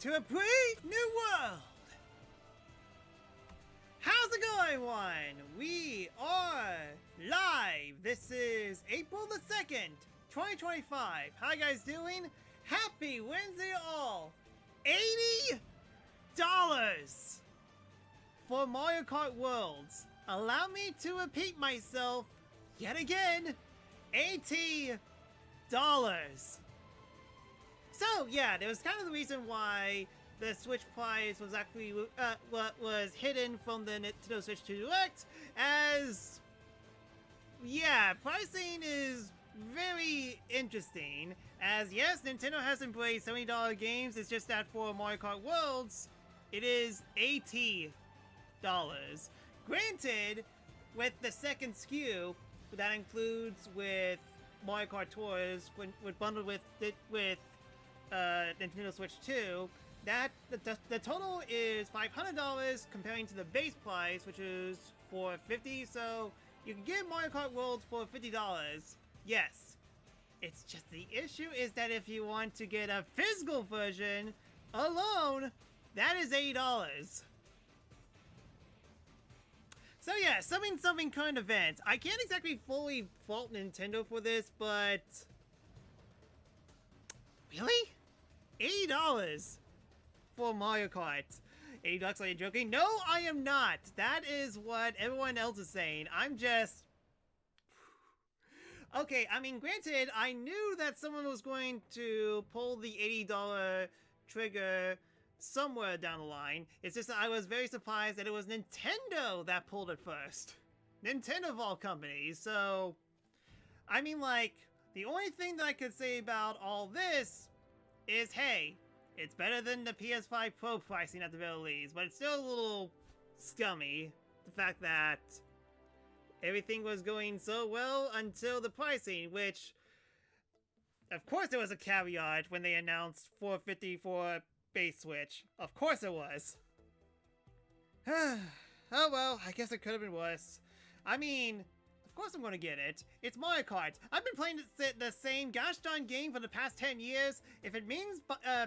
to a brave new world! How's it going, one? We are live! This is April the 2nd, 2025. How you guys doing? Happy Wednesday to all! $80 for Mario Kart Worlds. Allow me to repeat myself yet again. $80. So yeah, there was kind of the reason why the Switch price was actually was hidden from the Nintendo Switch 2 Direct, as yeah, pricing is very interesting. As yes, Nintendo has embraced $70 games. It's just that for Mario Kart Worlds, it is $80. Granted, with the second SKU, that includes with Mario Kart Tours, when bundled with Nintendo Switch 2, that the total is $500 comparing to the base price, which is $450. So you can get Mario Kart Worlds for $50. Yes, it's just the issue is that if you want to get a physical version alone, that is $80. So yeah, something current events. I can't exactly fully fault Nintendo for this, but really? $80 for Mario Kart. $80, are you joking? No, I am not. That is what everyone else is saying. I'm just... Okay, I mean, granted, I knew that someone was going to pull the $80 trigger somewhere down the line. It's just that I was very surprised that it was Nintendo that pulled it first. Nintendo of all companies, so... I mean, like, the only thing that I could say about all this is, hey, it's better than the PS5 Pro pricing at the very least, but it's still a little scummy, the fact that everything was going so well until the pricing, which, of course there was a caveat when they announced $450 for base Switch. Of course it was. Oh well, I guess it could have been worse. I mean, of course I'm going to get it. It's Mario Kart. I've been playing the same gosh darn game for the past 10 years. If it means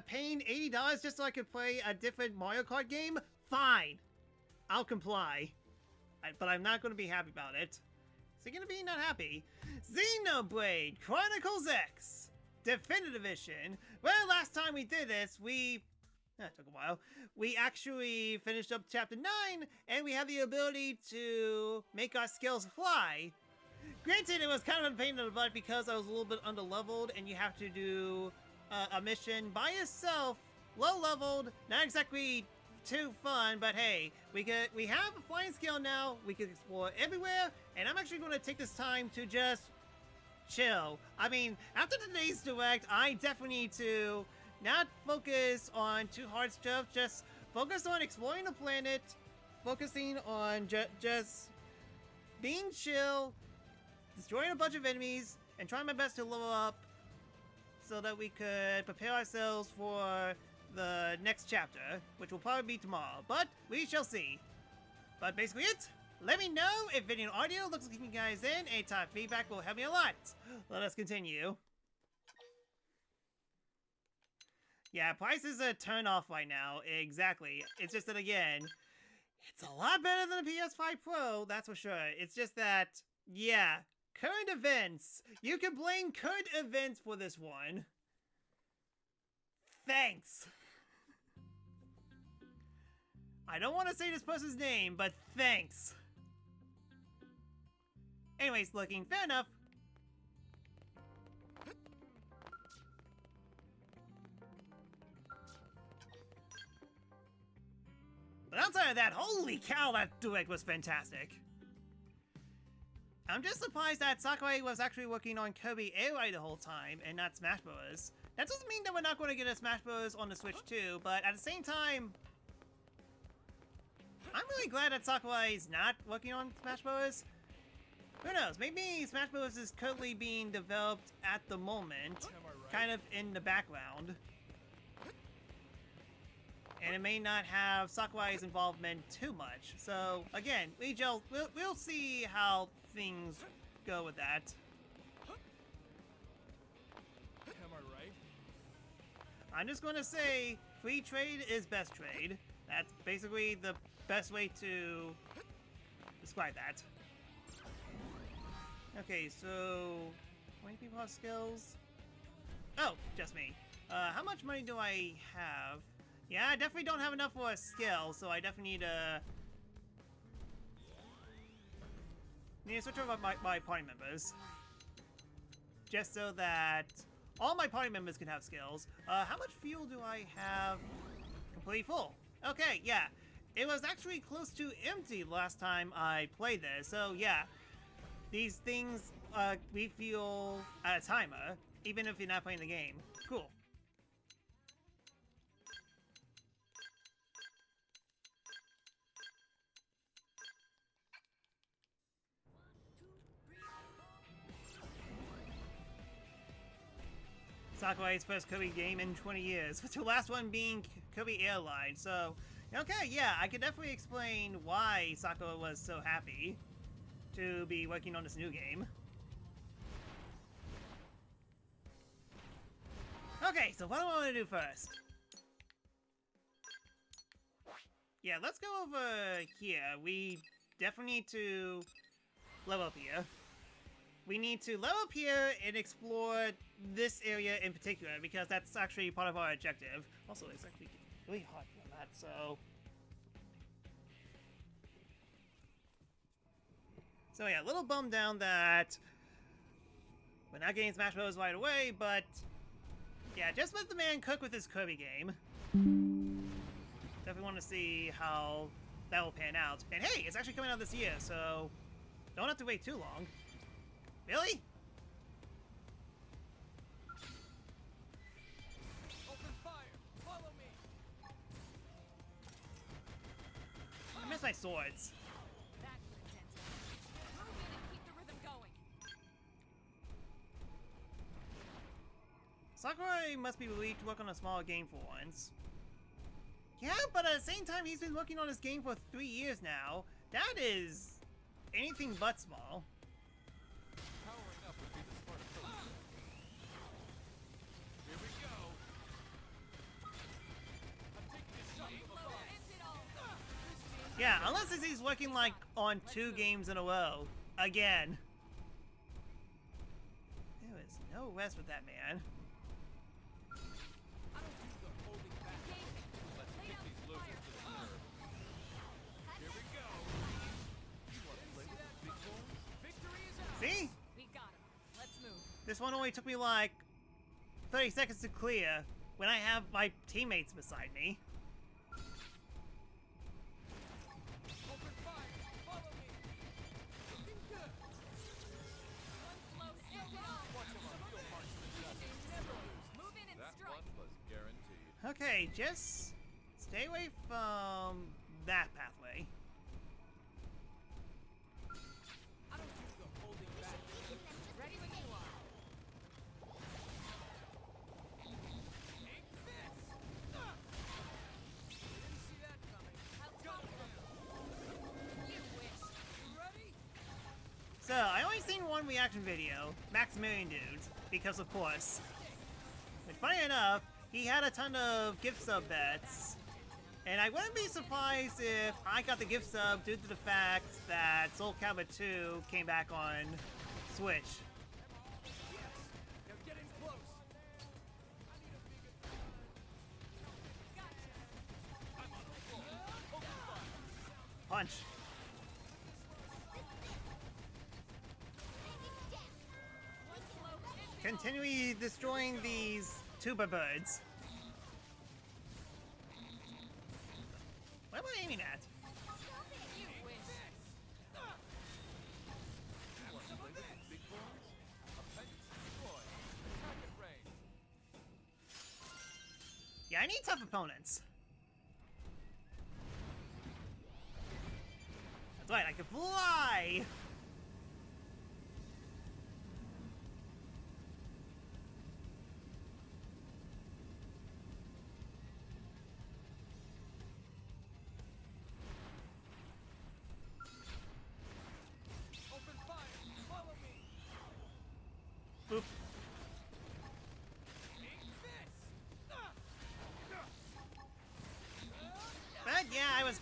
paying $80 just so I could play a different Mario Kart game, fine. I'll comply. But I'm not going to be happy about it. So you're going to be not happy. Xenoblade Chronicles X Definitive Edition. Well, last time we did this, that took a while. We actually finished up Chapter 9, and we had the ability to make our skills fly. Granted, it was kind of a pain in the butt because I was a little bit underleveled, and you have to do a mission by yourself, low-leveled, not exactly too fun, but hey, we have a flying skill now, we can explore everywhere, and I'm actually going to take this time to just chill. I mean, after today's Direct, I definitely need to not focus on too hard stuff, just focus on exploring the planet, focusing on just being chill, destroying a bunch of enemies, and trying my best to level up so that we could prepare ourselves for the next chapter, which will probably be tomorrow, but we shall see. But basically it. Let me know if video and audio looks like you guys in. Any type of feedback will help me a lot. Let us continue. Yeah, price is a turn off right now. Exactly. It's just that, again, it's a lot better than the PS5 Pro, that's for sure. It's just that, yeah, current events. You can blame current events for this one. Thanks. I don't want to say this person's name, but thanks. Anyways, looking fair enough. But outside of that, holy cow, that Direct was fantastic. I'm just surprised that Sakurai was actually working on Kirby Air Ride the whole time and not Smash Bros. That doesn't mean that we're not going to get a Smash Bros on the Switch 2, but at the same time, I'm really glad that Sakurai is not working on Smash Bros. Who knows, maybe Smash Bros is currently being developed at the moment, kind of in the background. And it may not have Sakurai's involvement too much. So, again, we'll see how things go with that. Am I right? I'm just going to say, free trade is best trade. That's basically the best way to describe that. Okay, so... how many people have skills? Oh, just me. How much money do I have? Yeah, I definitely don't have enough for a skill, so I definitely need to switch over my party members. Just so that all my party members can have skills. How much fuel do I have? Completely full. Okay, yeah. It was actually close to empty last time I played this, so yeah. These things refuel at a timer, even if you're not playing the game. Cool. Sakurai's first Kirby game in 20 years, with the last one being Kirby Airline, so... okay, yeah, I could definitely explain why Sakura was so happy to be working on this new game. Okay, so what do I want to do first? Yeah, let's go over here. We definitely need to level up here. We need to level up here and explore this area in particular, because that's actually part of our objective. Also, it's actually really hot from that, so... so yeah, a little bummed down that we're not getting Smash Bros. Right away, but... yeah, just let the man cook with his Kirby game. Definitely want to see how that will pan out. And hey, it's actually coming out this year, so don't have to wait too long. Really? Open fire! Follow me! I miss my swords. That's intense. Move in and keep the rhythm going. Sakurai must be relieved to work on a smaller game for once. Yeah, but at the same time, he's been working on this game for 3 years now. That is anything but small. Powering up would be the smart approach. Here we go! I'm taking a shot from above. End it all. Yeah, unless he's working like on 2 games in a row. Again. There is no rest with that man. I don't do the holding back. Let's kick these losers to the curb. Here we go! You want to play with the big boys? Victory is ours! See? We got him. Let's move. This one only took me like 30 seconds to clear when I have my teammates beside me. Open fire! Follow me! Looking good! One flow, end it all. Watch them on field march this time. Never lose. Move in and That strike. one was guaranteed. Okay, just stay away from that pathway. I don't do the holding back. Ready when you are. Take this! Didn't see that coming. How Got tough him! you wish. You ready? So, I only seen one reaction video, Maximilian Dudes, because of course. But funny enough, he had a ton of gift sub bets. And I wouldn't be surprised if I got the gift sub due to the fact that Soul Calibur 2 came back on Switch. Yes! Now get in close! I need a bigger... Gotcha. I'm on the floor! Open fire! Punch. One flow, end it all. Continually destroying these tuba birds. What am I aiming at? You wish. You want to play with the big boys? Appendix destroyed. Attack at range. Yeah, I need tough opponents. That's right, I can fly! Open fire! Follow me! Boop. Take this!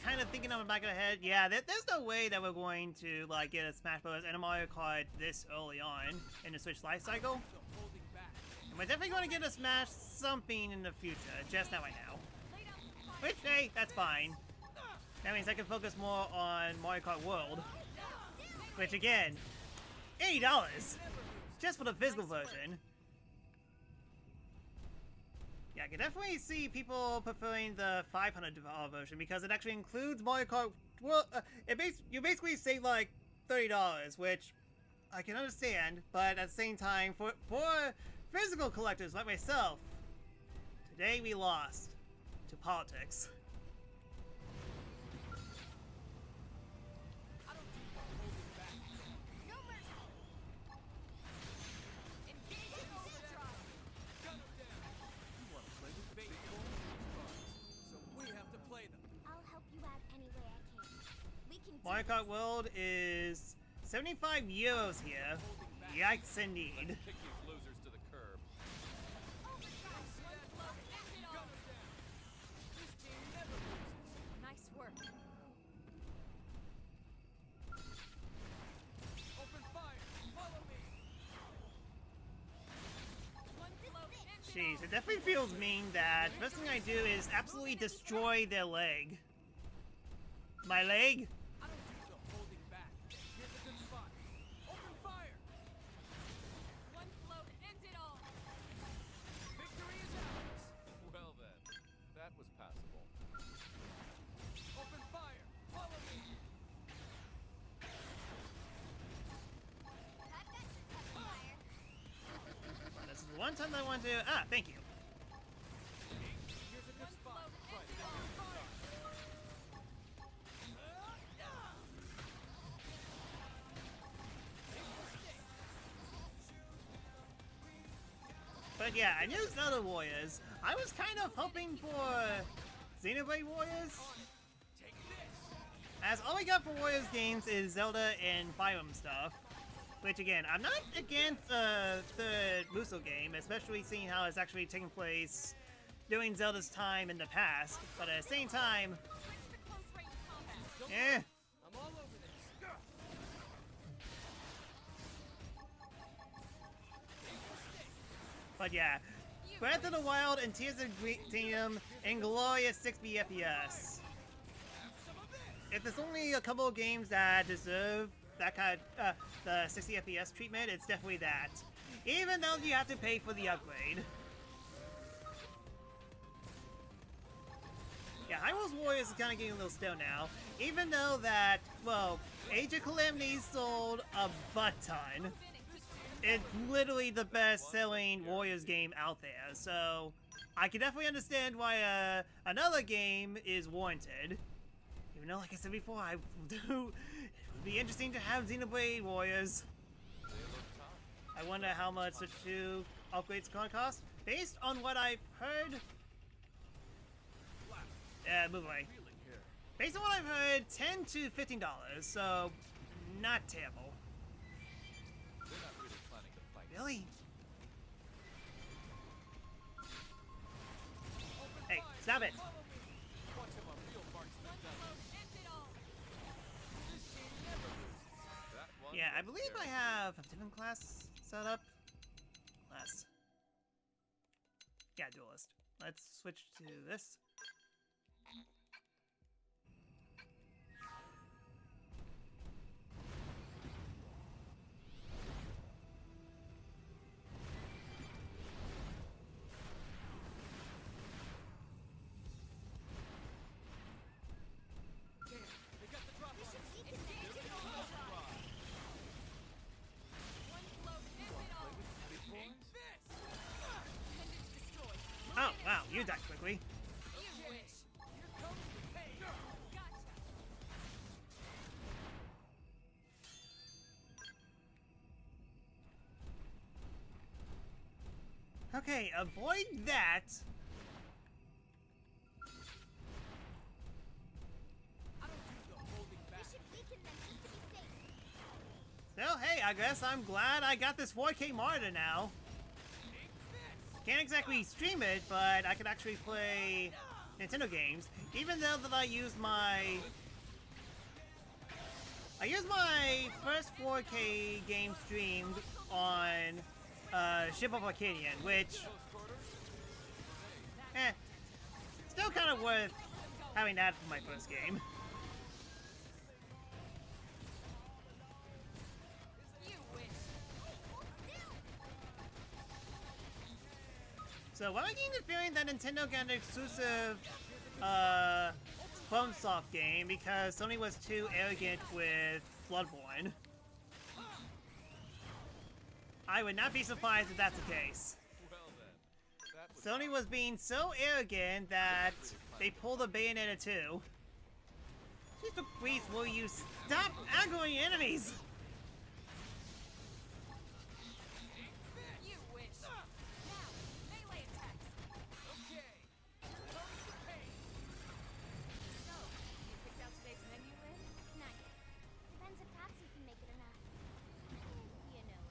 kind of thinking on the back of the head, yeah, there's no way that we're going to like get a Smash Bros. And a Mario Kart this early on in the Switch life cycle. And we're definitely going to get a Smash something in the future, just not right now. Which, hey, that's fine. That means I can focus more on Mario Kart World. Which, again, $80 just for the physical version. Yeah, I can definitely see people preferring the $500 version because it actually includes Mario Kart. Well, you basically save like $30, which I can understand, but at the same time, for physical collectors like myself, today we lost to politics. Mario Kart World is 75 euros here. Yikes indeed. Kick these losers to the curb. Nice work. Open fire. Follow me. Jeez, it definitely feels mean that the first thing I do is absolutely destroy their leg. My leg? I don't do the holding back. Here's a good spot. Open fire. One blow ends it all. Victory is ours. Well then, that was passable. Open fire. Follow me. I've got your touch fire. This is the one time that I want to. Ah, thank you. Here's a good spot. Right. But yeah, I knew Zelda Warriors. I was kind of hoping for Xenoblade Warriors. Take this. As all we got for Warriors games is Zelda and Fire Emblem stuff. Which again, I'm not against the Musou game, especially seeing how it's actually taking place during Zelda's time in the past. But at the same time, Switch to close range combat. eh. I'm all over this. But yeah, Breath of the Wild and Tears of the Kingdom in glorious 60 FPS. If there's only a couple of games that deserve that kind of the 60 FPS treatment, it's definitely that. Even though you have to pay for the upgrade. Yeah, Hyrule's Warriors is kind of getting a little stale now. Even though that, well, Age of Calamity sold a butt ton. It's literally the best-selling Warriors game out there, so I can definitely understand why another game is warranted. Even though, like I said before, it would be interesting to have Xenoblade Warriors. I wonder how much the two upgrades gonna cost. Based on what I've heard, move away. Based on what I've heard, $10 to $15, so not terrible. They're not really planning to fight. Really? Hey, stop it! Watch him a real marksman One does. blow ends it all. This team never loses. That one Yeah, I was believe I very have a different class set up. Class. Yeah, duelist. Let's switch to this. Damn, they got the drop on us. One blow ends it all. Big boys. Appendage destroyed. Oh, wow, you died quickly. You wish. Here comes the pain. Gotcha. Okay, avoid that. I don't do the holding back. We should weaken them just to be safe. So, hey, I guess I'm glad I got this 4K monitor now. Can't exactly stream it, but I can actually play Nintendo games, even though that I used my first 4K game streamed on Ship of Arcadian, which still kind of worth having that for my first game. You wish. So why am I getting the feeling that Nintendo got an exclusive FromSoft game because Sony was too arrogant with Bloodborne? I would not be surprised if that's the case. Well then, that was Sony was being so arrogant that they pulled a Bayonetta 2. Jeez Louise, will you stop aggroing enemies? You wish. Now, melee attacks. okay. Comes the pain. So, you picked out today's menu, Lynn? Not yet. Depends if Tatsu can make it or not. You know.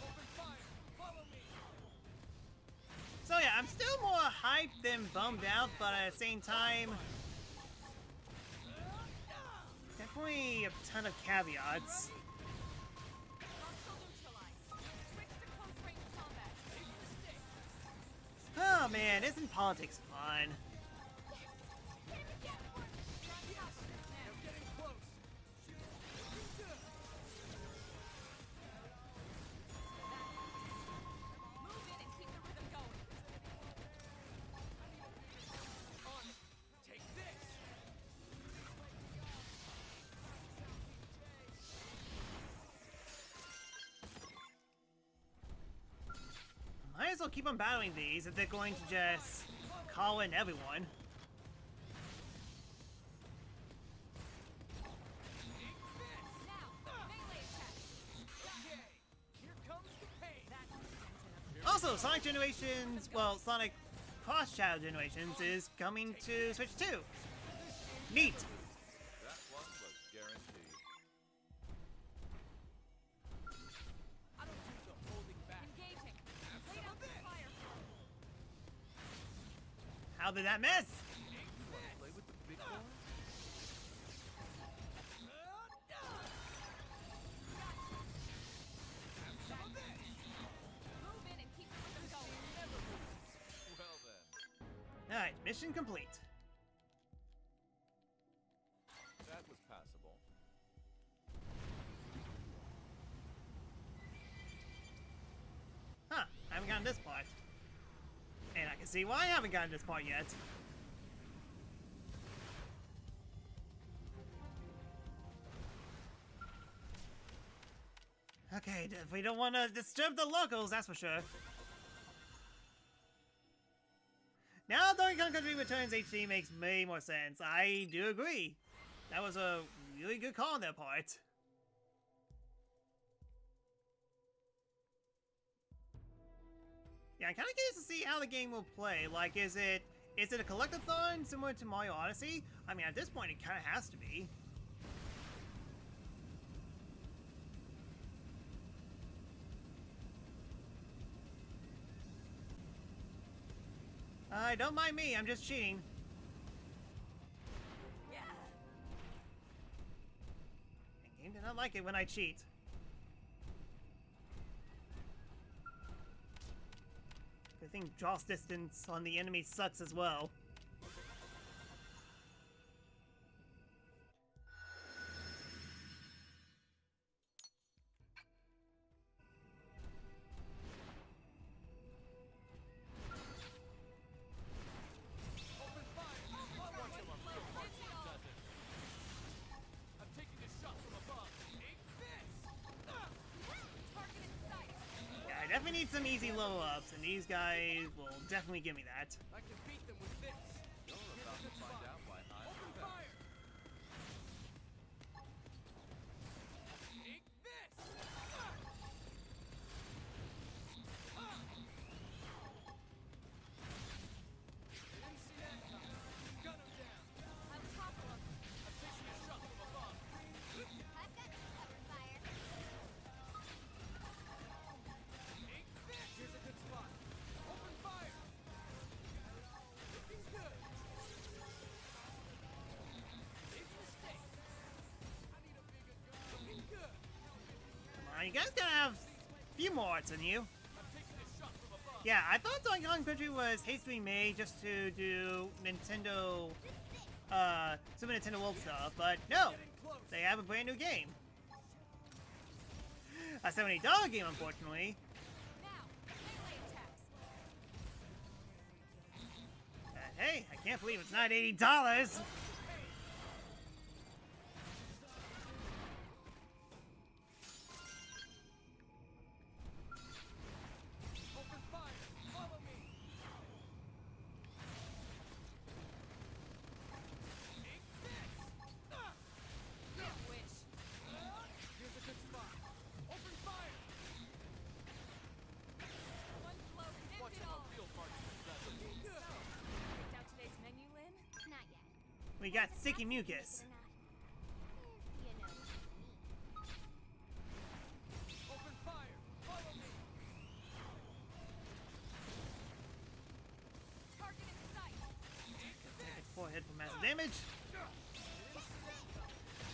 Open fire. Follow me. So yeah, I'm still more hyped than bummed out, but at the same time, definitely a ton of caveats. Hostile neutralized. Switch to close range combat. Oh man, isn't politics fun? They're getting close. Move in and keep the rhythm going. On it. Take this. Might as well keep on battling these if they're going to just call in everyone. Now, melee attacks. Okay. Here comes the pain. That's intensive. Also, Sonic Generations, well, Sonic Cross Shadow Generations is coming to Switch 2. Neat! That one was guaranteed. I don't do the holding back. Engaging. Lay down the fire. How did that miss? You wanna play with the big boys? Move in and keep the rhythm going. Well then, Alright, mission complete. that was passable. Huh, I haven't gotten this part. And I can see why I haven't gotten this part yet. Okay, if we don't want to disturb the locals, that's for sure. Now Donkey Kong Country Returns HD makes way more sense. I do agree. That was a really good call on their part. Yeah, I'm kind of curious to see how the game will play. Like, is it a collectathon similar to Mario Odyssey? I mean, at this point, it kind of has to be. Don't mind me, I'm just cheating. Yeah. The game did not like it when I cheat. Good thing draw distance on the enemy sucks as well. Open fire. Watch him on full march if he doesn't. I'm taking a shot from above. Take this. Target in sight. Yeah, I definitely need some easy level ups, and these guys will definitely give me that. I can beat them with this. You're about to find out why I'm Open fire. Take this. Didn't see that coming. Gun him down. I'm topple him. I'm taking a shot from above. I've got you covered, fire. Take this. Here's a good spot. Open fire. guys gotta have a few more arts in you. I'm taking a shot from above. Yeah, I thought Donkey Kong Country was hastily made just to do Nintendo, Super Nintendo World stuff, but no! They have a brand new game. A $70 game, unfortunately. Now, melee attacks. Hey, I can't believe it's not $80! Open fire. Follow me. Take this. Get wish. Here's a good spot. Open fire. One blow ends Watch it how all. our field marksman does it. Picked out today's menu, Lynn? Not yet. We got Depends if sticky Patsy can make mucus. it or not. If you know what I mean. Open fire. Follow me. Target in sight. Forehead for massive damage.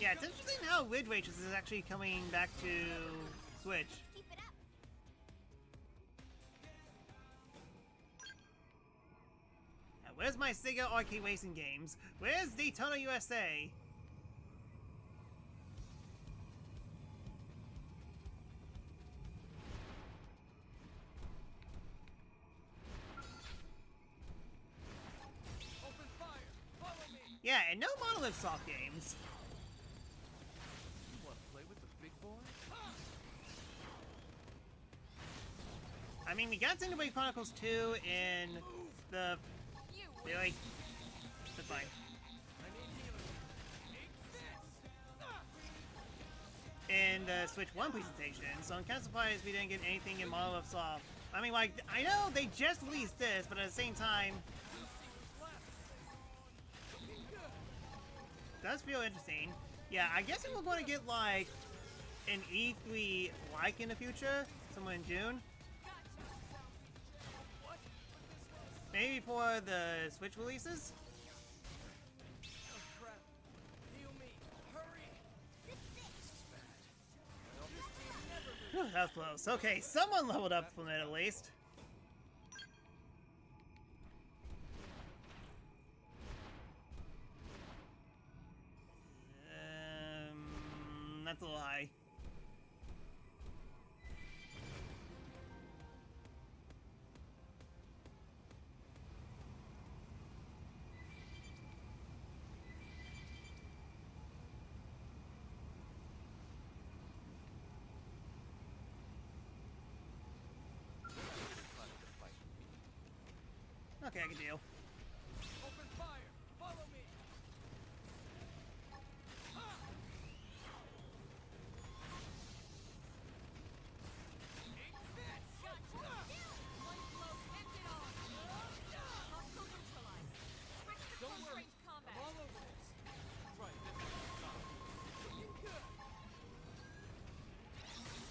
Yeah, it's interesting how Ridge Races is actually coming back to Switch. Keep it up. Now, where's my Sega arcade racing games? Where's Daytona USA? Open fire. Follow me. Yeah, and no Monolith Soft games. You want to play with the big boy? I mean, we got Xenoblade Chronicles 2 in the... You win. Really? That's fine. I need healing. Take this. In the Switch 1 presentation, so I'm kind of surprised we didn't get anything in Monolith Soft. I mean, like, I know they just released this, but at the same time, does feel interesting. Yeah, I guess we're going to get, like, an E3 like in the future, somewhere in June. Maybe for the Switch releases? Oh crap. Heal me. Hurry. This is bad. Well, this team never loses. Whew, that was close. Okay, someone leveled up from it at least. That's a little high. Okay, I can deal. Open fire. Follow me. Take this. One blow ends it all. Hostile neutralized. Switch to Don't close worry. range combat. I'm all over this. Right, this is stop. Looking good.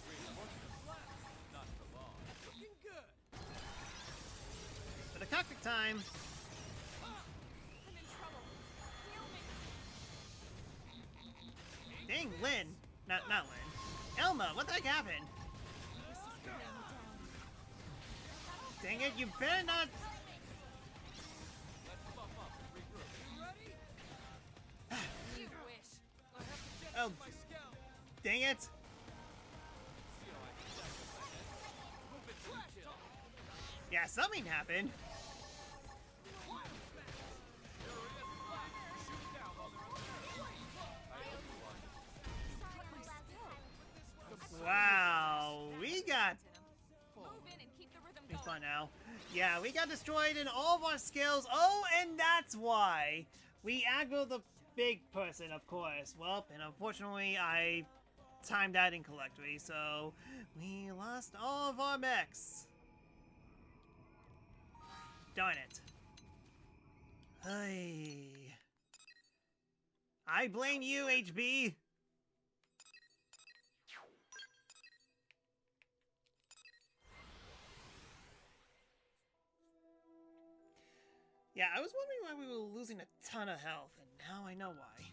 Reinforcements left. Not for long. Looking good. For the cockpit time. I'm in trouble. Heal me. Dang, Lynn. Not Lynn. Elma, what the heck happened? This is bringing me down. Dang it, you better not... Let's buff up and regroup. You ready? You wish. I have to get Oh. to my scout. Dang it. See how I can sacrifice that. Move it to the kill. Yeah, something happened. Wow, we got Move in and keep the rhythm it's going. fun now. Yeah, we got destroyed in all of our skills. Oh, and that's why we aggroed the big person, of course. Well, and unfortunately, I timed that incorrectly, so we lost all of our mechs. Darn it. Hey. I blame you, HB. Yeah, I was wondering why we were losing a ton of health, and now I know why.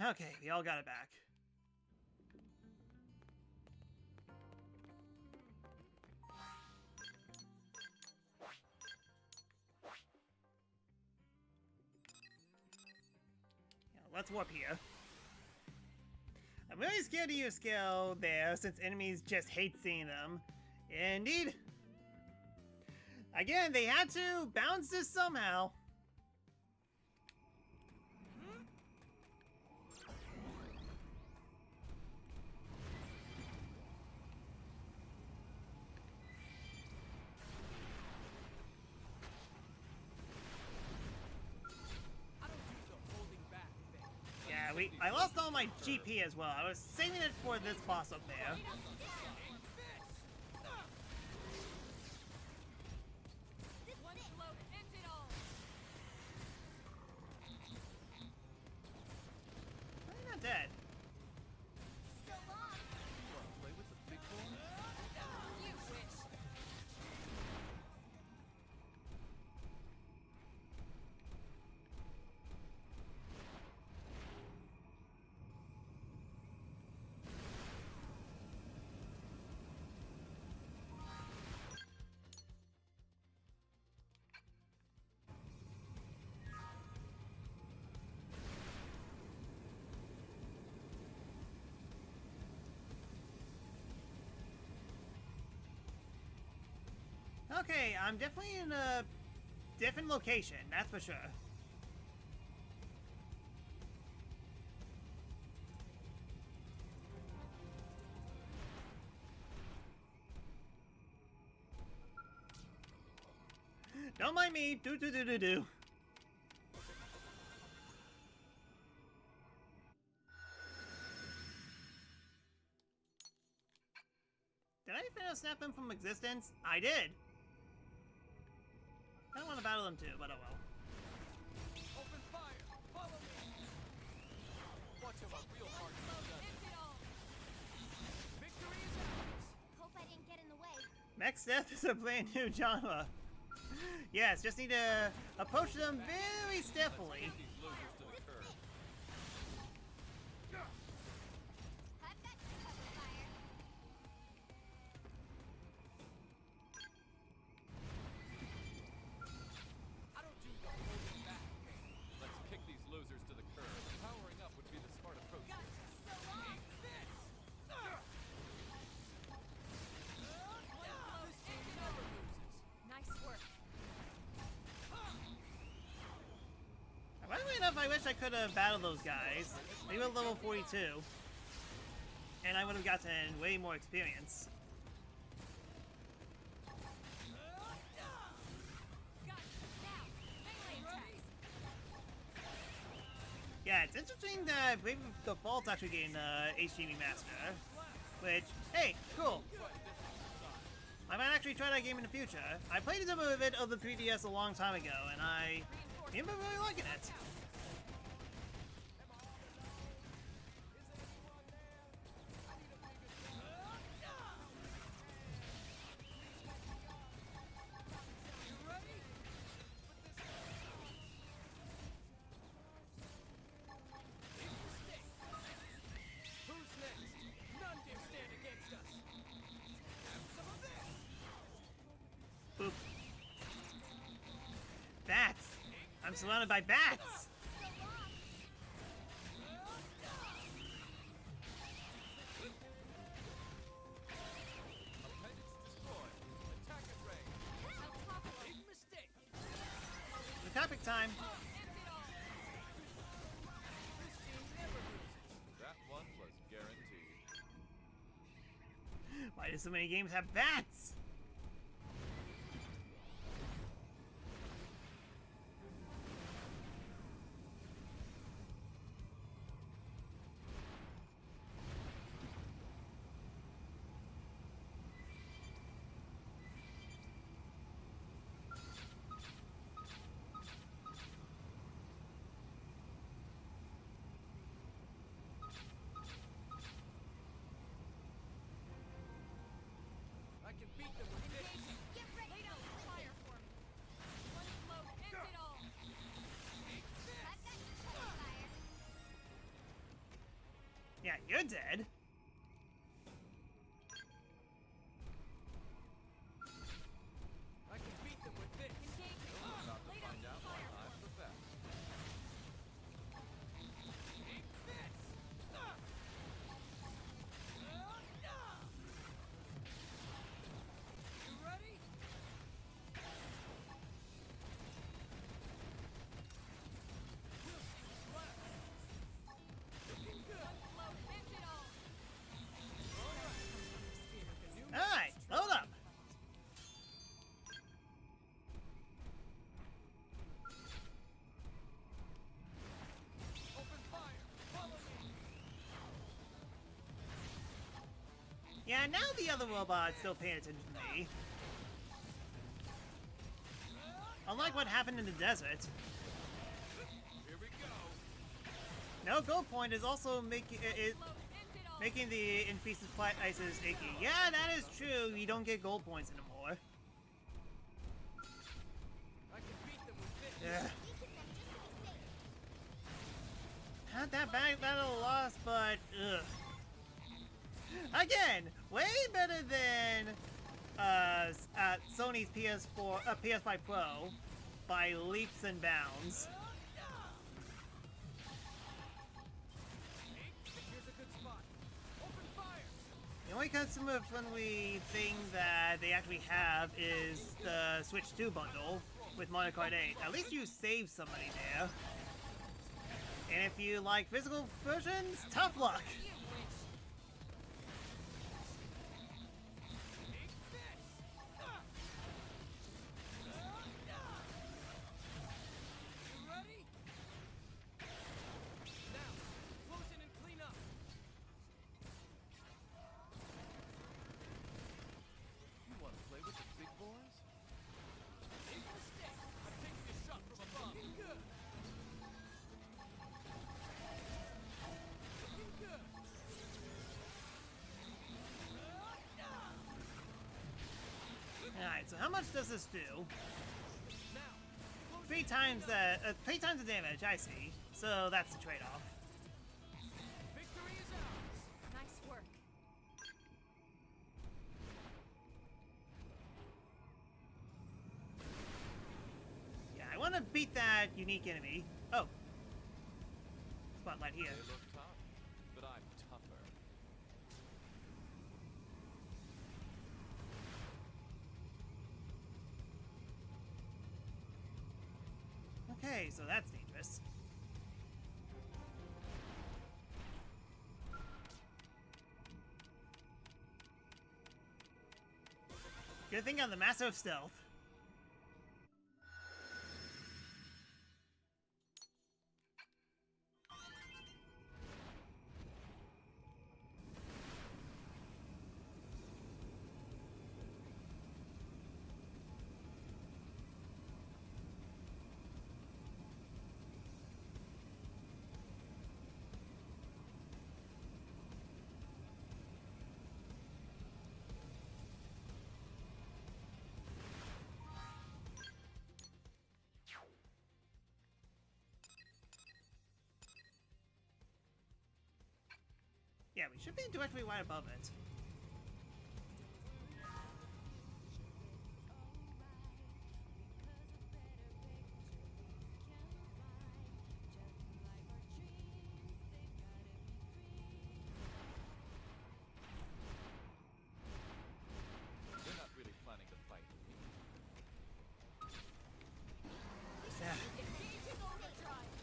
Okay, we all got it back. Yeah, let's warp here. I'm really scared to use skill there since enemies just hate seeing them. Indeed. Again, they had to balance this somehow. I don't do the holding back thing. Yeah, I lost all my GP as well. I was saving it for this boss up there. One blow ends it all. I'm not dead. So long. Wanna play with the big boys? You wish. Okay, I'm definitely in a different location, that's for sure. Don't mind me. Do. Did I finish snap him from existence? I did. I don't want to battle them too, but oh well. Open fire! Follow me! Watch how a real hard Blow does it. ends it all. Victory is ours! Hope I didn't get in the way. Mech death is a brand new genre. Yes, just need to approach them very stiffly. These losers to the curb. I've got you covered, fire. I don't do the holding back thing. Let's kick these losers to the curb. Powering up would be the smart approach. So long. One blow ends it all. Nice work. Ironically enough, I wish I could have battled those guys. Maybe at level 42. And I would have gotten way more experience. Got it. Now, melee attacks. Yeah, it's interesting that Brave Default's actually getting HD Remaster. Which, hey, cool. I might actually try that game in the future. I played a demo of it of the 3DS a long time ago, and I remember really liking it. Who's next? None dare stand against us. Have some of this. Boop. Bats! I'm surrounded by bats! So long. Appendix destroyed. Attack at range. Unstoppable. Big mistake. The topic time. Ends it all. This team never loses. That one was guaranteed. Why do so many games have bats? I can beat them with this. Get ready. Lay down some fire for me. One blow ends it all. I've got you covered, fire. You're dead. I can beat them with this. Engaging. We're about to Lay down find out why fire. I'm the best. Take this! You ready? We'll see what's left. Looking good. Blow ends it all. All right. The new Alright, load up. open fire. Follow me. Yeah, now the other robot's still paying attention to me. Unlike what happened in the desert. Here we go. No gold point is also making Blow ends it all. making the infested flight ices icky. Yeah, that is true. You don't get gold points anymore. I can beat them with this. Yeah. Weaken them just to be safe. Had that battle lost, but ugh. Again, way better than Sony's PS5 Pro by leaps and bounds. Here's a good spot. Open fire. The only consumer-friendly thing that they actually have is the Switch 2 bundle with Mario Kart 8. At least you save some money there. And if you like physical versions, tough luck. You witch. Take this. You ready? Now, close in and clean up. You want to play with the big boys? Take the stick. I'm taking a shot from above. Looking good. Looking good. Alright, so how much does this do? Now, close 3 times the damage, I see. So that's the trade-off. victory is ours. Nice work. Yeah, I want to beat that unique enemy. Oh. Spotlight here. They look tough, but I'm tougher. Okay, so that's dangerous. Good thing I'm the master of stealth. Yeah, we should be directly right above it. They're not really planning to fight with me. Yeah. Engaging overdrive.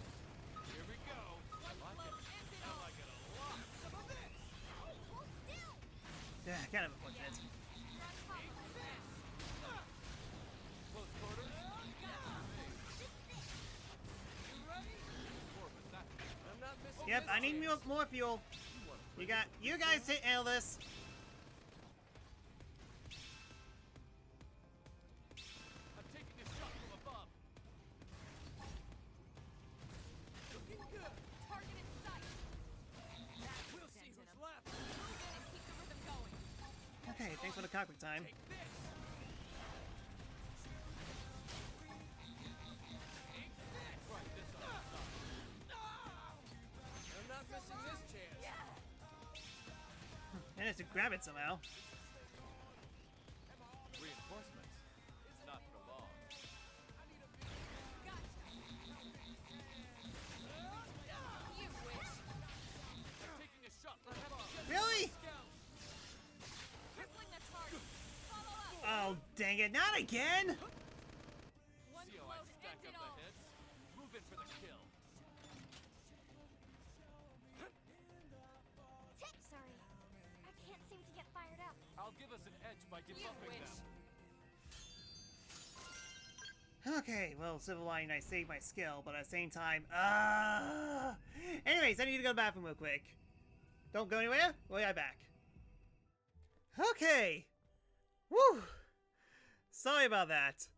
Here we go. I like Blow it. ends it I all. like it a lot. Some of this. Hold still. Yeah, kind of unfortunate. Close quarters. You ready? More with that. I'm not missing Yep, this I need chance. more fuel. You wanna play You guys handle this. I'm taking a shot from above. Looking good. Target in sight. We'll see who's left. Move in and keep the rhythm going. Okay, thanks for the cockpit time. Take this. Take this. Right, this on the side. I'm not missing this chance. managed to grab it somehow. Reinforcements. Not for long. You wish. I'm taking a shot from above. Really? Crippling the target. Follow up. Oh, dang it, not again! One See how blow I stack ends it up all. the hits? Move in for the kill. Sorry. I can't seem to get fired up. I'll give us an edge by You debuffing wish. them. Okay, well, Silver Lining, I saved my skill, but at the same time, anyways, I need to go to the bathroom real quick. Don't go anywhere, we'll be right back. Okay. Woo! Sorry about that.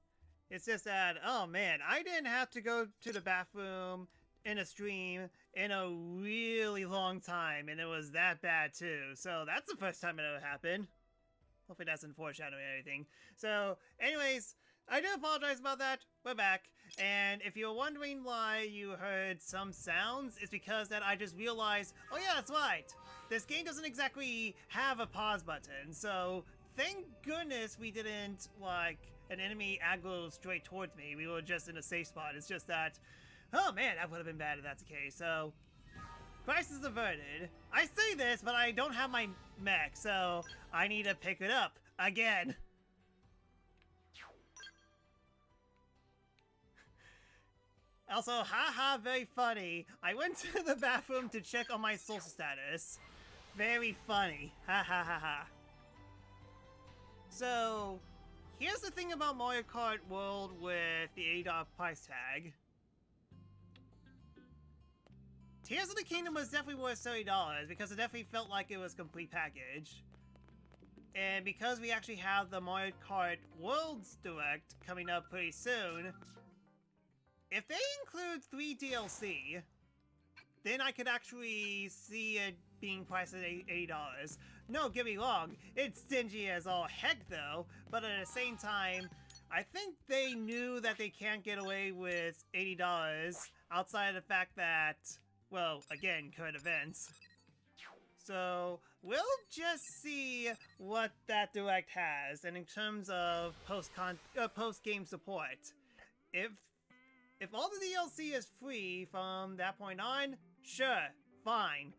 It's just that, oh man, I didn't have to go to the bathroom in a stream in a really long time, and it was that bad too. So that's the first time it ever happened. Hopefully that's in foreshadowing or anything. So, anyways, I do apologize about that. We're back. And if you're wondering why you heard some sounds, it's because that I just realized, oh yeah, that's right. This game doesn't exactly have a pause button. So, thank goodness we didn't, like, an enemy aggro straight towards me. We were just in a safe spot. It's just that, oh man, that would have been bad if that's the case. So, crisis averted. I say this, but I don't have my mech, so I need to pick it up again. Also, haha, very funny. I went to the bathroom to check on my social status. Very funny. Ha ha ha ha. So, here's the thing about Mario Kart World with the $80 price tag. Tears of the Kingdom was definitely worth $30 because it definitely felt like it was a complete package. And because we actually have the Mario Kart Worlds Direct coming up pretty soon, if they include 3 DLC, then I could actually see it being priced at $80. No, get me wrong, it's stingy as all heck though, but at the same time, I think they knew that they can't get away with $80 outside of the fact that, well, again, current events. So, we'll just see what that Direct has, and in terms of post-game support. If all the DLC is free from that point on, sure, fine.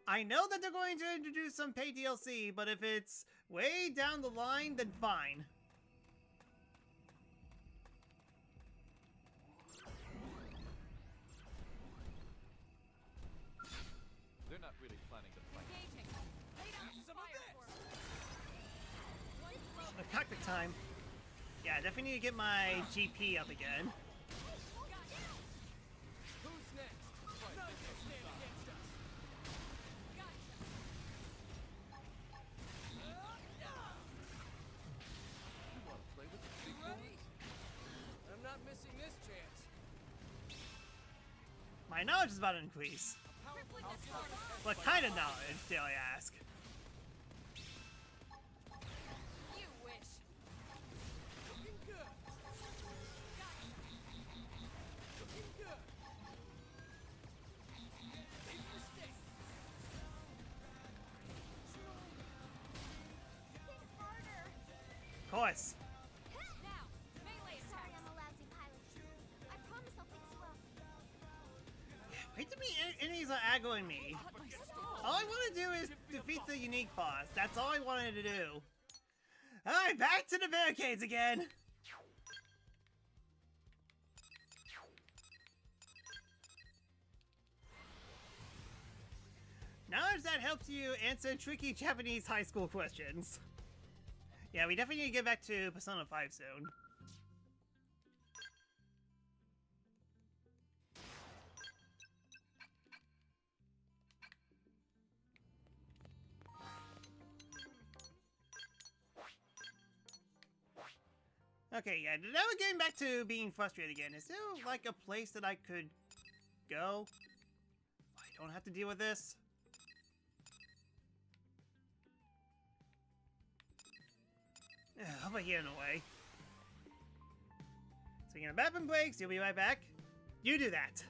I know that they're going to introduce some paid DLC, but if it's way down the line, then fine. They're not really planning to fight. Engaging. Lay down Some of fire this. for me. One blow. Cockpit time. Yeah, definitely need to get my GP up again. Who's next? None can stand against us. You want to play with the big boys? I'm not missing this chance. My knowledge is about to increase. Crippling the target. What kind of knowledge, dare I ask? You wish. Looking good. Looking good. Make a mistake. Hit harder. Of course. Now, melee Sorry, attack. I'm a lousy pilot. I promise I'll fix you up. Wait to me, enemies are aggroing me. Cut my stall. All I want to do is defeat the unique boss. That's all I wanted to do. Alright, back to the barricades again. Knowledge that helps you answer tricky Japanese high school questions. Yeah, we definitely need to get back to Persona 5 soon. Okay, yeah, now we're getting back to being frustrated again. Is there, like, a place that I could go? I don't have to deal with this? Over here in a way. So you're gonna bathroom breaks, you'll be right back. You do that.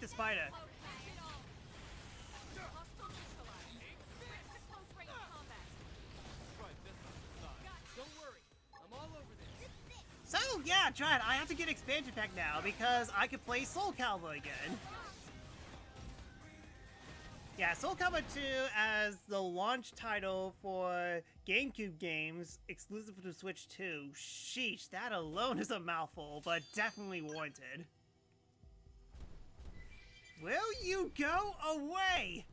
the spider. End it all. Hostile neutralized. Switch to close range combat. Try this on the side. Don't worry, I'm all over this. So yeah, try it. I have to get expansion pack now because I could play Soul Calibur again. Yeah, Soul Calibur 2 as the launch title for GameCube games exclusive to Switch 2. Sheesh, that alone is a mouthful, but definitely warranted. Will you go away?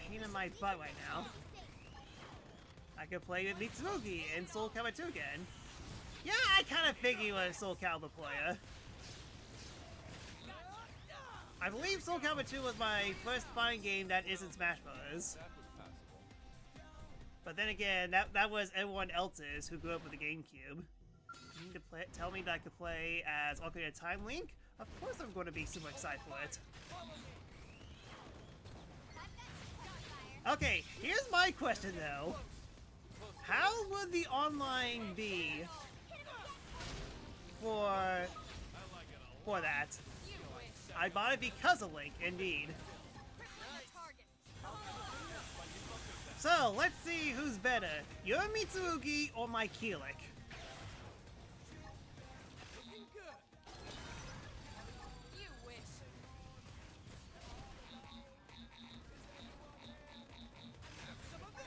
Pain in my butt right now. I could play with Mitsurugi in Soul Calibur 2 again. Yeah, I kind of figured you were a Soul Calibur player. I believe Soul Calibur 2 was my first fighting game that isn't Smash Bros. That was passable. But then again, that was everyone else's who grew up with the GameCube. You need to tell me that I could play as Ocarina of Time Link? Of course I'm going to be super excited for it. Okay, here's my question though. How would the online be for that? You wish. I bought it because of Link, indeed. Target. So, let's see who's better, your Mitsurugi or my Keelik. Looking good. You wish. Have some of this.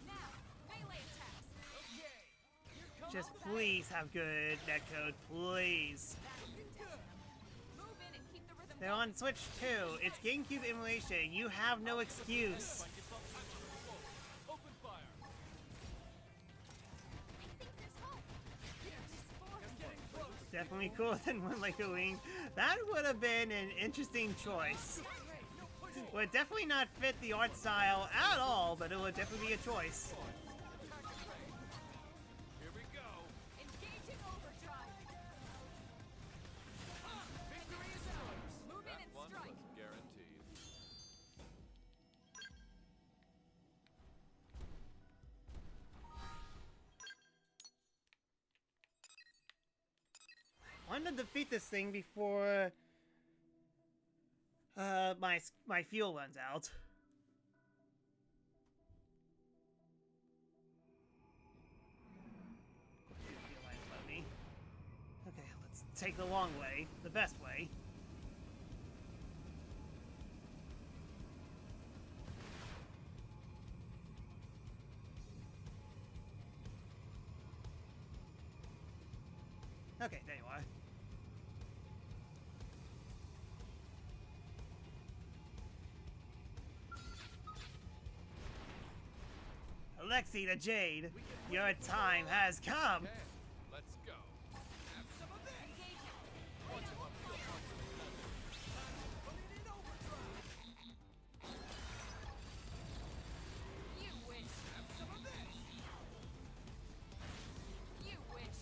Now, melee attacks. Okay, here comes Just the please have good netcode, please. Move in and keep the rhythm They're going. on Switch 2. It's GameCube emulation. You have no excuse. Find yourself under control. Open fire. I'm getting close. Definitely cooler than Wind Waker Wing. That would have been an interesting choice. Would definitely not fit the art style at all, but it would definitely be a choice. Here we go. Engaging overdrive. Victory is ours. Move in and That one strike. was guaranteed. I want to defeat this thing before my fuel runs out. Okay, let's take the long way, the best way. Okay, there you are. Alexi the Jade, your time has come! Okay, let's go. Have some of this. Engaging. Watch him on field punch in the center. Put it in overdrive. You wish. Have some of this. You wish.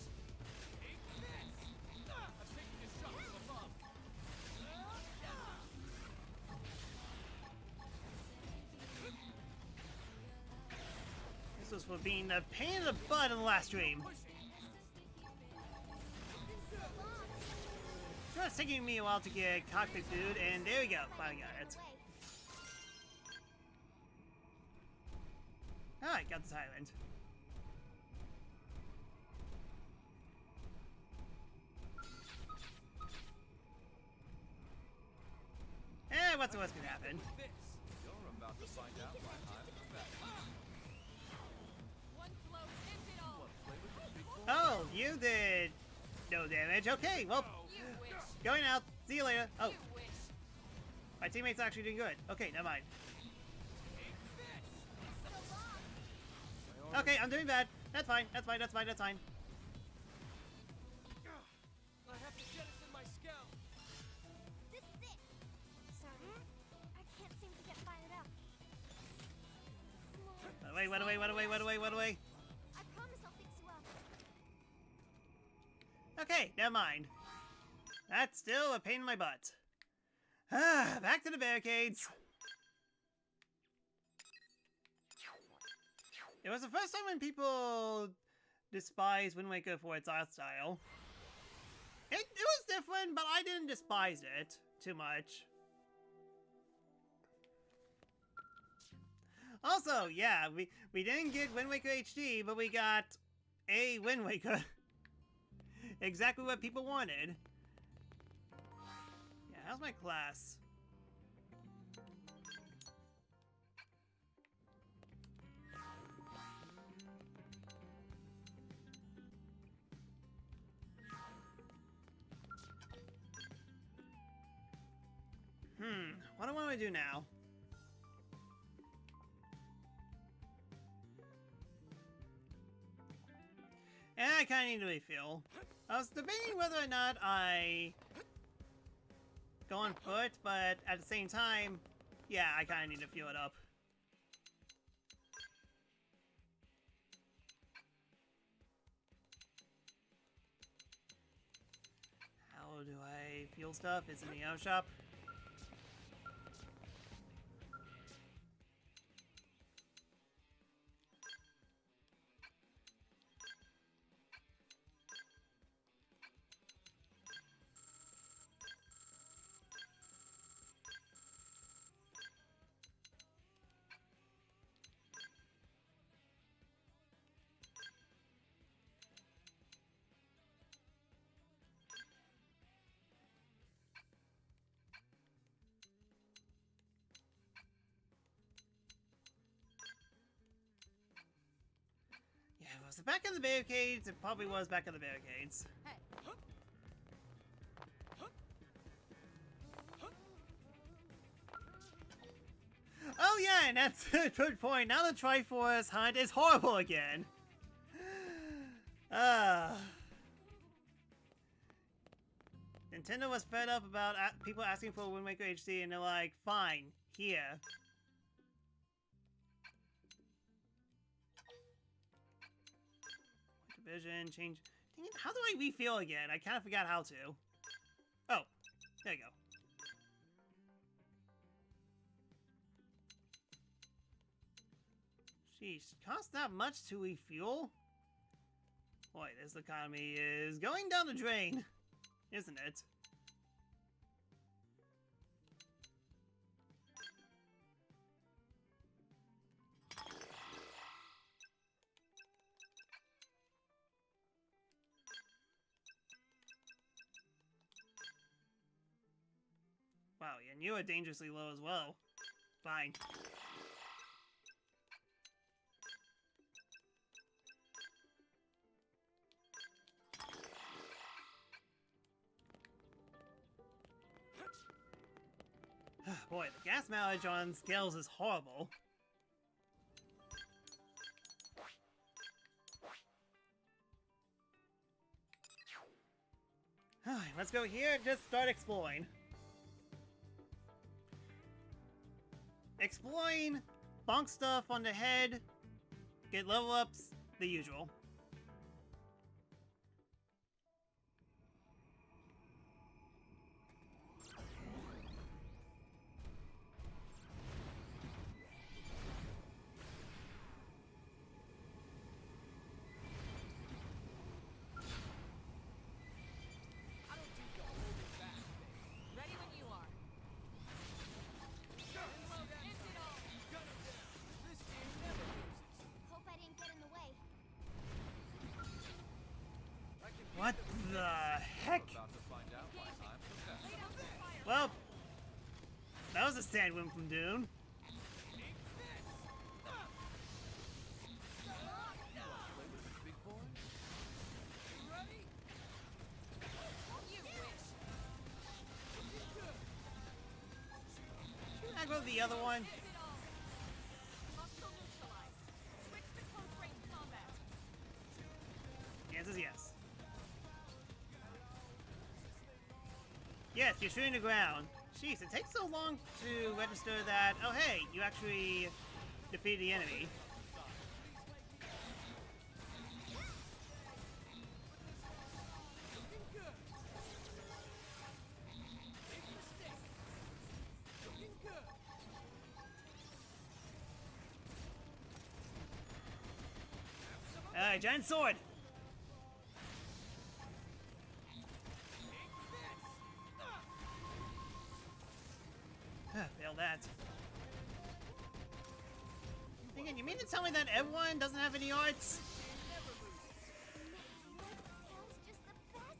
Take this. I'm taking this shot from above. This was for being a pain in the butt in the last stream. Sure, it's taking me a while to get cockpit food, and there we go, finally got it. Alright, got the island. Eh, what's the worst could happen? This. You're about to find out why I'm the best. One blow ends it all. Play with the big boy. Oh, you did no damage. Okay, well, You wish. going out. See you later. Oh, You wish. my teammate's actually doing good. Okay, never mind. Okay, I'm doing bad. That's fine. That's fine. That's fine. That's fine. I have to jettison my scout. This is it. Sorry, I can't seem to get fired up. Run away, run away, run away, run away, run away. I promise I'll fix you up. Okay, never mind. That's still a pain in my butt. Ah, back to the barricades. It was the first time when people despised Wind Waker for its art style. It was different, but I didn't despise it too much. Also, yeah, we didn't get Wind Waker HD, but we got a Wind Waker. Exactly what people wanted. Yeah, how's my class? What do I want to do now? And I kind of need to refuel. I was debating whether or not I go on foot, but at the same time, yeah, I kind of need to fuel it up. How do I fuel stuff? It's in the auto shop. Yeah, if it was back in the barricades, it probably was back in the barricades. Hey. Oh yeah, and that's a good point. Now the Triforce hunt is horrible again. Nintendo was fed up about people asking for Wind Waker HD, and they're like, fine, here. Division, change. Dang it, how do I refuel again? I kind of forgot how to. Oh, there you go. Sheesh, costs that much to refuel? Boy, this economy is going down the drain, isn't it? Wow, yeah, and you are dangerously low as well. Fine. Boy, the gas mileage on scales is horrible. Let's go here and just start exploring. Exploring, bonk stuff on the head, get level ups, the usual. I don't think you're holding back, babe. Ready when you are. Well then, Empty it all. gun him down. This game never loses. Hope I didn't get in the way. I can beat What them. the heck? We're about to find out my time's the best. Lay down some fire. Well, that was a sandwin from Dune. Ain't this? Play with the big boys? You ready? You wish. I go the other one. Empty it all. Hostile neutralized. Switch to close range combat. The answer is yes. Yes, you're shooting the ground. Jeez, it takes so long to register that, oh hey, you actually defeated the enemy. giant sword. Fail that. Again, you mean to tell me that everyone doesn't have any arts? Scale's just the best.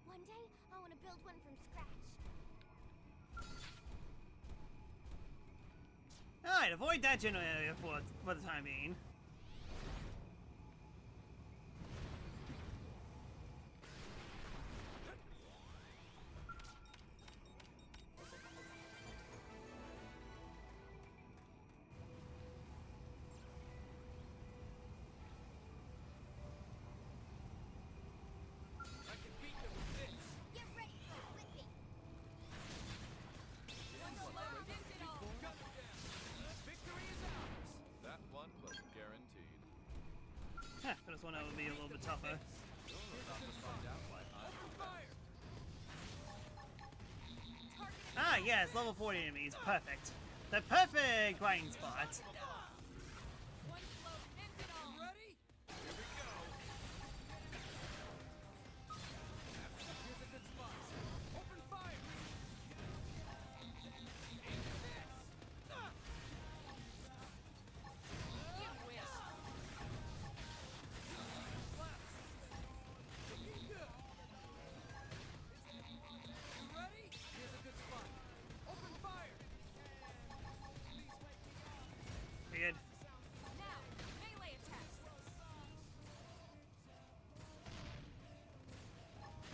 One day, I want to build one from scratch. Alright, avoid that general area for the time being. I can beat them with this. Get ready for whipping. One blow ends it all. Cut them down. Victory is ours. That one was guaranteed. Huh, but this one would be a little bit tougher. Open fire. Ah, yes, level 40 enemies. Perfect. The perfect grinding spot. One blow ends it all. Ready? Here we go. Here's a good spot. Open fire. Aim for this. You wish. Looking good. You ready? Here's a good spot. Open fire. Weird. Now, melee attacks.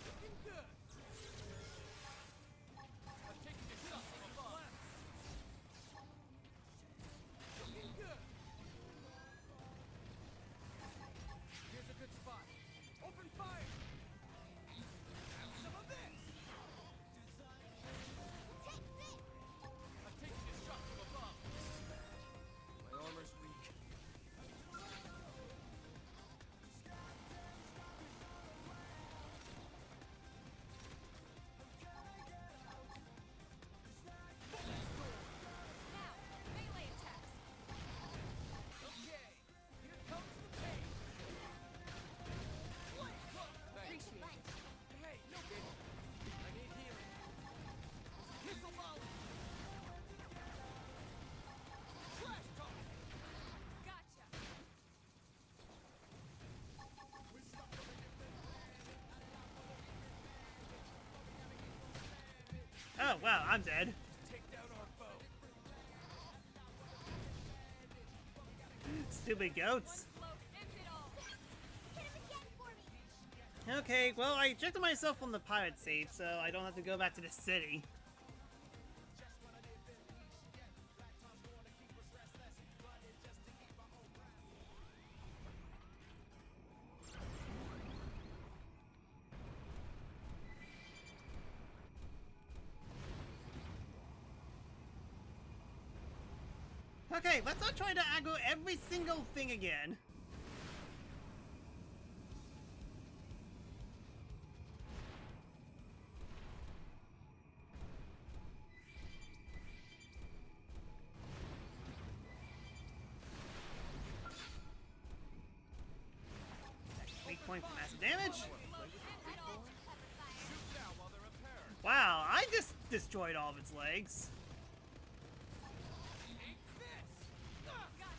Looking good. I'm taking a shot from above. Looking good. Here's a good spot. Open fire. Have some of this. Take this. I'm taking a shot from above. My armor's weak. Now, melee attacks. Okay, here comes the pain. Thanks. Hey, no big. I need healing. Missile volley. Trash talk. Gotcha. Oh, wow, I'm dead. Take down our foe. Stupid goats. Blow ends it all. Hit him again for me. Okay, well, I ejected myself from the pirate save, so I don't have to go back to the city. Okay, let's not try to aggro every single thing again. Weak point for massive damage. Blow ends it all. Shoot now while they're repaired. Wow, I just destroyed all of its legs. Take this. Gotcha.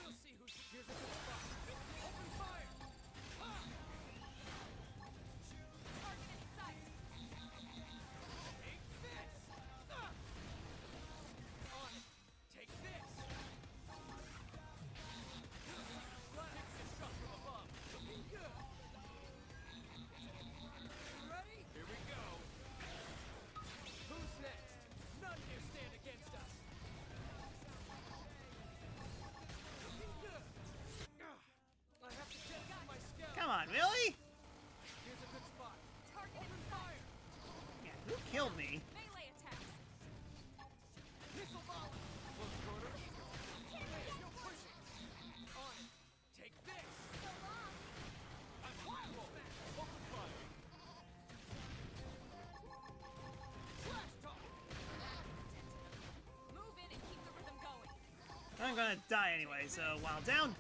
We'll see who's. Here's a good spot. Open fire. Target in sight. Take this. On it. Take this. Takes a shot from above. Looking good. Ready? Here we go. Who's next? None dare stand against us. Looking good. I have to get through my scout. Come on, really? Here's a good spot. Target Open in fire. Yeah, who killed me? melee attacks. Missile volley. Close quarters. Hey, no pushing. On it. Take this. I'm horrible. Open fire. Trash talk. Move in and keep the rhythm going. I'm gonna die anyway, so while down,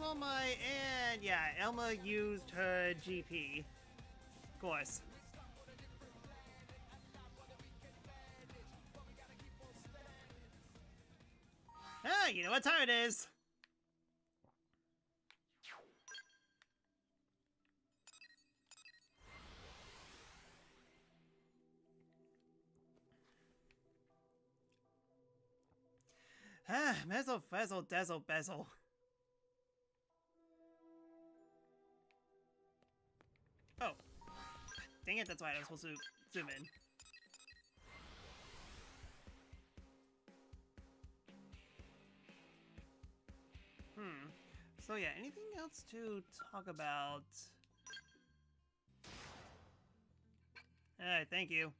All Might, and yeah, Elma used her GP. Of course. Ah, you know what time it is! Ah, mezzle, fezzle, dezzle, bezel. Oh. Dang it, that's why I was supposed to zoom in. So yeah, anything else to talk about? Alright, thank you.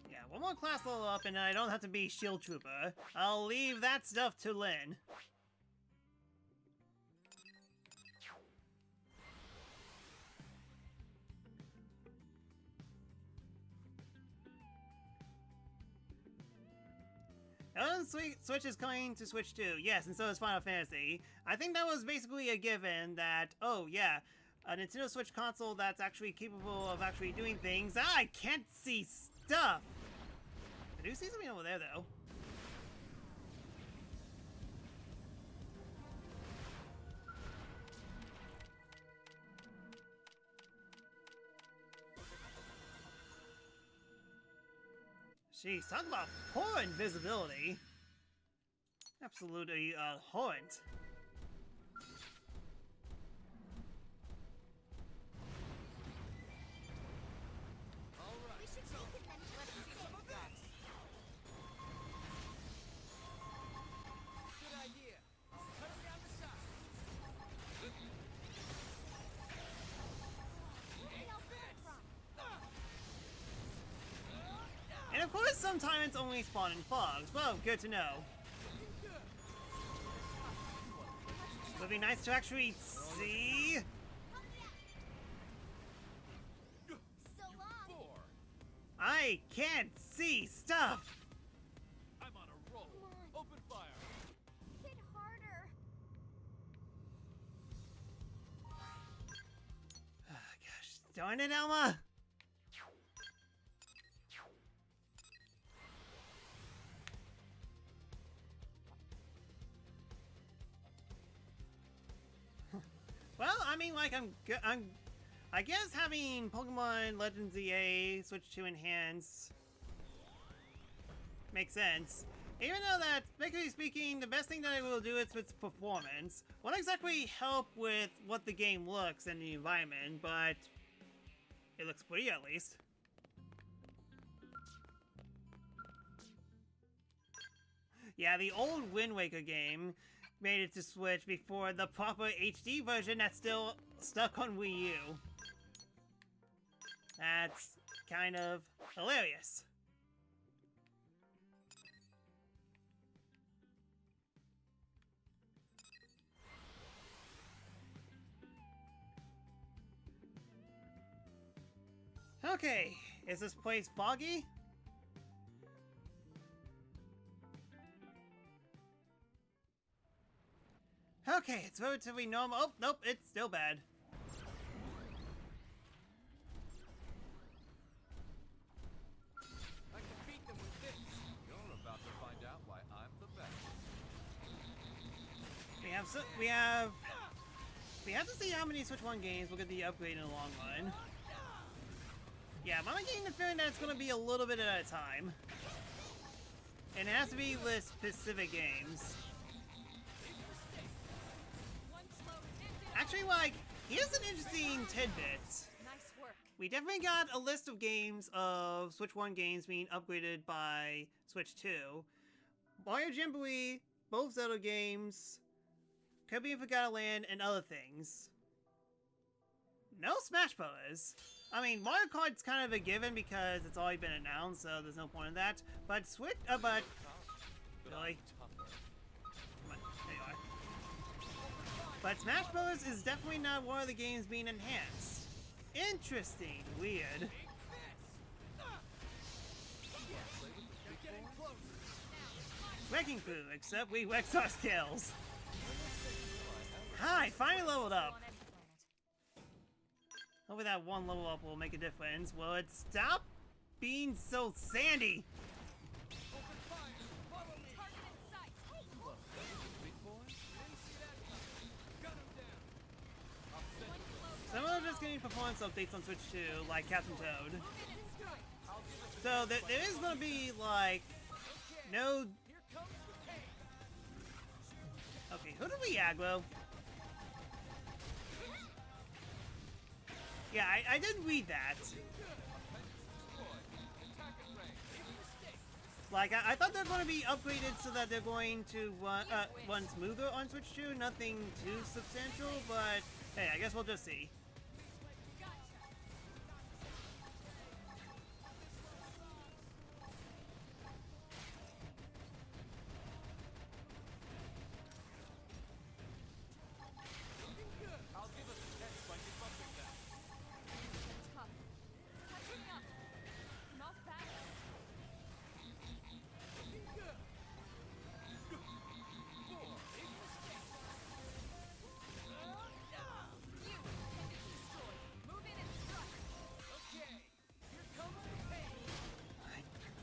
Yeah, one more class level up and I don't have to be Shield Trooper. I'll leave that stuff to Lynn. Switch is coming to Switch 2. Yes, and so is Final Fantasy. I think that was basically a given that, oh yeah, a Nintendo Switch console that's actually capable of actually doing things. I can't see stuff! I do see something over there, though. Jeez, talk about poor invisibility. Absolutely, horrent. Alright, We should so take it then. let's see some of that. Good idea. I'll cut around the side. Maybe I'll bring it from. And of course, sometimes it's only spawn in fogs. Well, good to know. It would be nice to actually see. So long. Four. I can't see stuff. I'm on a roll. Come on. Open fire. Hit harder. Gosh, darn it, Elma. Well, I mean, like, I guess having Pokemon Legends EA switch to Enhance makes sense. Even though that, technically speaking, the best thing that it will do is its performance. Won't exactly help with what the game looks and the environment, but it looks pretty at least. Yeah, the old Wind Waker game made it to Switch before the proper HD version that's still stuck on Wii U. That's kind of hilarious. Okay, is this place foggy? Okay, it's relatively normal. Oh, nope, it's still bad. I can beat them with this. You're about to find out why I'm the best. We have to see how many Switch 1 games will get the upgrade in the long run. Yeah, but I'm getting the feeling that it's going to be a little bit at a time. And it has to be with specific games. Actually, like, here's an interesting tidbit. Nice work. We definitely got a list of games of Switch 1 games being upgraded by Switch 2. Mario Jamboree, both Zelda games, Kirby and Forgotten Land, and other things. No Smash Bros. I mean, Mario Kart's kind of a given because it's already been announced, so there's no point in that. But Switch, but really? Come on, there you are. But Smash Bros. Is definitely not one of the games being enhanced. Interesting. Weird. You're getting closer. wrecking crew, except we wrecked our skills. Hi, finally leveled up. On any planet. Hopefully that one level up will make a difference. Will it stop being so sandy? Open fire! Follow me! Target in sight. Big boy? Didn't see that coming. Gun him down. I'll send One you. blow. Some of them are just getting performance updates on Switch too, like Captain Toad. Move in and strike. I'll give it to So there is gonna be like no. Here comes the pain. Okay, who do we aggro? Yeah, I did read that. Like, I thought they're going to be upgraded so that they're going to run smoother on Switch 2. Nothing too substantial, but hey, I guess we'll just see. I'll give us a test by disrupting that. Tough. Catching up. Not fast. You intended to destroy. Move in and strike. Okay, here comes the pain.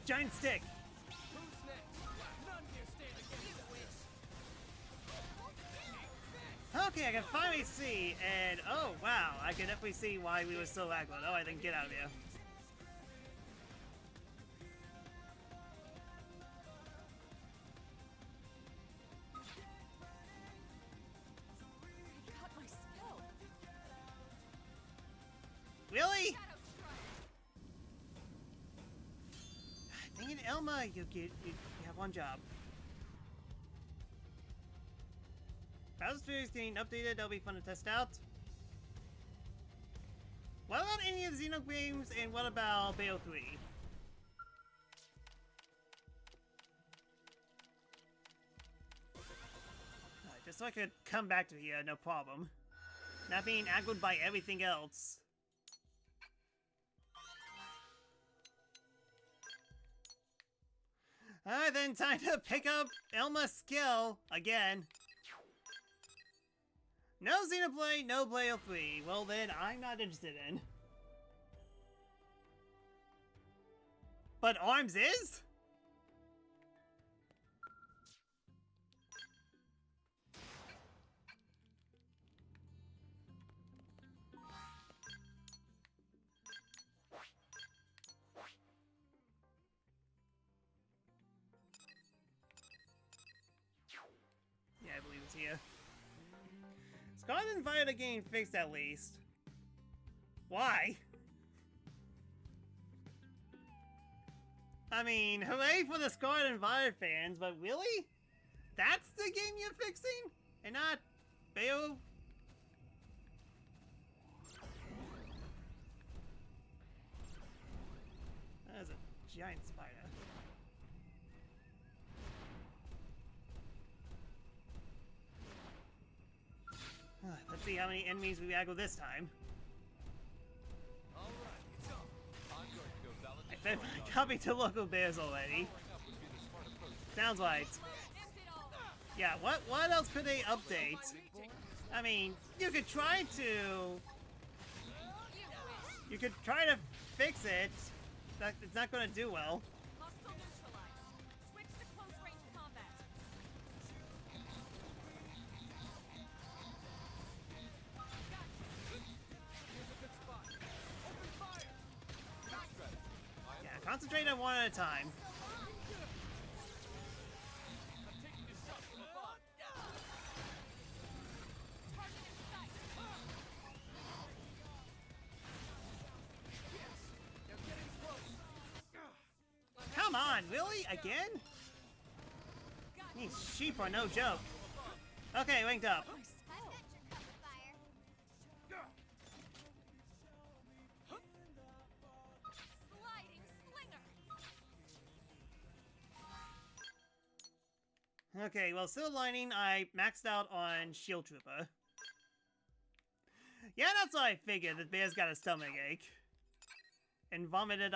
Giant stick. Who's next? None here stand against us. Okay, I can finally see, and oh wow, I can definitely see why we were so aggroed. Oh, I think get out of here. I got my skill. Really? Shadow strike. Dang it, Elma, you have one job. Bowser is getting updated, that'll be fun to test out. What about any of the Xeno games, and what about Bayo 3? Just so I could come back to here, no problem. Not being aggroed by everything else. Alright then, time to pick up Elma's skill again. No Xenoblade, no Blade 3. Well then, I'm not interested in. But ARMS is? Yeah, I believe it's here. Scotland invited a game fixed at least. Why? I mean, hooray for the Scarlet Invited fans, but really? That's the game you're fixing? And not Bayo? That is a giant spider. Let's see how many enemies we aggro this time. All right, it's on. I'm going to go validate. I fed my copy to local bears already. Powering up would be the smart approach. Sounds right. End it all. Yeah, what else could they update? Big boy? I mean, you could try to... You wish. You could try to fix it. It's not going to do well. Hostile neutralized. Switch to close range combat. Here's a good spot. Open fire! Good strategy. I am Yeah, concentrate on one at a time. I'm taking this shot from above. Target in sight. Yes, they're getting close. Come on, really? Again? These sheep are no joke. Okay, linked up. My spell. That should cover fire. Sliding slinger. Okay, well, still lining, I maxed out on Shield Trooper. Yeah, that's what I figured. The bear's got a stomach ache. And vomited,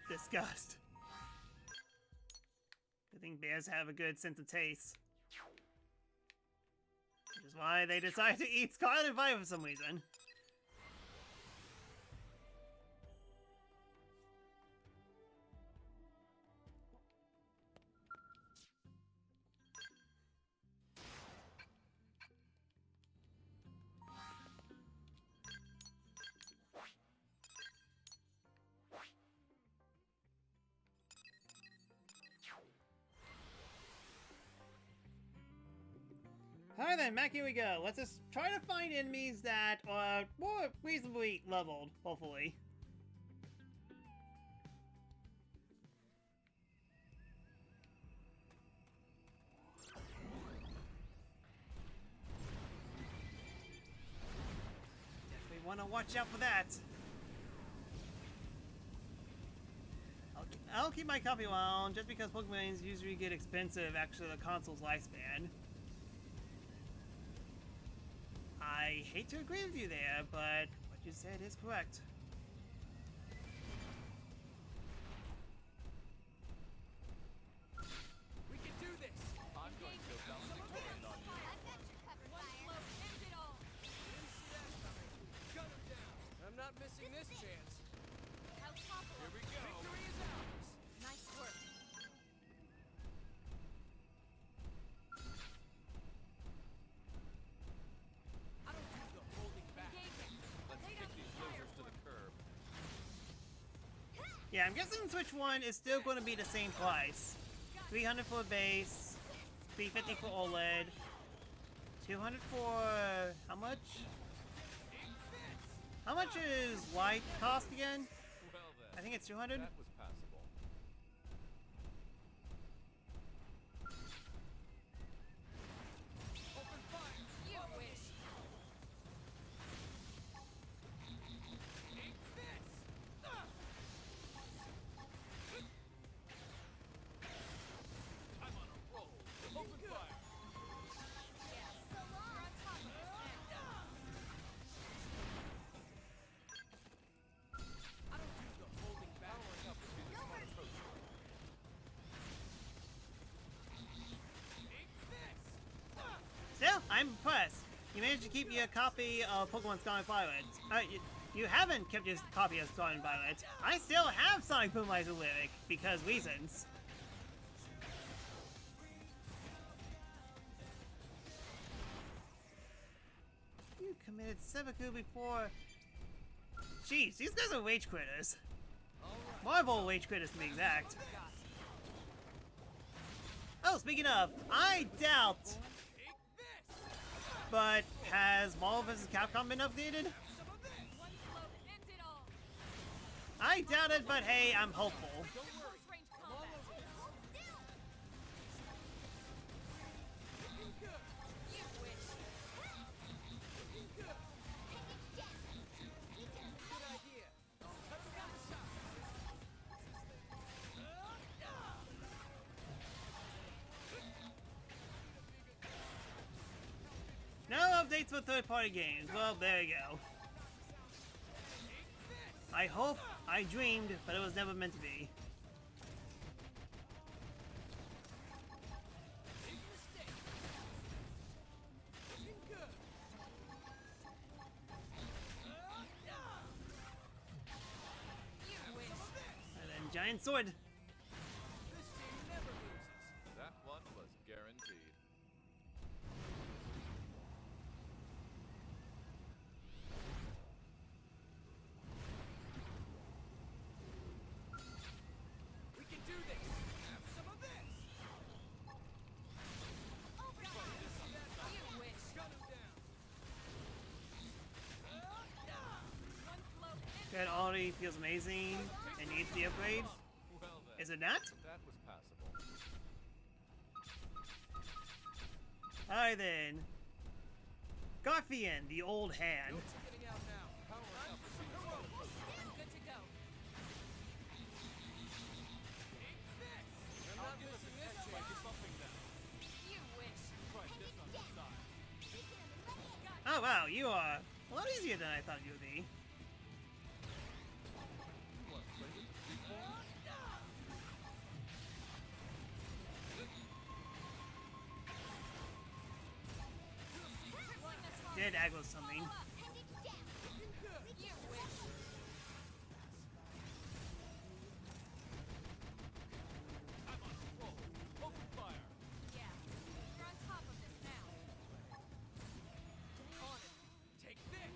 disgust. Good thing bears have a good sense of taste. Which is why they decide to eat Scarlet Violet for some reason. Alright then, back here we go. Let's just try to find enemies that are more reasonably leveled, hopefully. Definitely want to watch out for that. I'll keep my copy on just because Pokemons usually get expensive after the console's lifespan. I hate to agree with you there, but what you said is correct. We can do this! I'm going to go bouncing torrent on you. I've got you covered, One Fire. blow ends it all. Didn't see that coming. Gun him down. I'm not missing this chance. How topple. Here we go. Victory is ours. Nice work. I don't do the holding back. Engaging. Let's Lay kick down these fire. losers to the curb. Yeah, I'm guessing Switch 1 is still going to be the same price. 300 for base, 350 for OLED, 200 for how much? How much is Lite cost again? Well then. I think it's 200. That was passable. Open fire! You wish. Eat this! I'm on a roll. Open fire! Yeah. So long. You're on top of this now. I don't do the holding back. Powering up would be the smart approach. Eat this! Still, I'm impressed. You managed to keep your copy of Pokemon Scarlet Violet. You haven't kept your copy of Scarlet Violet. I still have Sonic Boom Laser Lyric, because reasons. You committed seppuku before... Jeez, these guys are rage critters. Marvel rage critters to be exact. Oh, speaking of, I doubt... But has Marvel vs. Capcom been updated? One blow ends it all. I doubt it, but hey, I'm hopeful. Close range combat. You wish. Good idea. Cut him down the side. No updates for third-party games. Well, there you go. I hope I dreamed, but it was never meant to be. Big mistake. Looking good. You wish. And then giant sword. This team never loses. That one was guaranteed. We can do this. Have some of this. You wish. Gun him down. One blow ends That already feels amazing and needs the upgrade. Well then. Is it not? That was passable. Alright then. Garfian, the old hand. No chickening out now. Powering up would be the smart approach. good to go. I'm not missing this chance. Something now. You wish. Try this on the side. Oh wow, you are a lot easier than I thought you would be. You want to play with the big boys? did aggro something. You wish. I'm on a roll. Open fire. Yeah. You're on top of this now. On it. Take this.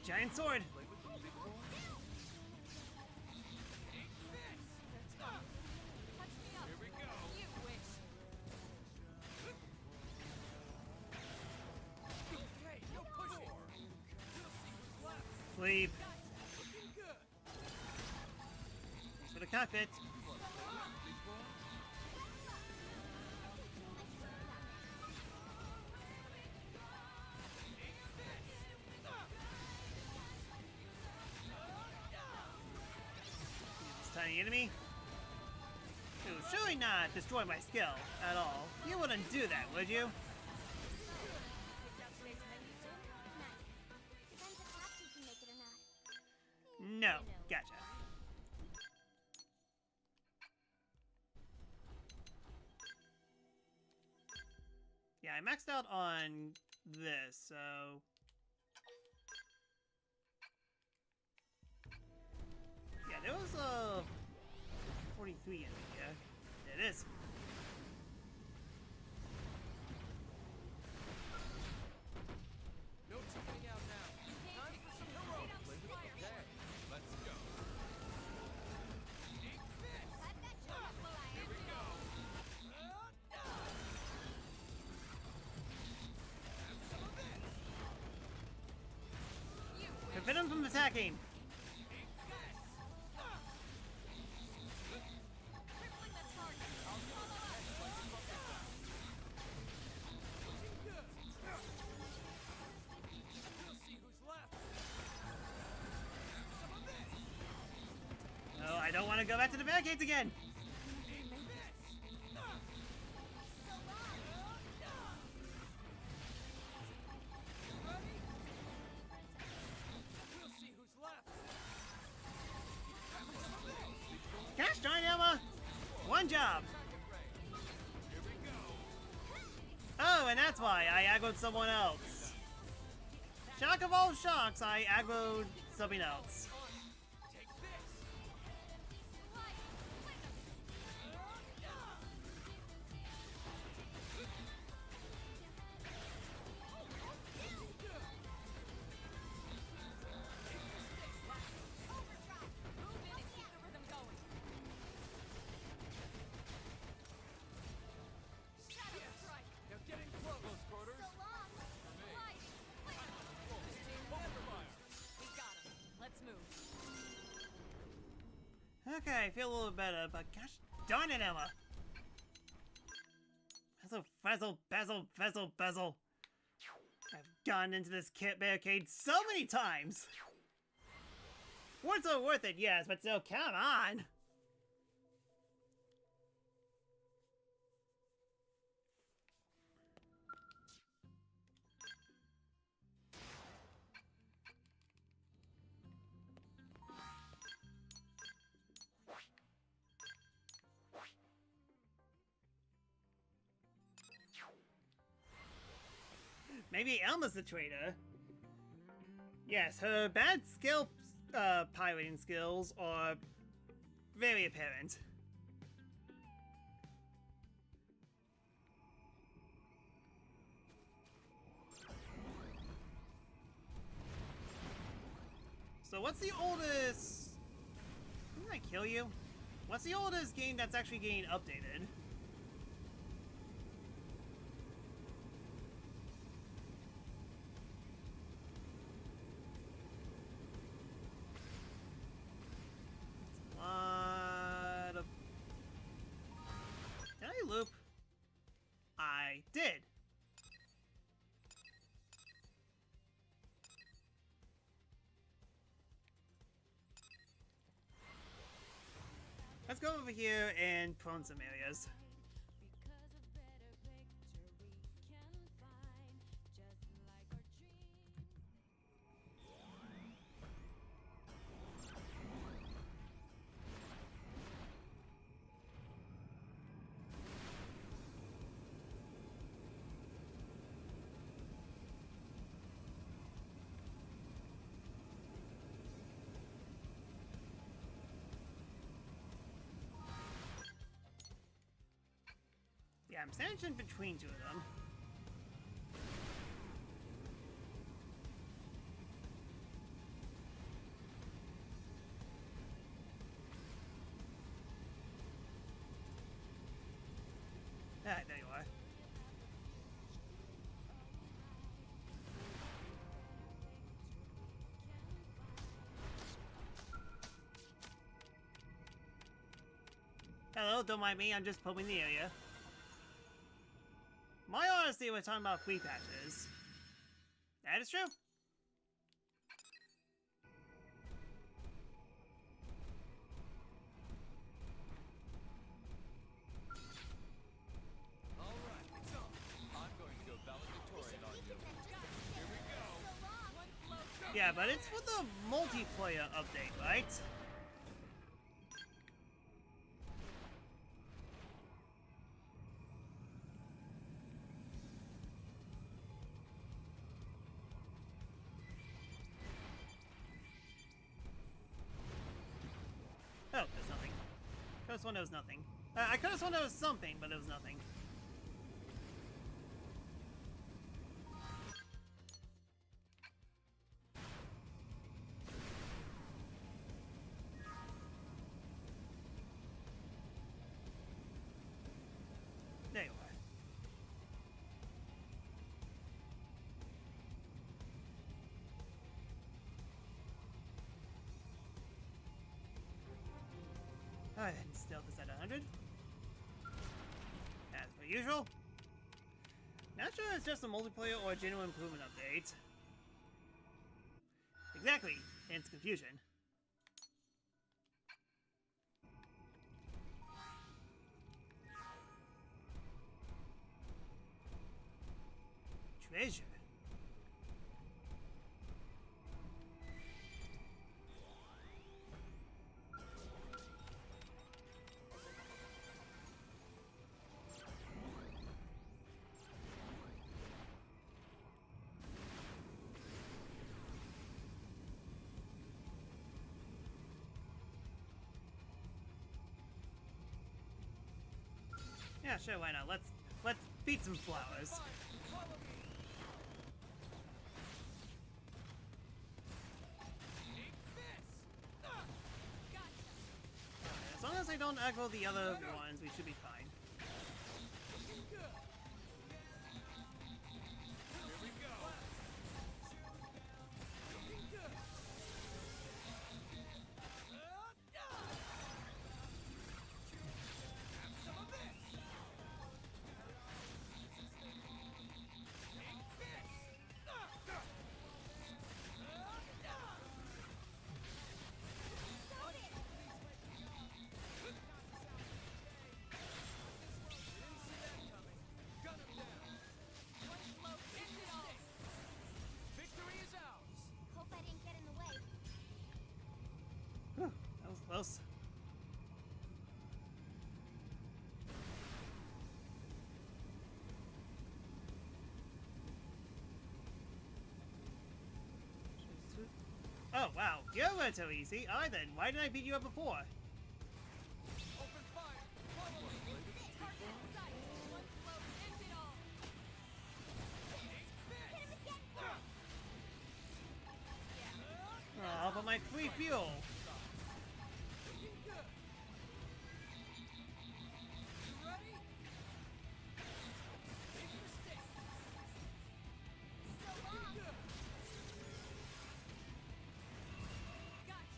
Giant sword. Play with the big boys. Take this. Touch me up. Here we go. You wish. Okay, no pushing. We'll see who's left. Sleep. Looking good. For the cockpit. You want to play with the big boys? This tiny enemy. You would surely not destroy my skill at all. You wouldn't do that, would you? Picked out today's menu soon? Not yet. Depends if Patsy can make it or not. No. Gotcha. Yeah, I maxed out on this, so... Yeah, there was a 43 in here. It is. No chickening out now. Time for some heroic play with the day. Let's go. Take this. Here we go. Have some of this. You wish. Prevent him from attacking! Take this. Crippling the target. I'll go ahead like a bucket down. Looking good. We'll see who's left. Have some of this. No, I don't want to go back to the barricades again! Take this. Ready? We'll see who's left. Have some of this. Gosh darn Emma! One job! Target range. Here we go. Oh, and that's why I aggroed someone else. Shock of all shocks, I aggroed something else. Take this. Move in and keep the rhythm going. Shadow strike. Now get in close quarters. So long. Light. Open fire. We got him. Let's move. Okay, I feel a little better, but gosh darn it, Emma! Bezel, bezel, bezel, bezel, bezel. I've gone into this kit barricade so many times! Words are worth it, yes, but still, come on! Maybe Elma's the traitor. Yes, her bad piloting skills are very apparent. So what's the oldest... Didn't I kill you? What's the oldest game that's actually getting updated? Lot of... Did I loop? I did. Let's go over here and prone some areas. Yeah, I'm sandwiched in between two of them. Alright, there you are. Hello, don't mind me, I'm just probing the area. My honesty, we're talking about free patches. That is true. Alright, so I'm going to go valedictorian on you. Here we go. One blow. Yeah, but it's for the multiplayer update, right? Oh, there's nothing. Could have sworn there was nothing. I could have sworn there was something, but there was nothing. There you are. Alright, then, stealth is at 100. As per usual. Not sure it's just a multiplayer or a genuine improvement update. Exactly, hence confusion. Treasure. Yeah, sure, why not? Let's beat some flowers. As long as I don't aggro the other ones, we should be fine. Here we go. Victory is ours. Hope I didn't get in the way. Whew, that was close. Oh, wow. You were too easy. Alright then, why didn't I beat you up before? Open fire. Follow me. Target in sight. One blow ends it all. Oh, but my free fuel. Ready? Make a mistake. So long. Gotcha.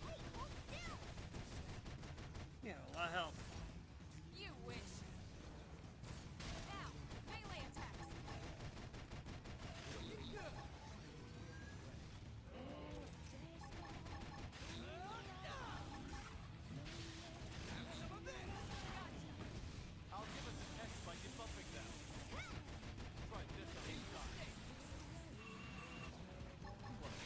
Hey, hold still. Yeah, a lot of health. You wish. Now, melee attacks. I'll give us an X by debuffing them. Try this on each side. You wish.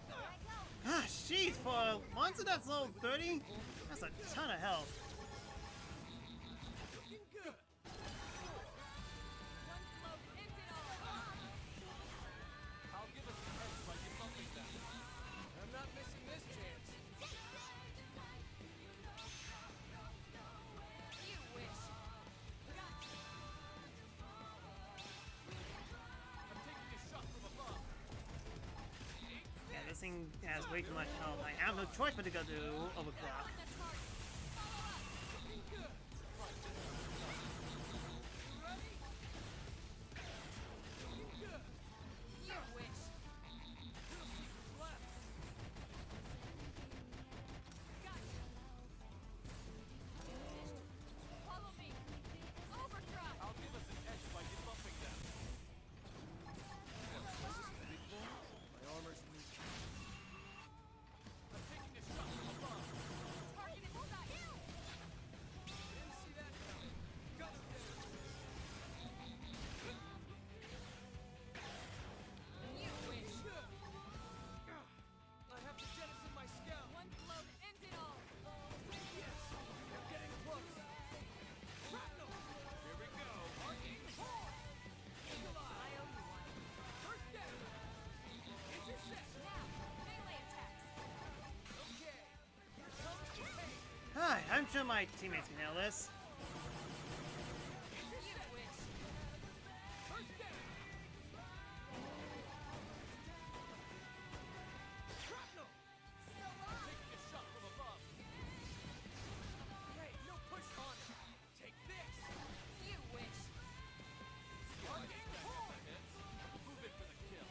Here I go. Ah, jeez, for a monster that's level 30, that's a ton of health. Looking good. One blow ends it all. I'll give us an X by debuffing them. I'm not missing this chance. thing has way too much health. I have no choice but to go to overclock. On the target. Follow up. Looking good. Ready? Looking good. You wish. Left. Gotcha. Follow me. Overdrive. I'll give us an edge by debuffing them. Big bones? My armor's weak. I'm taking a shot from above. Target in sight. Didn't see that coming. Got him there. You wish. I have to jettison my scout. One blow to end it all. Yes, we're getting close. Shrapnel. Here we go. Arcing horn. Eagle I eye. owe you one. First down. Intercept. Now, melee attacks. Okay. Here comes the pain. Hi, I'm sure my teammates can handle this. You wish. First down. Shrapnel. So long. Taking a shot from above. Hey, no push on it. Take this. You wish. Arcing horn. Move it for the kill.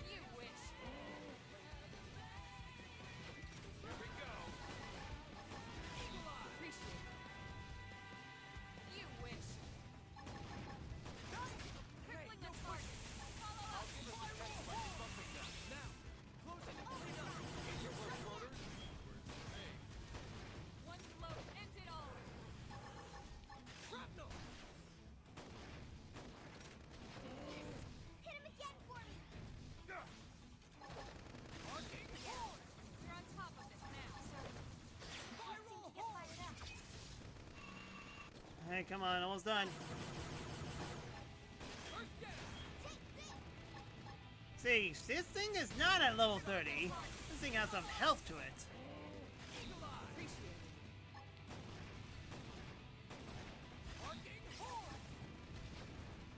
You wish. Here we go. Eagle eye. Appreciate it. You wish. Crippling the target. Follow up. Give us an edge by debuffing them. Now, close it and clean up. Get your close quarters. Where's the pain? One blow to end it all. Shrapnel. Hit him again for me. Arcing horn. You're on top of this now. Spiral Seem to get horn. fired up. Hey, come on, almost done. First down. See, this thing is not at level 30. This thing has some health to it. Eagle eye. Appreciate it. Arcing horn.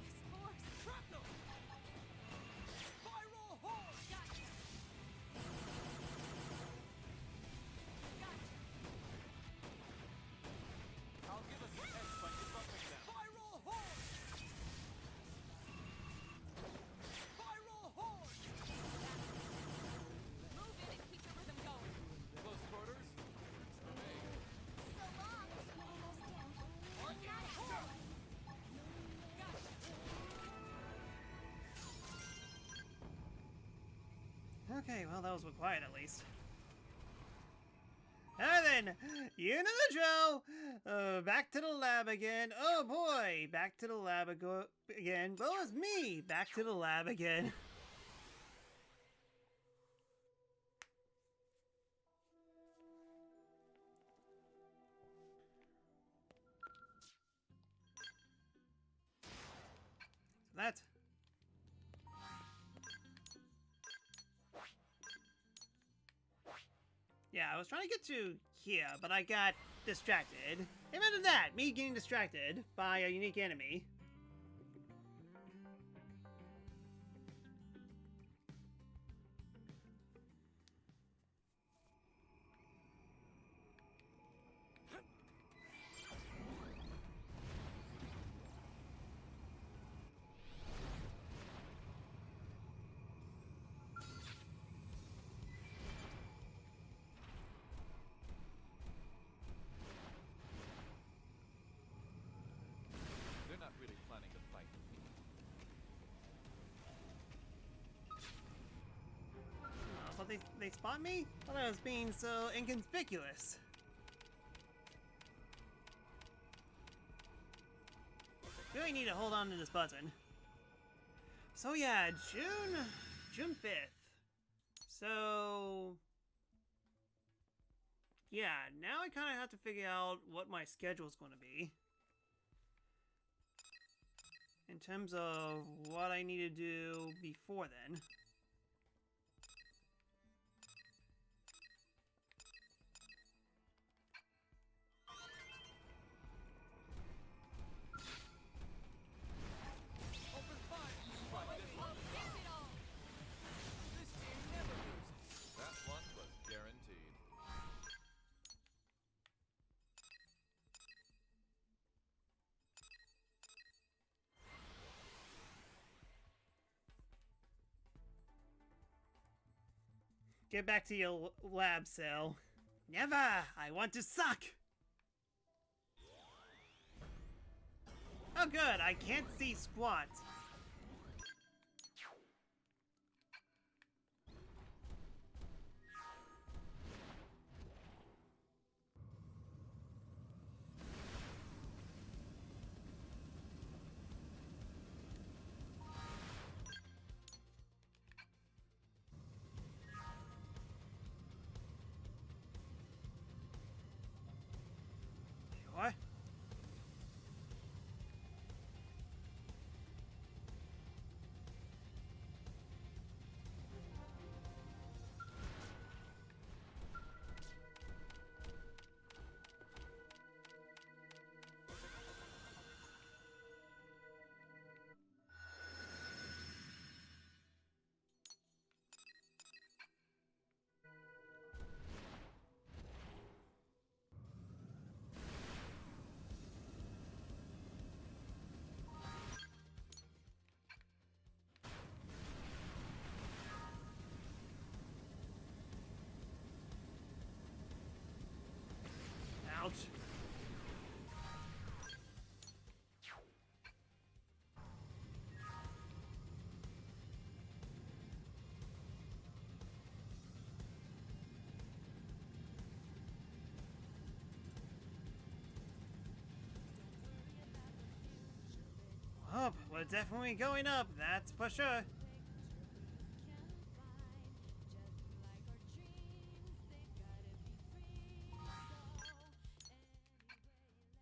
This force. Shrapnel. Spiral horn. Gotcha. Gotcha. I'll give us an edge by debuffing them. Spiral horn. Spiral horn. Move in and keep the rhythm going. Close quarters. Works for me. So long. Almost down. Arcing horn. Gotcha. Okay, well, that was quiet at least. And then, you know the drill. Back to the lab again. Oh boy, back to the lab again. Well, it's me. Back to the lab again. That. Yeah, I was trying to get to here, but I got distracted. Imagine that, me getting distracted by a unique enemy. They're not really planning to fight with me. But they spot me? I thought I was being so inconspicuous. Really need to hold on to this button. So yeah, June 5th. So yeah, now I kind of have to figure out what my schedule is going to be. In terms of what I need to do before then. Get back to your lab cell. Never! I want to suck! Oh good, I can't see squat. What? Ouch. Oh, we're definitely going up, that's for sure.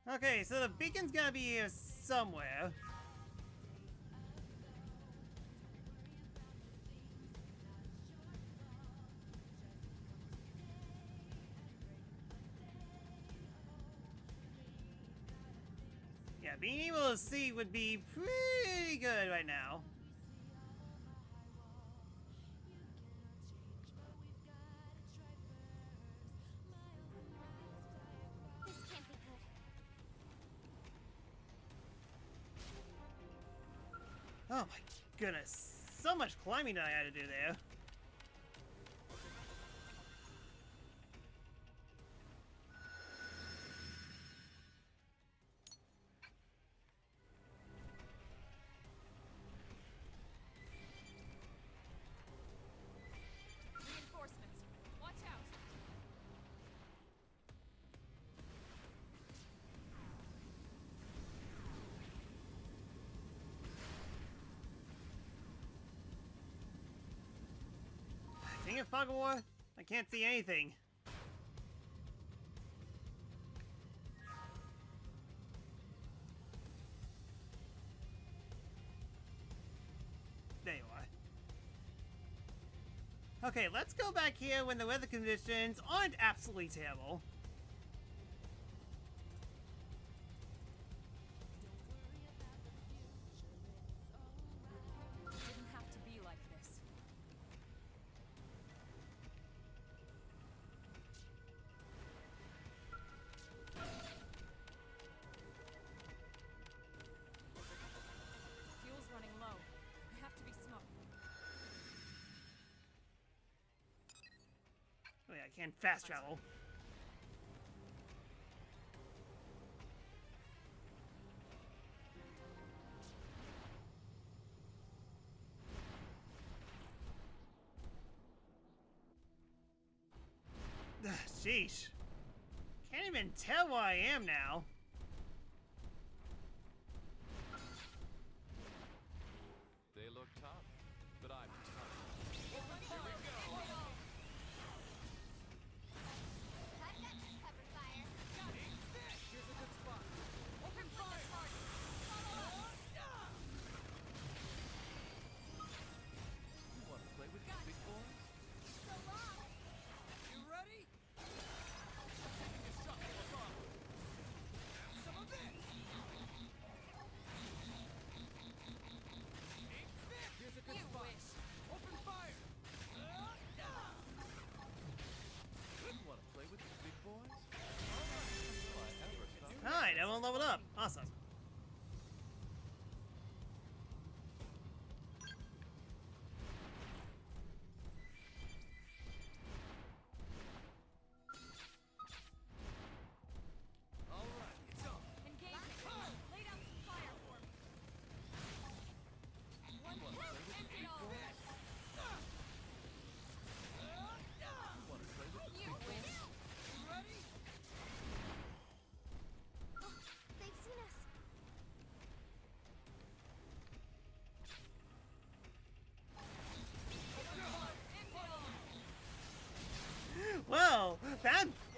Okay, so the beacon's gotta be here somewhere. Yeah, being able to see would be pretty good right now. This can't be good. Oh my goodness, so much climbing that I had to do there. Reinforcements. Watch out. Dang it, Fog of War, I can't see anything. There you are. Okay, let's go back here when the weather conditions aren't absolutely terrible. It didn't have to be like this. Fuel's running low. I have to be smart. Oh yeah, I can fast travel. Ugh, sheesh. Can't even tell where I am now. They look tough, but I'm tough. Here we go. Cut that cover fire. Here's a good spot. Open fire! You want to play with the big boys? So long. You ready? Taking a shot from above. Have some of this. Here's a good You spot. wish. Open fire! You want to play with the big boys? All right. Will I ever stop? Alright, everyone leveled up. Awesome.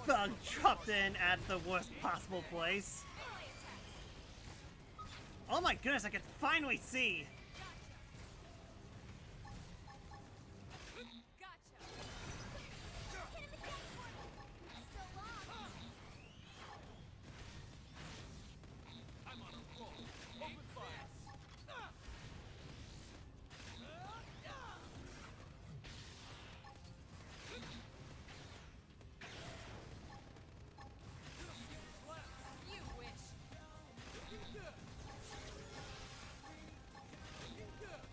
bug dropped in at the worst possible place. Oh my goodness, I can finally see! I'm on a roll. Open fire. You wish.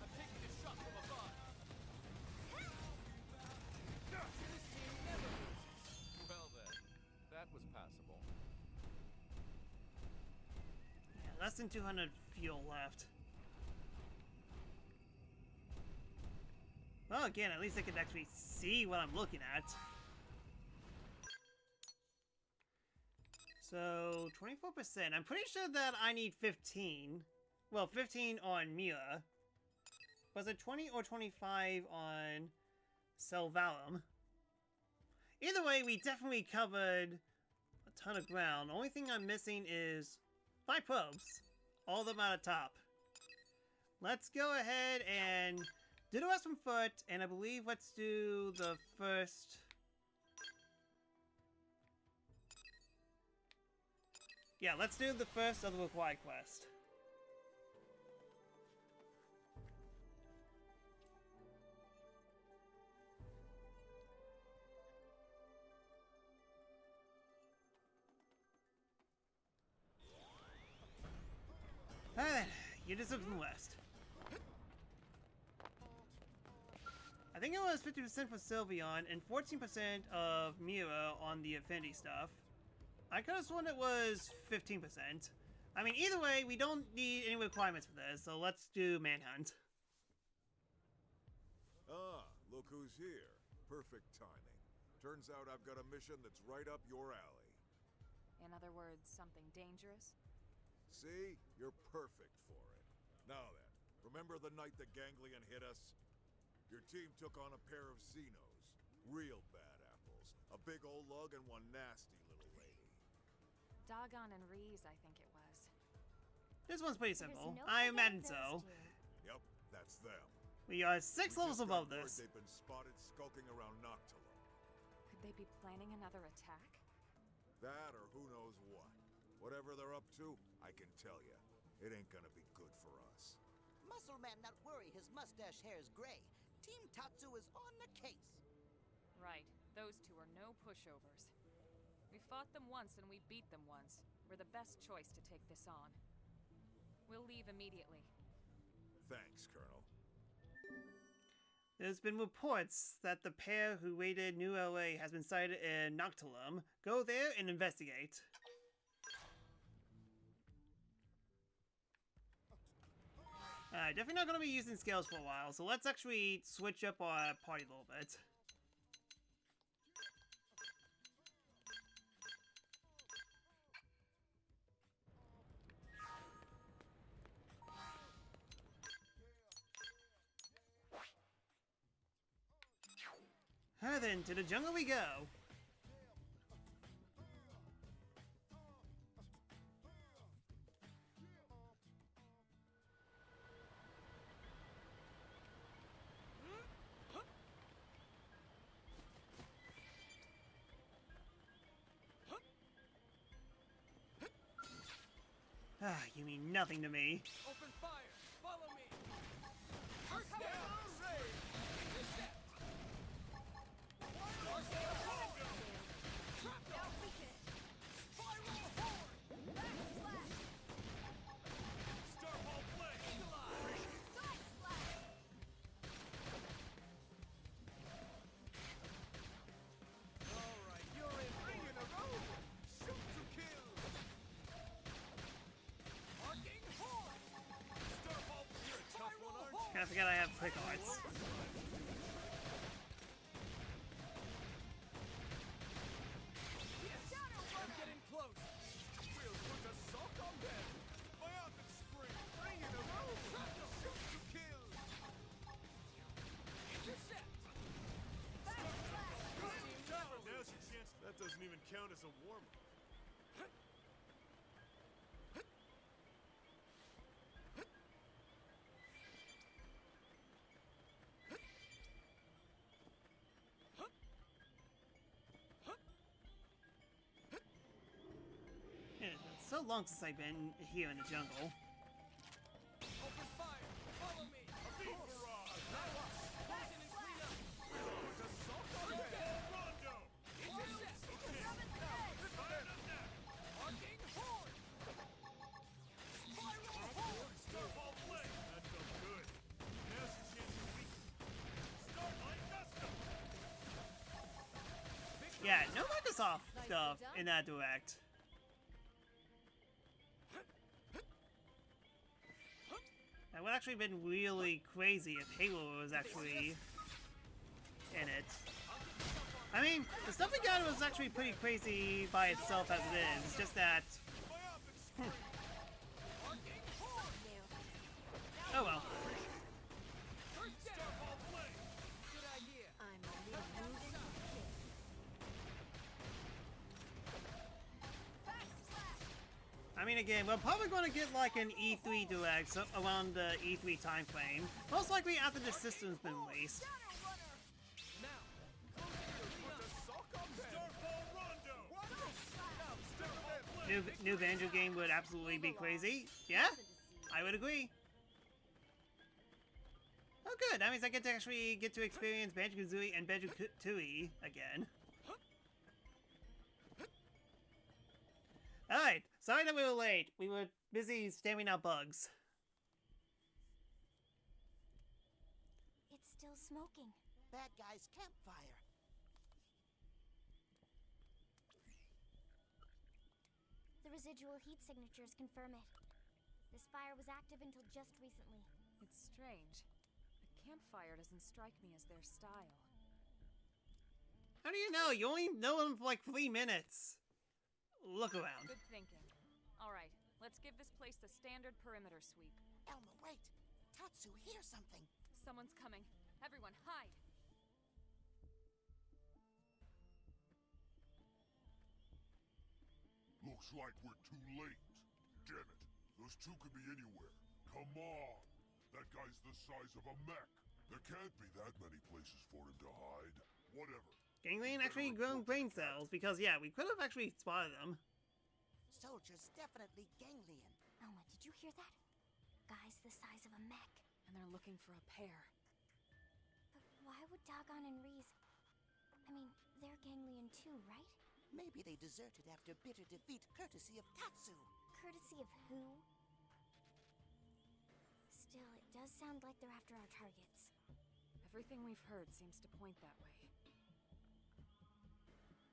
I'm taking this shot from above. Well then, that was passable. Yeah, less than 200 fuel left. Well, again, at least I can actually see what I'm looking at. So, 24%. I'm pretty sure that I need 15. Well, 15 on Mira. Was it 20 or 25 on Selvalum? Either way, we definitely covered a ton of ground. The only thing I'm missing is 5 probes. All of them at the top. Let's go ahead and do the rest from foot, and I believe let's do the first... Yeah, let's do the first of the required quest. Alright then, you deserve some rest. I think it was 50% for Sylveon and 14% of Mira on the Affinity stuff. I could have sworn it was 15%. I mean, either way, we don't need any requirements for this, so let's do Manhunt. Ah, look who's here. Perfect timing. Turns out I've got a mission that's right up your alley. In other words, something dangerous? See? You're perfect for it. Now then, remember the night the ganglion hit us? Your team took on a pair of Xenos. Real bad apples. A big old lug and one nasty little lady. Dogon and Reese, I think it was. This one's pretty There's simple. no I imagine forgetting those so. two. Yep, that's them. We are 6 We levels just above got word this. They've been spotted skulking around Noctilum. Could they be planning another attack? That or who knows what. Whatever they're up to, I can tell you, it ain't gonna be good for us. Muscle Man not worry, his mustache hair is gray. Team Tatsu is on the case. Right. Those two are no pushovers. We fought them once and we beat them once. We're the best choice to take this on. We'll leave immediately. Thanks, Colonel. There's been reports that the pair who raided New LA has been sighted in Noctilum. Go there and investigate. Definitely not going to be using scales for a while, so let's actually switch up our party a little bit. Alright then, to the jungle we go. Ah, you mean nothing to me. Open fire! Follow me! First down! Raid! Intercept! Trap down! Spiral horn! Star ball play! Eagle-eye! Alright, you're in 3 in a row! Shoot to kill! Arcing horn! Star ball! You're a tough one, aren't you? I forgot I have quick arts. I'm getting close. We'll put a sock on them. Biotic spring. 3 in a row. Shoot to kill. Intercept. Now's your chance. That doesn't even count as a warm-up. Yeah, it's so long since I've been here in the jungle. Open fire! Follow me! A beam barrage! Now us! Close in and clean up! It's a Sakura-Samurai! Rondo! Intercept! Okay, now, fire them now! Arcing horn! Spiral horn! Starfall flame! That felt good. Now's your chance to weaken. Starlight Gusto! Yeah, no Microsoft stuff in that direct. That would actually have been really crazy if Halo was actually in it. I mean, the stuff we got was actually pretty crazy by itself as it is. It's just that... Oh well. Starfall flame! Good idea. I mean, again, we're probably going to get like an E3 direct around the E3 time frame. Most likely after the system's been released. Now, Starfall Rondo! Starfall flame! New Banjo game would absolutely be crazy. Yeah, I would agree. Oh good, that means I get to experience Banjo-Kazooie and Banjo-Tooie again. Alright, sorry that we were late. We were busy stamping out bugs. It's still smoking. Bad guy's campfire. The residual heat signatures confirm it. This fire was active until just recently. It's strange. A campfire doesn't strike me as their style. How do you know? You only know them for like 3 minutes. Look around. Good thinking. Alright, let's give this place the standard perimeter sweep. Elma, wait! Tatsu, hear something! Someone's coming. Everyone, hide! Looks like we're too late. Damn it. Those two could be anywhere. Come on. That guy's the size of a mech. There can't be that many places for him to hide. Whatever. Ganglion actually grown brain cells because, yeah, we could have actually spotted them. Soldier's definitely ganglion. Elma, did you hear that? Guy's the size of a mech. And they're looking for a pair. But why would Dagon and Rize... I mean, they're ganglion too, right? Maybe they deserted after bitter defeat courtesy of Tatsu. Courtesy of who? Still, it does sound like they're after our targets. Everything we've heard seems to point that way.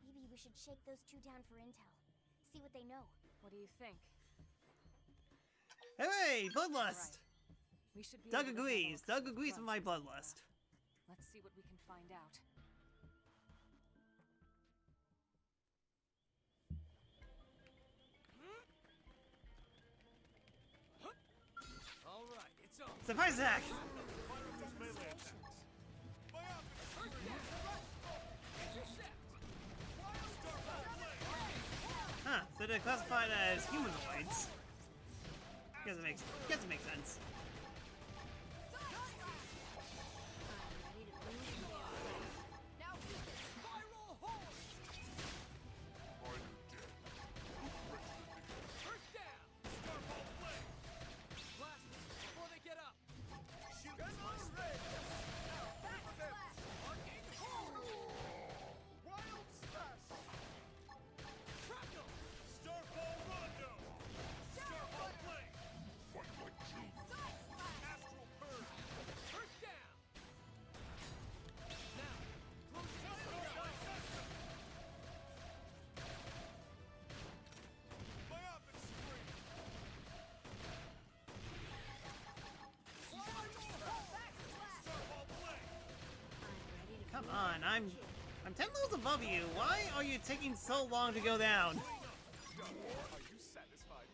Maybe we should shake those two down for intel. See what they know. What do you think? Hooray! Bloodlust! Right. We should be Doug able to handle agrees. a couple Doug of agrees with my grunts bloodlust. Let's see what we can find out. All right, it's on. Surprise attack! Fire up those melee attacks. Fire up! Intercept! Starfall flame! Huh, so they're classified as humanoids. Guess it makes sense. Spiral horn! First down! Starfall flame! Blast them before they get up! Shoot this Arcane horn! Wild slash! Shrapnel! Starfall rondo! Starfall flame! Astral purge! First down! Now, close it Starlight Gusto! Myopic screen! Starfall flame! Come on, I'm 10 levels above you. Why are you taking so long to go down? Are you satisfied?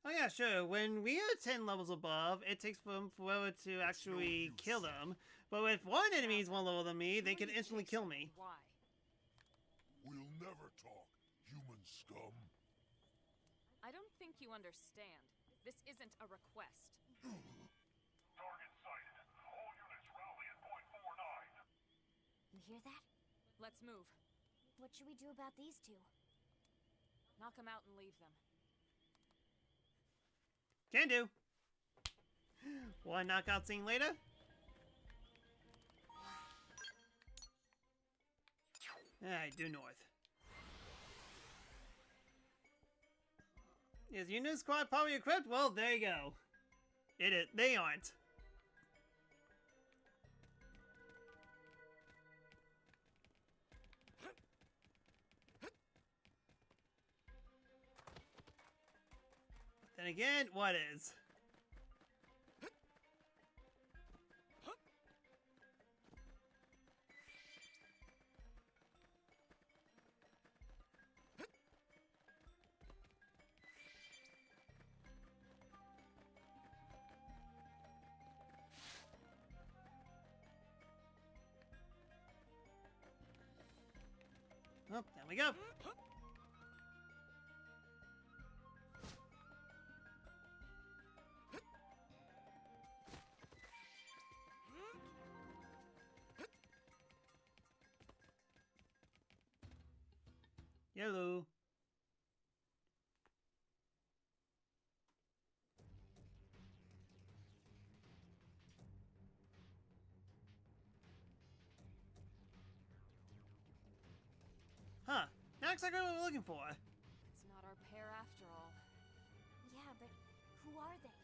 Oh yeah, sure. When we are 10 levels above, it takes them forever to actually kill them. But if one enemy is 1 level than me, they can instantly kill me. Why? We'll never talk, human scum. I don't think you understand. This isn't a request. Target sighted. All units rally at point 49. You hear that? Let's move. What should we do about these two? Knock them out and leave them. Can do. One knockout scene later. Alright, due north. Is your new squad probably equipped? Well, there you go. It is. They aren't. Then again, what is? Oh, there we go. Yellow. Huh. Not exactly what we're looking for. It's not our pair after all. Yeah, but who are they?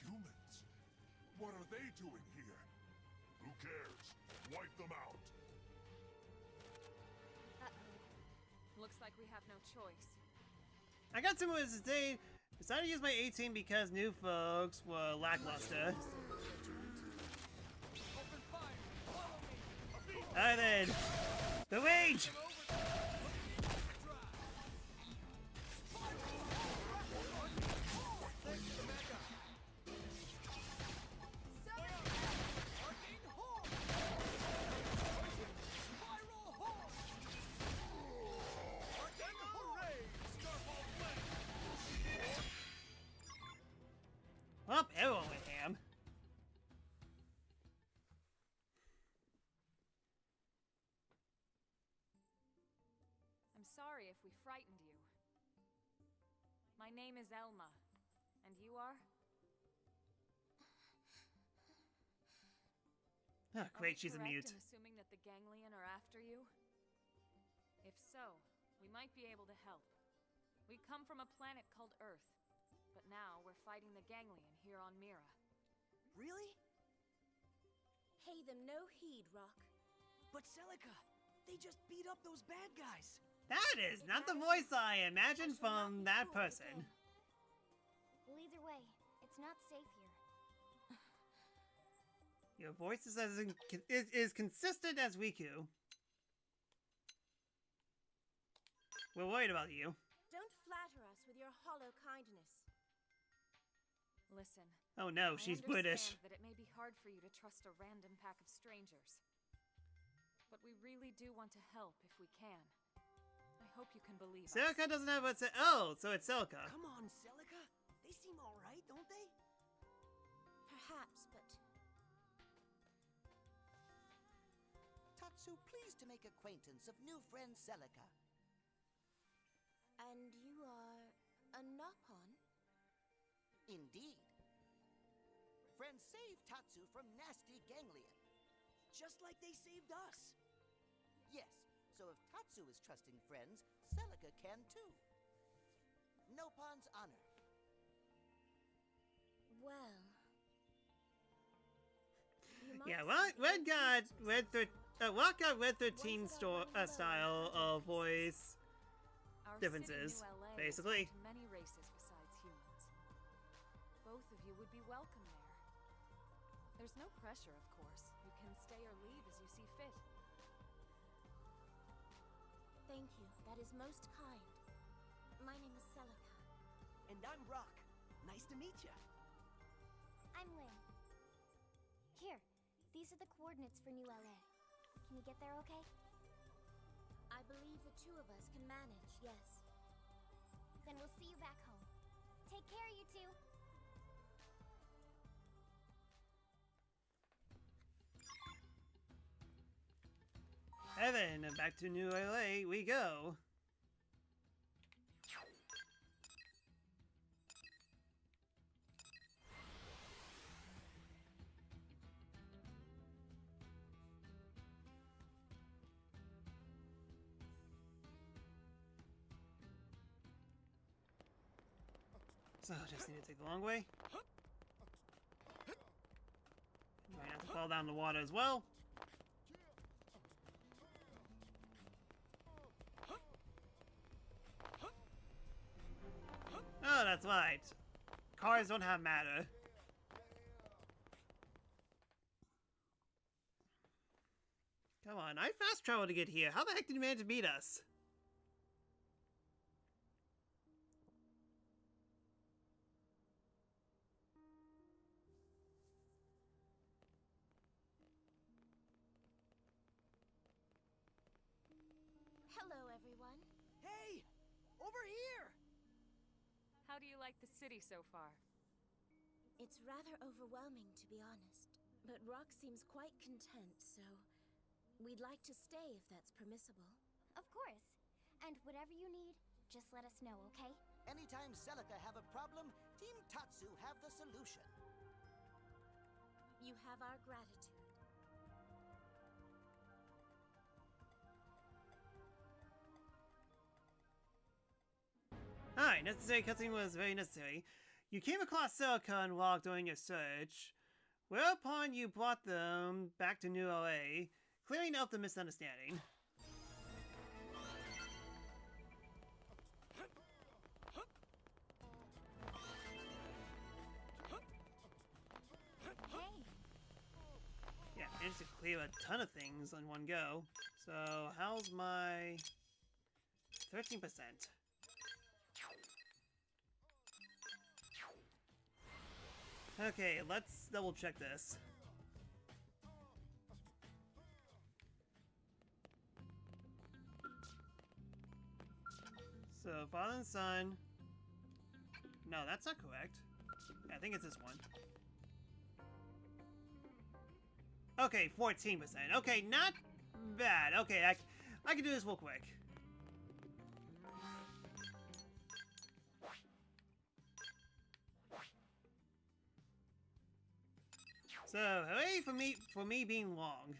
Humans? What are they doing here? Who cares? Wipe them out. Looks like we have no choice. I got some words today. Decided to use my 18 because new folks were lackluster. Open fire! Follow me! A beat! Alright then. The wage! Well, everyone went ham. I'm sorry if we frightened you. My name is Elma. And you are? Oh, great, she's a correct mute. in assuming that the Ganglion are after you? If so, we might be able to help. We come from a planet called Earth, but now we're fighting the Ganglion here on Mira. Really? Pay them no heed, Rock. But Celica, they just beat up those bad guys. That is not the voice I imagined from that person. Well, either way, it's not safe here. Your voice is is consistent as Riku. We're worried about you. Don't flatter us with your hollow kindness. Listen. Oh no, she's I British. understand that it may be hard for you to trust a random pack of strangers. But we really do want to help if we can. I hope you can believe us. Celica doesn't have what's it. Oh, so it's Celica. Come on, Celica. They seem alright, don't they? Perhaps, but... Tatsu, pleased to make acquaintance of new friend Celica. And you are... a Nopon? Indeed. Friends saved Tatsu from nasty Ganglion. Just like they saved us. Yes, so if Tatsu is trusting friends, Celica can too. Nopon's honor. Well... Yeah, Red got Rock got Red 13 style of voice Our differences, city, New LA, basically. is home to many races besides humans. Both of you would be welcome there. There's no pressure, of course. You can stay or leave as you see fit. Thank you. That is most kind. My name is Celica. And I'm Rock. Nice to meet you. I'm Lynn. Here, these are the coordinates for New LA. Can you get there okay? I believe the two of us can manage, yes. Then we'll see you back home. Take care, you two. And then back to New LA we go. So just need to take the long way. Try not to fall down the water as well. Oh, that's right. Cars don't have matter. Come on, I fast traveled to get here. How the heck did you manage to beat us? Hello, everyone. Hey! Over here! How do you like the city so far? It's rather overwhelming, to be honest. But Rock seems quite content, so we'd like to stay if that's permissible. Of course. And whatever you need, just let us know, okay? Anytime Celica have a problem, Team Tatsu have the solution. You have our gratitude. Alright, necessary cutscene was very necessary. You came across Silicon while doing your search, whereupon you brought them back to New LA, clearing up the misunderstanding. Hey, Yeah, managed to clear a ton of things in one go. So, how's my 13%? Okay, let's double check this. So, father and son. No, that's not correct. I think it's this one. Okay, 14%. Okay, not bad. Okay, I can do this real quick. So, hooray for me being long.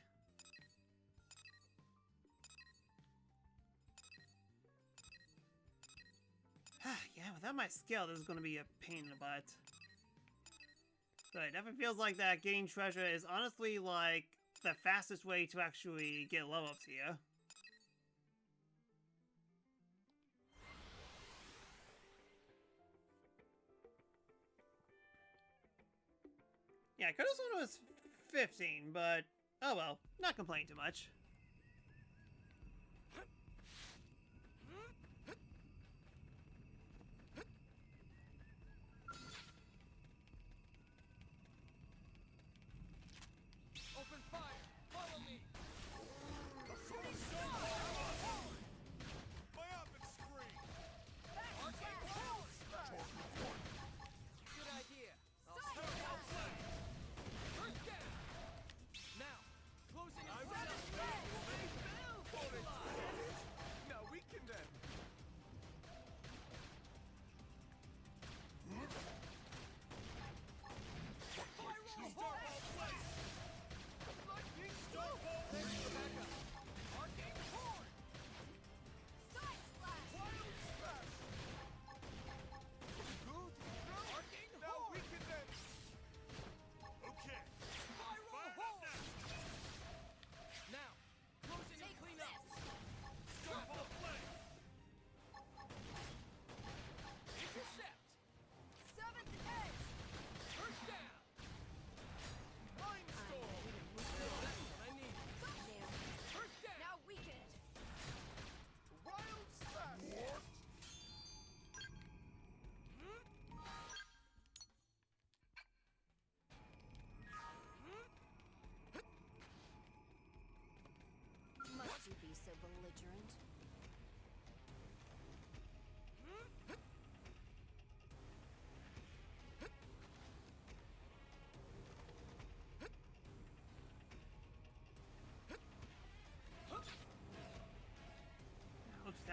Yeah, without my skill, this is going to be a pain in the butt. But it never feels like that getting treasure is honestly like the fastest way to actually get level ups here. Yeah, I could have sworn it was 15, but oh well, not complaining too much. Open fire! Follow me! Myopic screen! Good idea. First down! Now, closing in 7 seconds!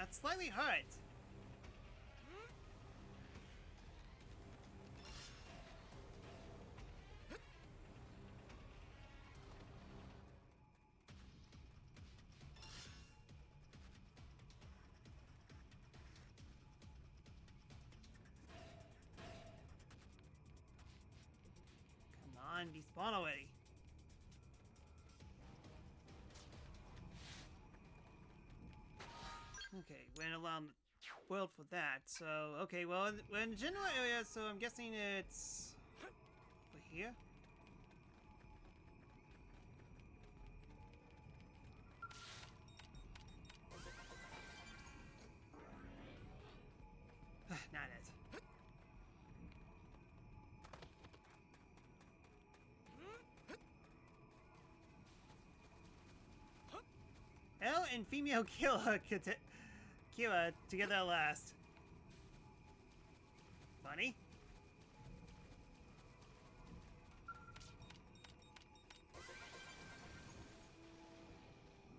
got slightly hurt. Come on, despawn already. Okay, we're in a world for that. So, okay, well, we're in the general area, so I'm guessing it's over here. Not it. Male and female killer Kira together at last. Funny.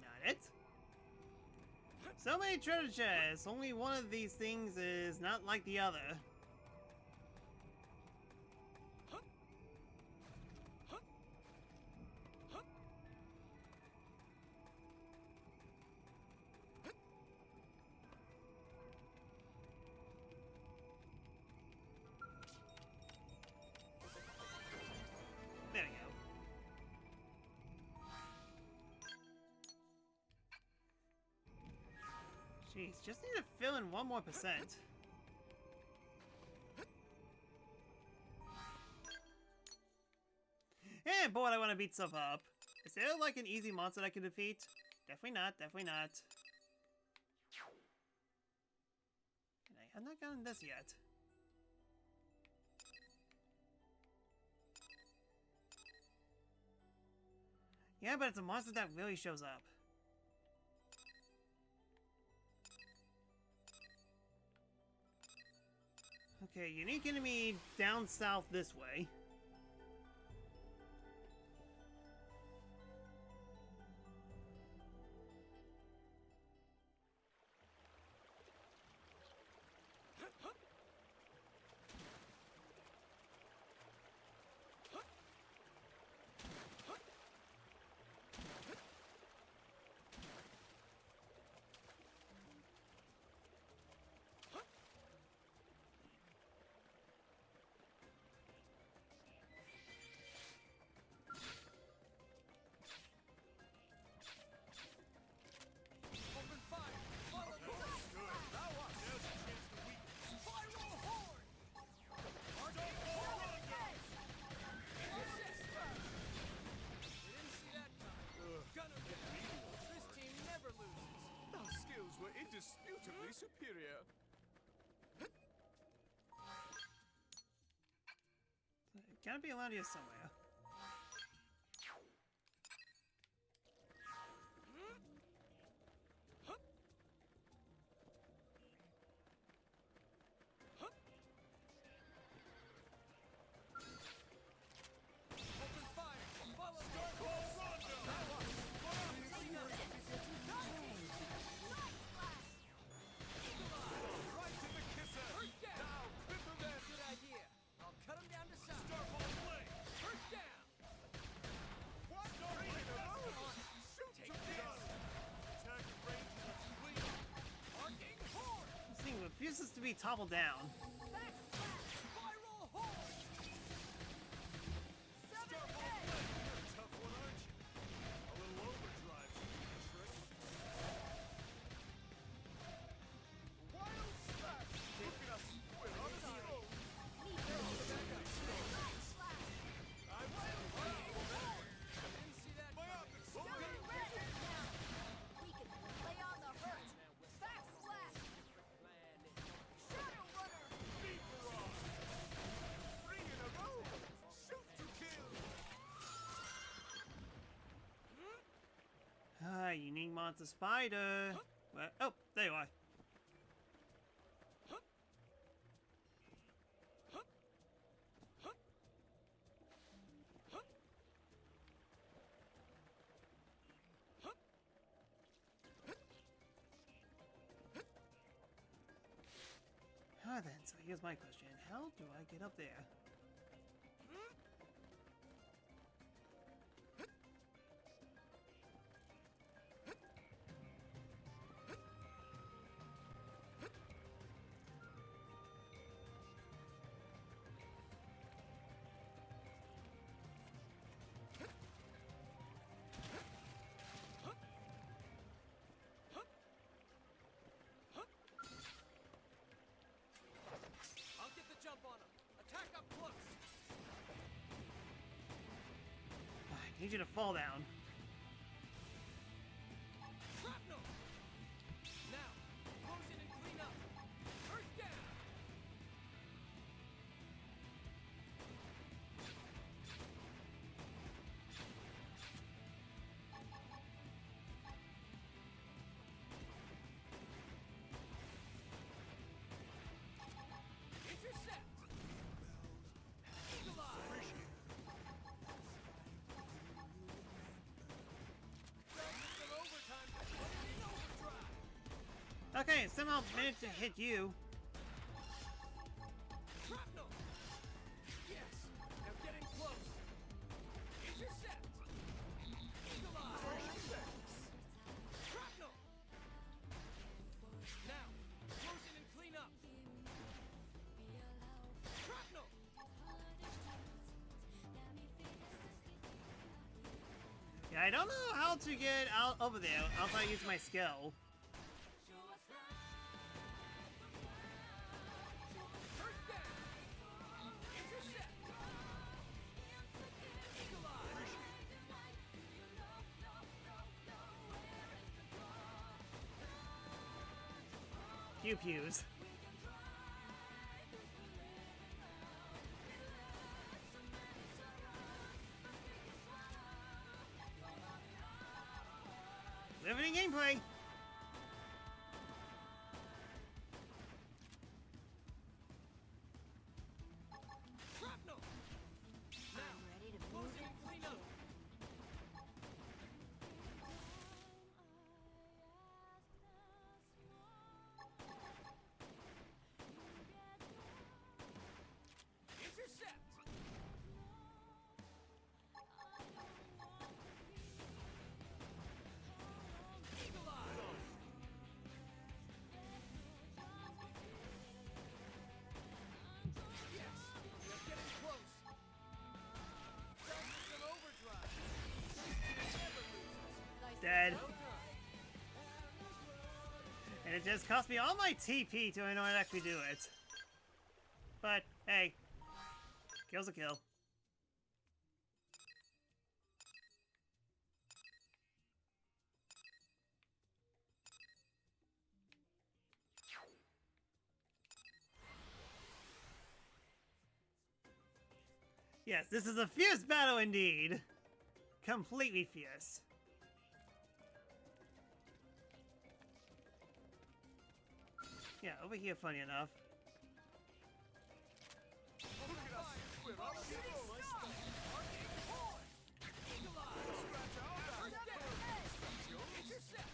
Not it. So many treasure chests. Only one of these things is not like the other. There we go. Jeez, just need to fill in 1% more. And boy, I want to beat stuff up. Is there like an easy monster I can defeat? Definitely not, definitely not. And I have not gotten this yet. Yeah, but it's a monster that really shows up. Okay, unique enemy down south this way. Open fire! Follow me! Now what? There's a chance to weaken. Spiral horde! Arcane Rondo! We didn't see that coming. Gonna get me. This team never loses. Our skills were indisputably superior. Gotta be around here somewhere. Open fire! Follow me! Rondo! Now what? Right to the kisser! First down! Now, clip him in! Good idea. I'll cut him down to size. Starfall blade! First down! What? Three in a row! Shoot to kill! Attack range is complete! Arcing horde! This thing refuses to be toppled down. Spiral horde! Starfall blade! You're a tough one, aren't you? A little overdrive should do the trick. Wild slash! Look at us! We're on the road! I will! Didn't see that. My optics! We can lay on the hurt. Back slash. Shadow runner. Beat barrage! 3 in a row! Shoot to kill! Ah, unique monster spider. Where? Oh, there you are. Alright then, so here's my question. How do I get up there? I'll get the jump on him. Attack up close. I need you to fall down. Shrapnel. Now, close in and clean up. First down. Intercept. Eagle Eye. Delta's in overtime. Put it in overdrive. Okay, somehow managed to hit you. Shrapnel. Yes. Now get in close. Intercept. Eagle Eye. Shrapnel. Now, close in and clean up. Shrapnel. Yeah, I don't know how to get out over there outside using my skill. First down. Intercept. Eagle Eye. Pew pews. Riveting gameplay. Shrapnel. Now, Ready to close move in and clean up. Intercept. Eagle Eye. Yes. Now get in close. Delta's in overdrive. Never loses. Dead. Well done. And it just cost me all my TP to in order to actually do it. But, hey. Kill's a kill. Yes, this is a fierce battle indeed. Completely fierce. Yeah, over here, funny enough. Look at us. We're on a roll. Eagle Eye. Scratch out. First down. Intercept.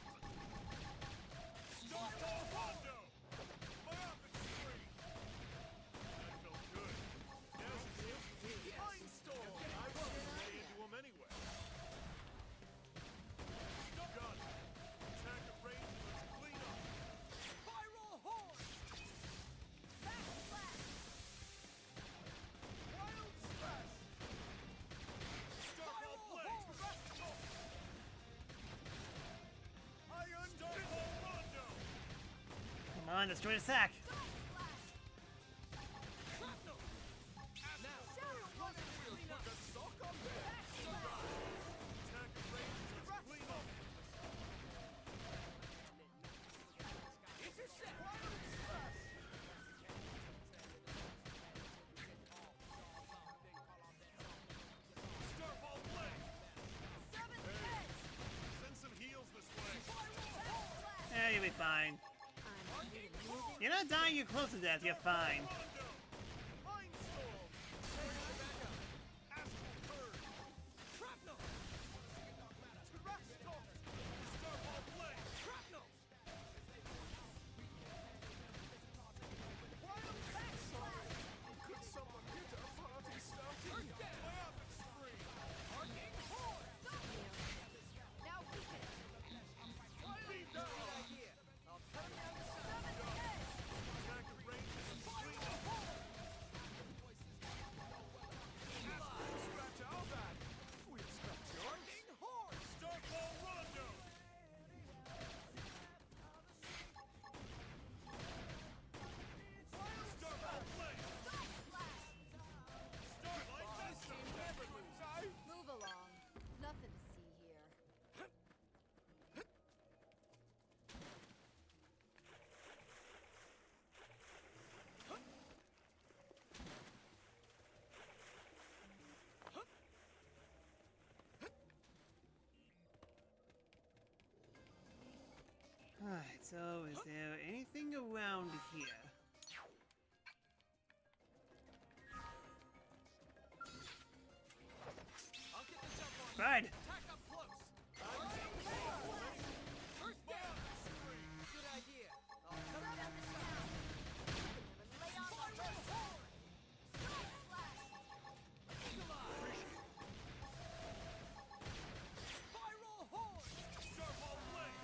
Start all Rondo! My offense free! That felt good. Now's the chance to win. Mindstorm. I was way into him anyway. Gun. Attack the range. Let's clean up. Spiral horn. Backslash. Wild slash. Starfall Spiral Blaze. horn. Iron Starfall Rondo! Come on, destroy the sack. Shrapnel. Now, close and clean up. Attack the range. Let's clean up. Intercept. Starfall Blaze! Send some heals this way. Yeah, you'll be fine. You're not dying, you're close to death, you're fine. Rondo! Mindstorm! Astral Curve! Shrapnel. Starfall Blaze! Shrapnel. Wild So, is there anything around here? I'll get the jump on you. Right. Attack up close. First down. Good idea. I'll cover that this time. Lay on the first horn! Side slash! Eagle eye. Spiral horn. Starfall blade!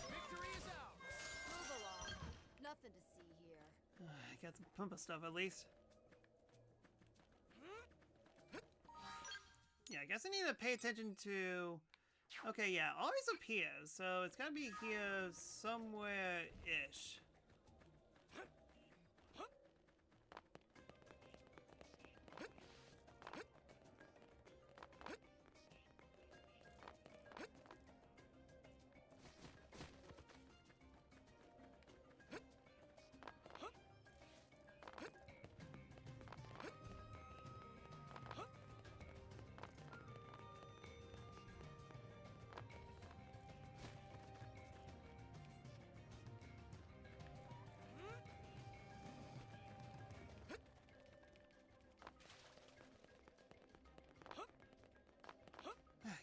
Victory is ours. Move along. Nothing to see here. I got some Pumba stuff at least. Yeah, I guess I need to pay attention to... Okay, yeah, always appears, so it's gotta be here somewhere-ish.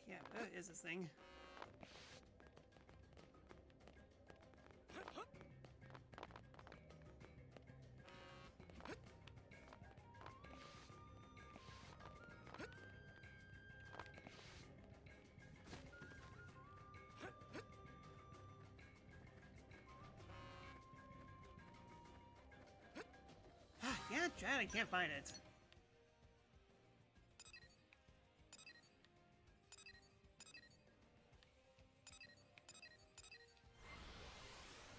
Yeah, where is this thing? Yeah, Chad, I can't find it.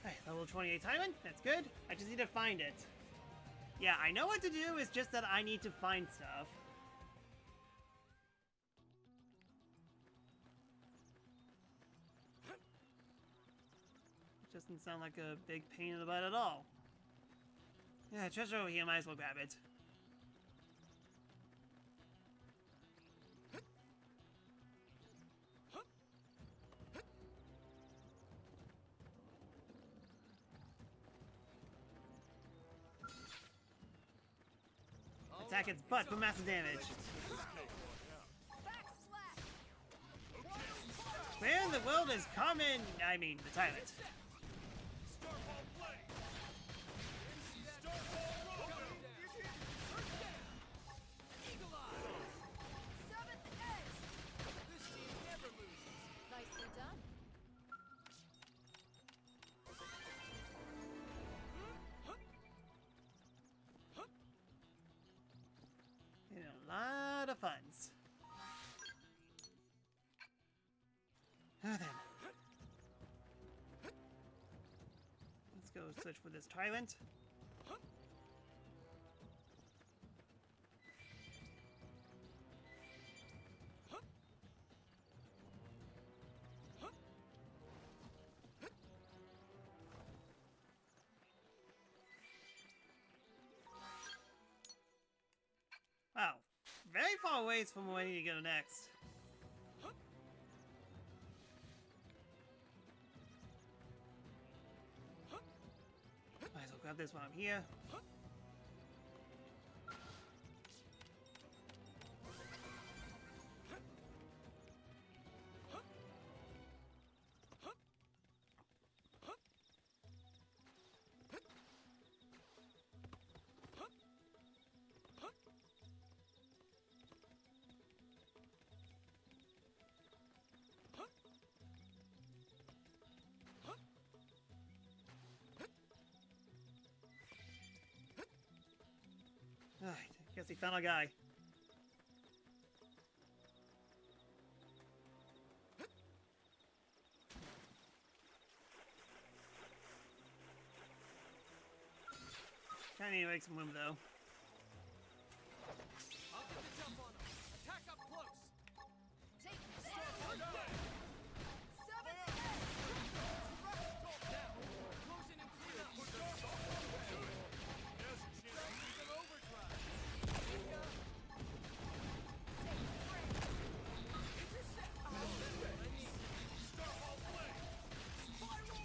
Hey, level 28 Tyrant, that's good. I just need to find it. Yeah, I know what to do, it's just that I need to find stuff. It doesn't sound like a big pain in the butt at all. Yeah, treasure over here, might as well grab it. Attack its butt for massive damage. Where in the world is Common? I mean, the Tyrant. Starfall blade! Starfall robo! Eagle eye. Seventh edge! This team never loses. Nicely done. And a lot of funds. Now then. Let's go search for this Tyrant. Wow, very far away from where I need to go next. Might as well grab this while I'm here. Alright, guess he found a guy. Kinda need to make some room though. I'll get the jump on him. Attack up close. Take this! First down. Seventh edge! Now, close in and clear. Put the starfall blade! Now's your chance. He's an overdrive. Intercept. That's what I need. Starfall blade! Spiral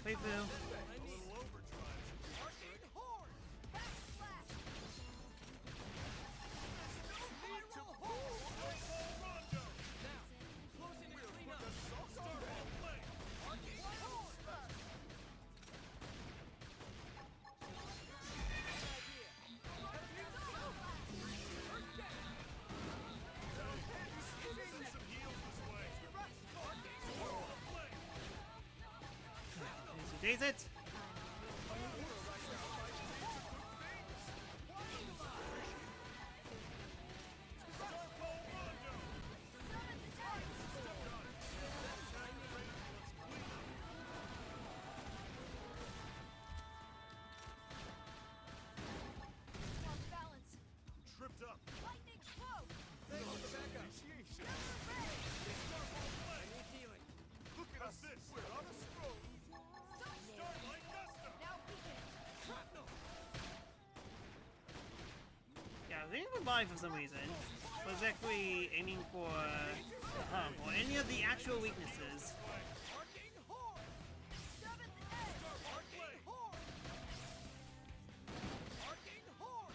halfway through. A little overdrive should do it. Arcane Horn! Backslash! Spiral Horn! Snowball Rondo! Now, close in and clean up. Snowball Blade! Arcane Horn! Send some heals this way. Snowball Blade! Days it. Snowball Rondo! Off balance. Tripped up. Lightning stroke. Thanks for the backup. Initiation. I Blade! need healing. Look at us this! We're on a stroke! Starlight Gustum! Now weaken. Shrapnel! Yeah, I was aiming for body for some reason. Was actually aiming for or any of the actual weaknesses. Arcane Horn! Seventh edge. Arcane Horn! Arcane Horn!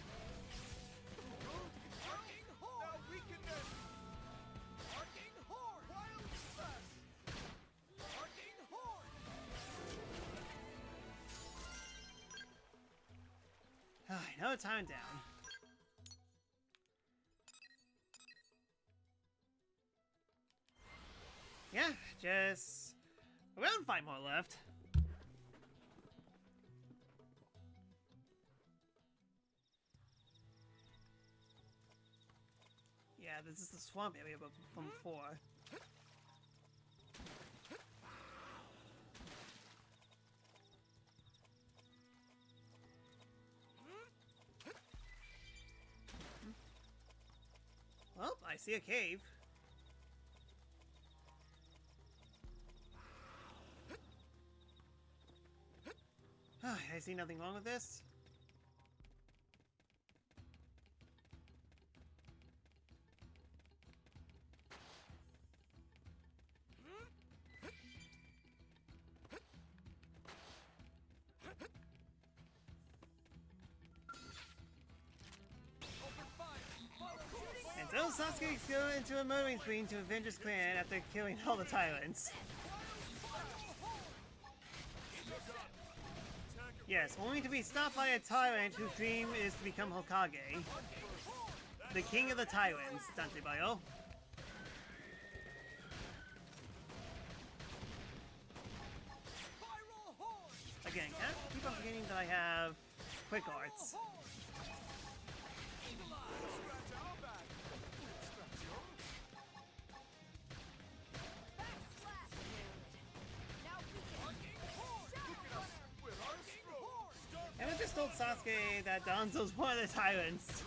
Arcane Horn! Now weaken them! Arcane Horn! Wild Slash! Arcane Horn! Another time down. Yeah, just around 5 more left. Yeah, this is the swamp area from before. Well, I see a cave. I see nothing wrong with this. Open fire! Follow me! And so Sasuke goes into a murdering spree to avenge his clan after killing all the tyrants. Yes, only to be stopped by a tyrant whose dream is to become Hokage. The king of the tyrants, Dante Bayo. Spiral Horn! Again, can't keep on forgetting that I have quick arts. Scratch our back! Scratch your... Backslash. Now weaken. Arcane Horn! Shadow Runner. With Arcane Horn! And I just told Sasuke that Danzo's one of the tyrants.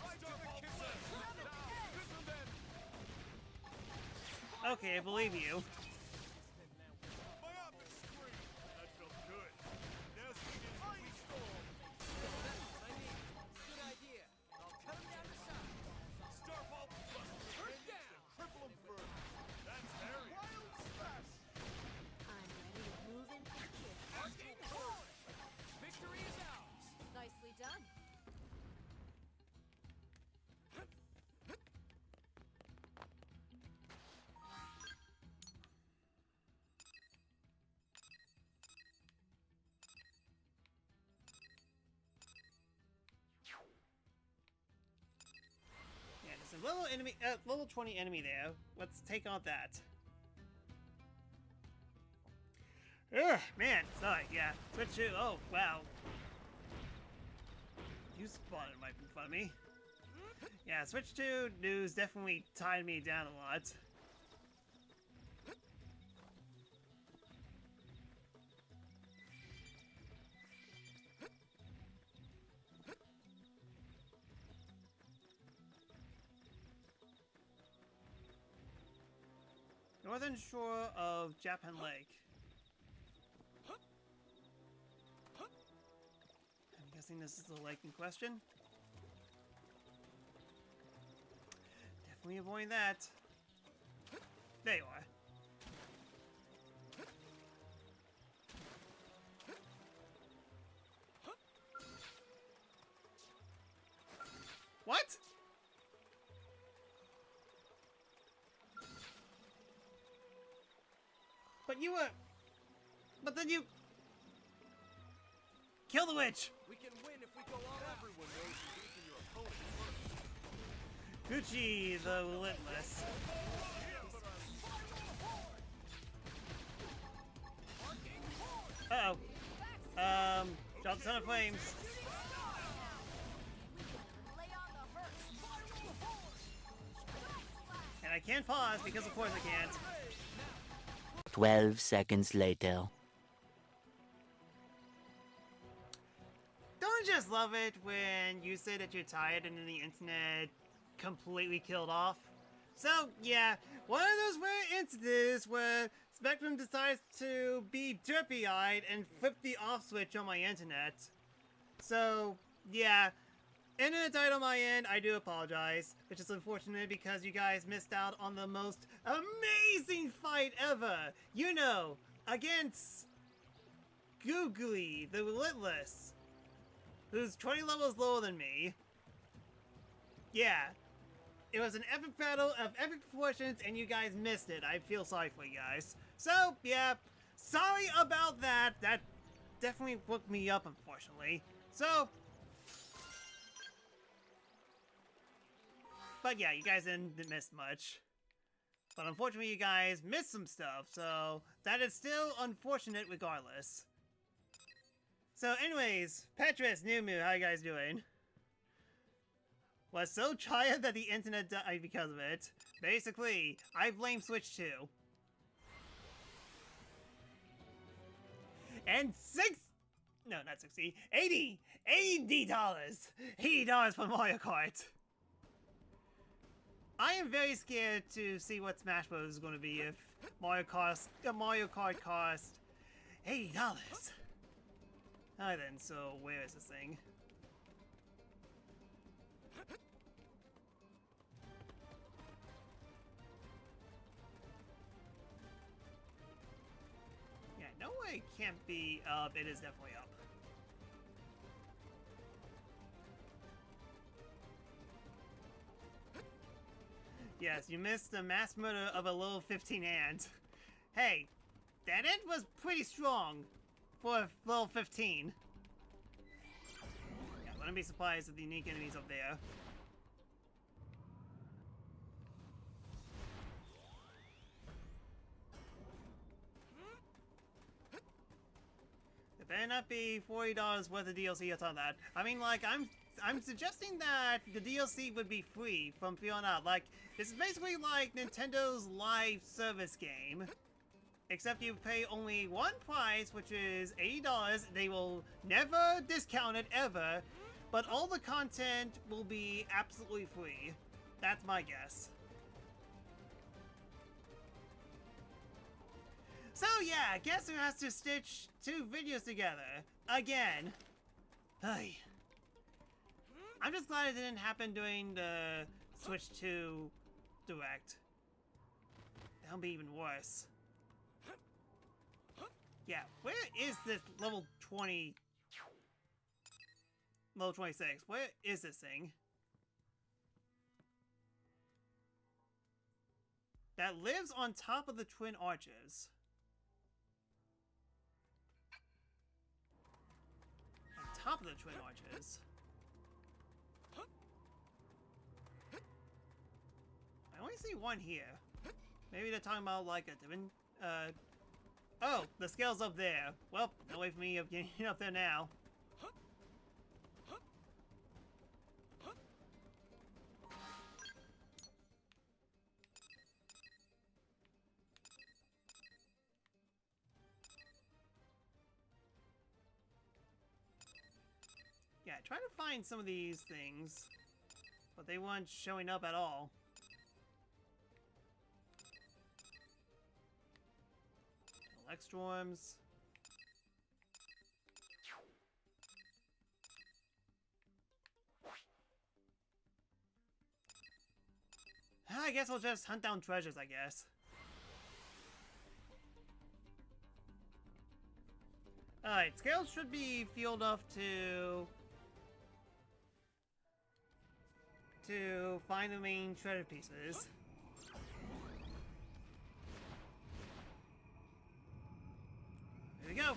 Okay, I believe you. Myopic Spree! That felt good. Now swing in Free Storm! I need. Good idea. I'll cut him down to size. Starfall Buster! First down. Cripple him further! That's Harry! Wild Slash! I'm ready to move in for the kill. Arcane Horn! Victory is ours. Nicely done. Yeah, there's a level enemy, level 20 enemy there. Let's take on that. Ugh, man, sorry, yeah. Switch to, oh, wow. You spotted right in front of me. Yeah, Switch 2 news definitely tied me down a lot. Northern shore of Japan Lake. I'm guessing this is the lake in question. Definitely avoiding that. There you are. What? But you were... But then you... Kill the witch! We can win if we go all out. Everyone knows you're beating your opponent first. Gucci the Relentless. Uh-oh. Drop the Son of Flames. And I can't pause because of course I can't. 12 seconds later. Don't you just love it when you say that you're tired and then the internet completely killed off? So, yeah, one of those rare instances where Spectrum decides to be derpy-eyed and flip the off switch on my internet. So, yeah, internet died on my end, I do apologize, which is unfortunate because you guys missed out on the most amazing fight ever! You know, against Googly, the Relentless, who's 20 levels lower than me. Yeah, it was an epic battle of epic proportions and you guys missed it. I feel sorry for you guys. So, yeah, sorry about that. That definitely woke me up, unfortunately. So, but yeah, you guys didn't miss much. But unfortunately, you guys missed some stuff, so that is still unfortunate regardless. So anyways, Petrus, Numu, how you guys doing? Was so tired that the internet died because of it. Basically, I blame Switch 2. And no, not 60, $80 $80 for Mario Kart. I am very scared to see what Smash Bros is going to be if Mario Kart cost $80. Alright then, so where is this thing? Yeah, no way it can't be up. It is definitely up. Yes, you missed the mass murder of a level 15 ant. Hey, that ant was pretty strong for level 15. Yeah, wouldn't be surprised at the unique enemies up there. It better not be $40 worth of DLC or something like that. I mean, like, I'm suggesting that the DLC would be free from here on out. Like, this is basically like Nintendo's live service game. Except you pay only one price, which is $80. They will never discount it, ever. But all the content will be absolutely free. That's my guess. So yeah, guess who has to stitch two videos together? Again. Ay. I'm just glad it didn't happen during the Switch 2 Direct. That would be even worse. Yeah, where is this level 20... Level 26? Where is this thing? That lives on top of the Twin Arches. On top of the Twin Arches. I only see one here. Maybe they're talking about like a different, oh, the scale's up there. Well, no way for me of getting up there now. Yeah, try to find some of these things, but they weren't showing up at all. Electrons. I guess I'll just hunt down treasures, I guess. Alright, scales should be filled up to... to find the main treasure pieces. Here we go.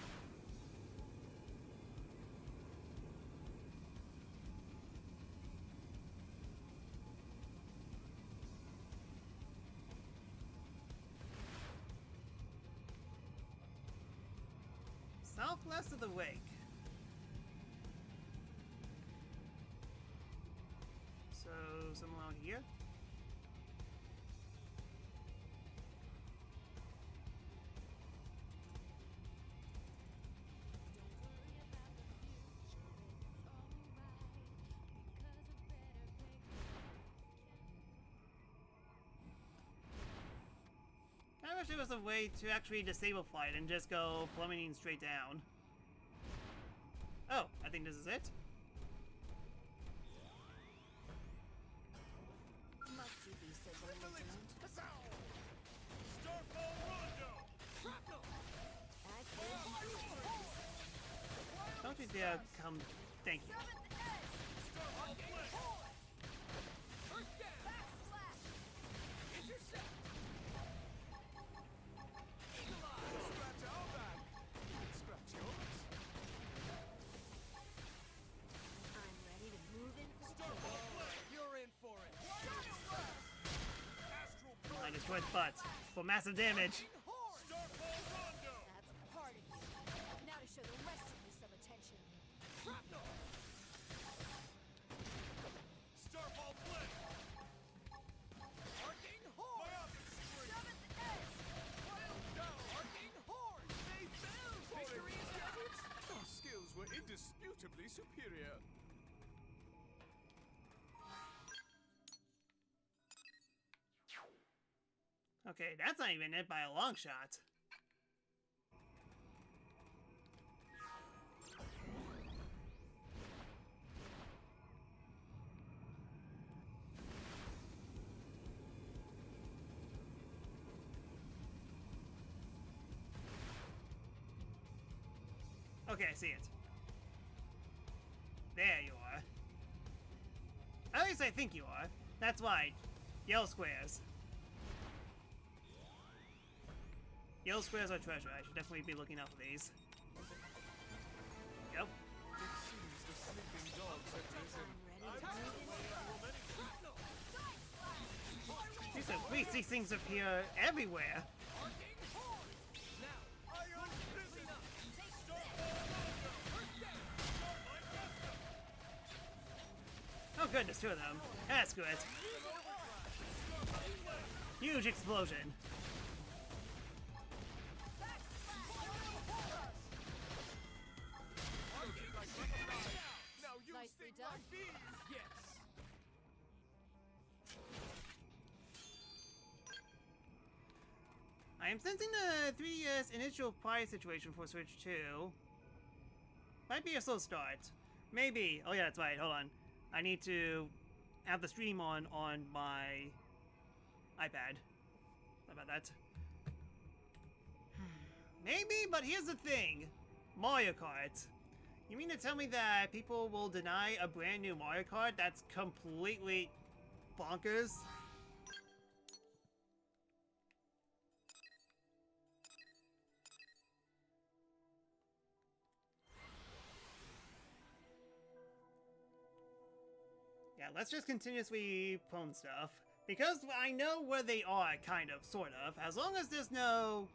Southwest of the wake. So, somewhere out here? I wish there was a way to actually disable flight and just go plummeting straight down. Oh, I think this is it. Must you be so belligerent? Starfall Rondo! I can't be fooled. Don't you dare come. Thank you. Starfall Blitz! First down! Backslash! Intercept! Eagle Eye! Scratch our back! Scratch yours! I'm ready to move in for Starfall steady. Blitz! You're in for it! Astral I destroyed butt for massive damage. Horn! Starfall Rondo! That's part of you. Now to show the rest of you some attention. Shrapnel! Starfall Blitz! Arcing Horn! Myopic String! Seventh edge! Wild down! Arcing Horn! They fell for Victory it! is ours! Our skills were indisputably superior. Okay, that's not even it by a long shot. Okay, I see it. There you are. At least I think you are. That's why. Yellow squares. Yellow squares are treasure. I should definitely be looking out for these. Yep. It seems the sleeping dogs have risen. Jeez, at least these things appear everywhere. Arcing horn! Now! Iron Prison! Clean up! Take Starfall Rondo! First down! Starlight Vesta! Oh goodness, two of them. That's good. Huge explosion. Now you Nicely sting done. like bees! Yes! I am sensing the 3DS initial prize situation for Switch 2. Might be a slow start. Maybe. Oh yeah, that's right. Hold on. I need to have the stream on my iPad. How about that? Maybe, but here's the thing. Mario Kart. You mean to tell me that people will deny a brand new Mario Kart that's completely bonkers? Yeah, let's just continuously pwn stuff. Because I know where they are, kind of, sort of. As long as there's no...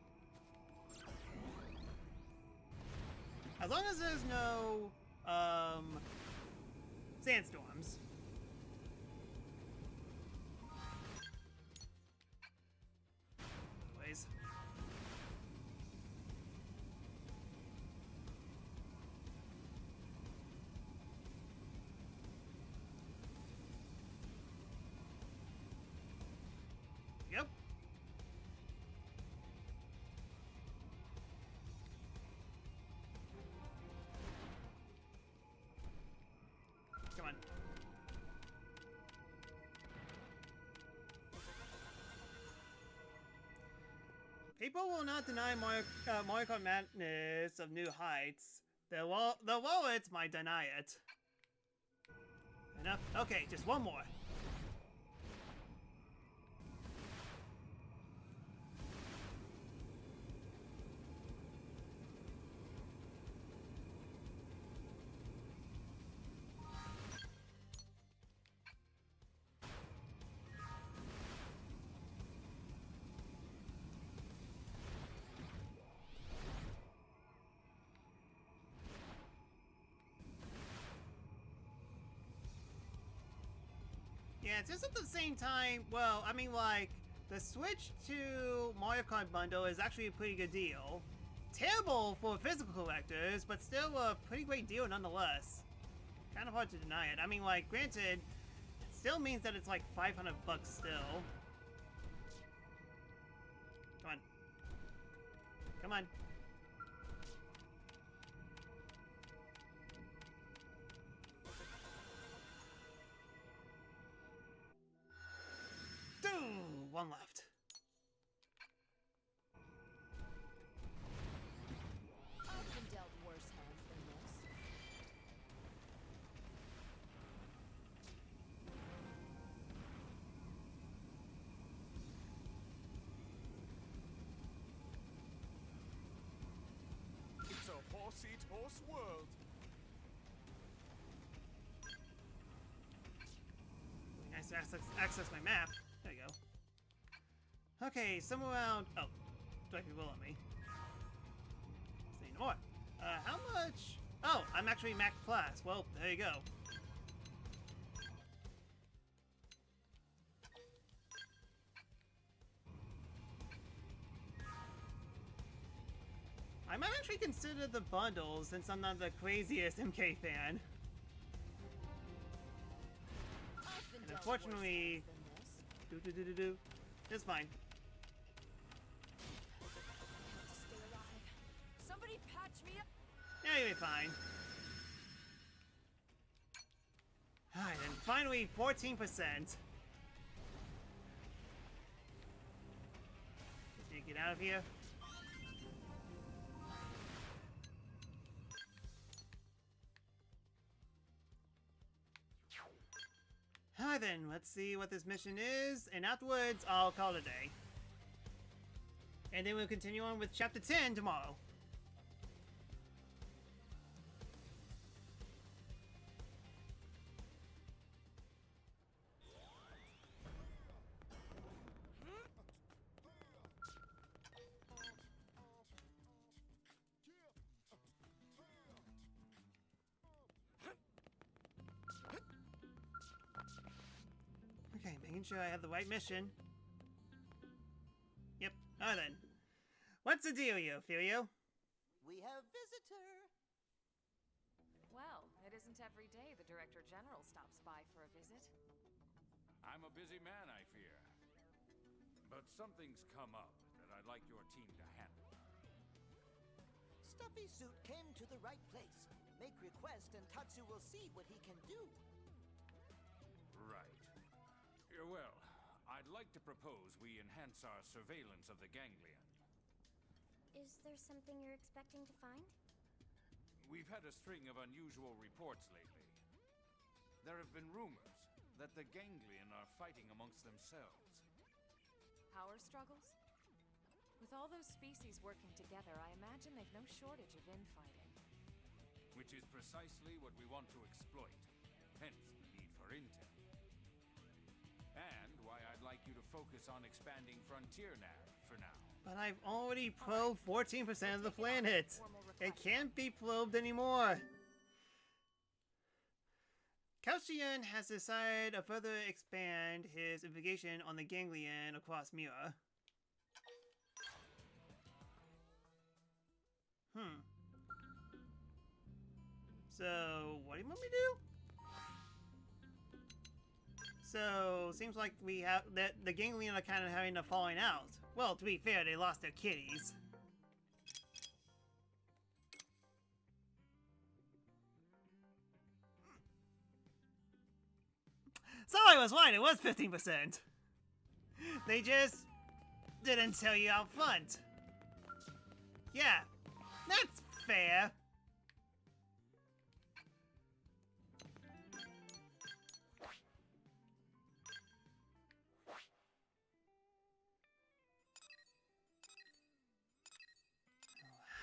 As long as there's no, sandstorms. Anyways. Yep. Come on. People will not deny Mario Kart Madness of New Heights. The wallets might deny it. Enough. Okay, just one more. Yeah, it's just at the same time, well, I mean, like, the switch to Mario Kart bundle is actually a pretty good deal. Terrible for physical collectors, but still a pretty great deal nonetheless. Kind of hard to deny it. I mean, like, granted, it still means that it's like $500 still. Come on. Come on. One left. I've been dealt worse hands than this. It's a horse-eat-horse world. Nice to access my map. There you go. Okay, somewhere around... Oh, Strike will on me. Say no more. How much... Oh, I'm actually max class. Well, there you go. I might actually consider the bundles since I'm not the craziest MK fan. And unfortunately... It's fine. Stay alive. Somebody patch me up. Yeah, you'll be fine. Alright, and finally 14%. Just need to get out of here. Alright then, let's see what this mission is, and afterwards I'll call it a day. And then we'll continue on with Chapter 10 tomorrow. Okay, making sure I have the right mission. Yep, alright then. What's the deal, you, Furio? We have visitor. Well, it isn't every day the Director General stops by for a visit. I'm a busy man, I fear. But something's come up that I'd like your team to handle. Stuffy Suit came to the right place. Make request and Tatsu will see what he can do. Right. Well, I'd like to propose we enhance our surveillance of the ganglion. Is there something you're expecting to find? We've had a string of unusual reports lately. There have been rumors that the ganglion are fighting amongst themselves. Power struggles? With all those species working together, I imagine they've no shortage of infighting. Which is precisely what we want to exploit. Hence the need for intel. And why I'd like you to focus on expanding Frontier Nav for now. But I've already probed 14% of the planet. It can't be probed anymore. Kalshian has decided to further expand his investigation on the ganglion across Mira. So, what do you want me to do? So, seems like we have that the ganglion are kind of having a falling out. Well, to be fair, they lost their kitties. So I was right, it was 15%. They just didn't tell you out front. Yeah, that's fair.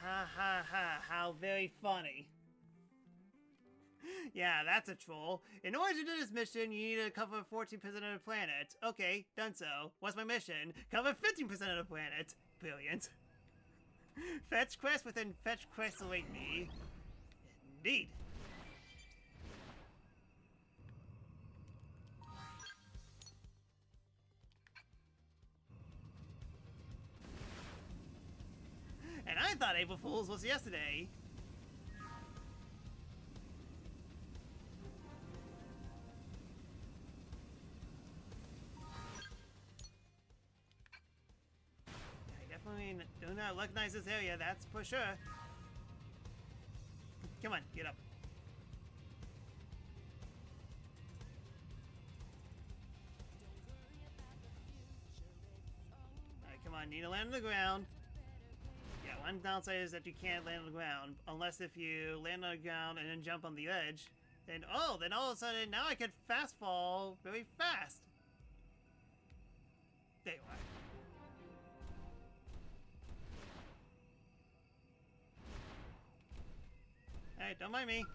Ha ha ha, how very funny. Yeah, that's a troll. In order to do this mission, you need to cover 14% of the planet. Okay, done so. What's my mission? Cover 15% of the planet. Brilliant. Fetch quest within fetch quest await me. Indeed. And I thought April Fool's was yesterday. I definitely do not recognize this area, that's for sure. Come on, get up. Alright, come on, need to land on the ground. Yeah, one downside is that you can't land on the ground, unless if you land on the ground and then jump on the edge. Then, oh, then all of a sudden, now I can fast fall very fast. There you are. Alright, don't mind me.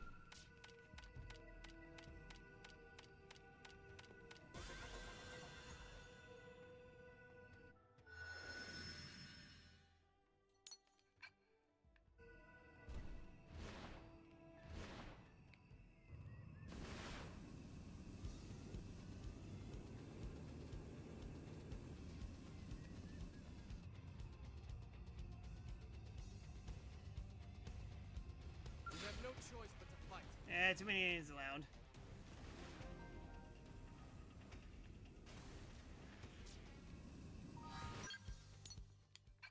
We have no choice but to fight. Too many aliens around.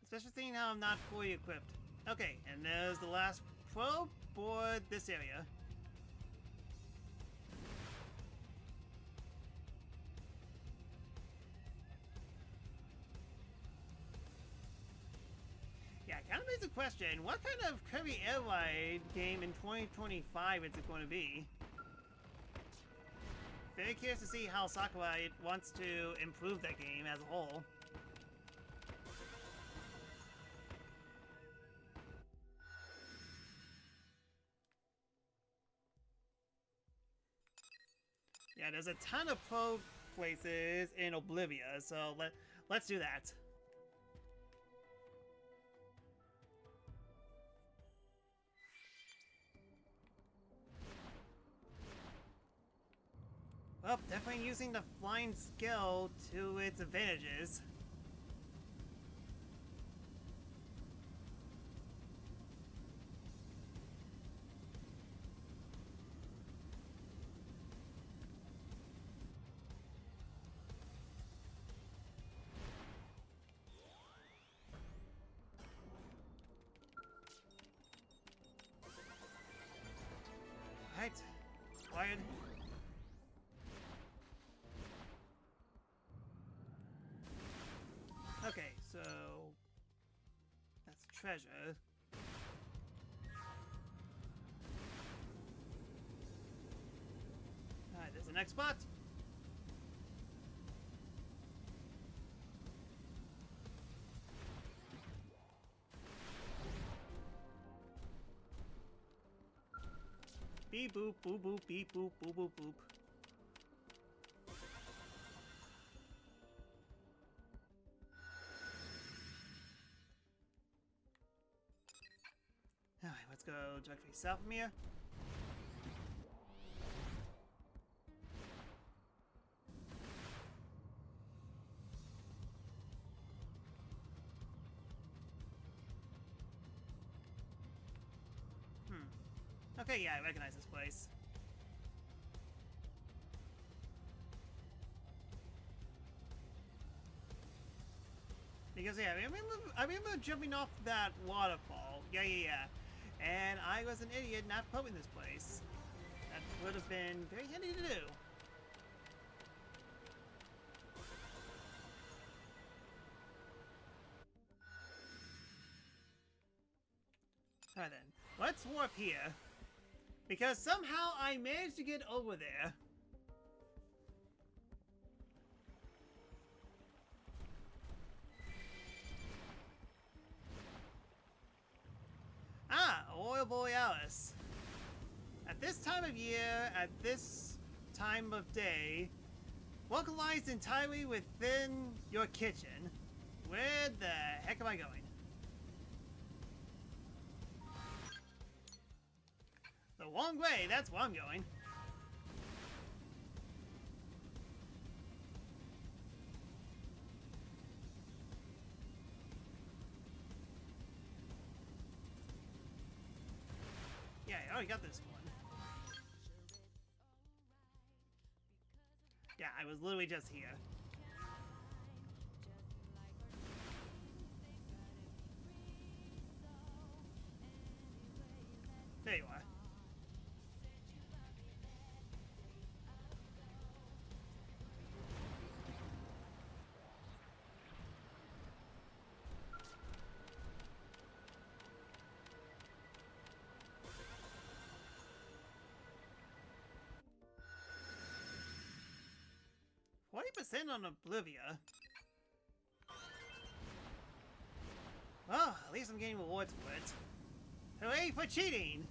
Especially seeing how I'm not fully equipped. Okay, and there's the last probe for this area. Yeah, kind of makes a question, what kind of Kirby Air Ride game in 2025 is it going to be? Very curious to see how Sakurai wants to improve that game as a whole. Yeah, there's a ton of pro places in Oblivia, so let's do that. Well, definitely using the flying skill to its advantages. Right, wired. Okay, so that's treasure. Alright, there's the next spot. Beep boop, boop boop, beep boop, boop boop, boop. Alright, let's go directly south from here. Okay, yeah, I recognize this place. Because yeah, I remember jumping off that waterfall. Yeah. And I was an idiot not probing this place. That would have been very handy to do. Alright then, let's warp here. Because somehow I managed to get over there. Ah, Aurora Borealis. At this time of year, at this time of day, localized entirely within your kitchen. Where the heck am I going? The wrong way, that's where I'm going. already got this one. Yeah, I was literally just here. There you are. 40% on Oblivia. Well, at least I'm getting rewards for it. Hooray for cheating!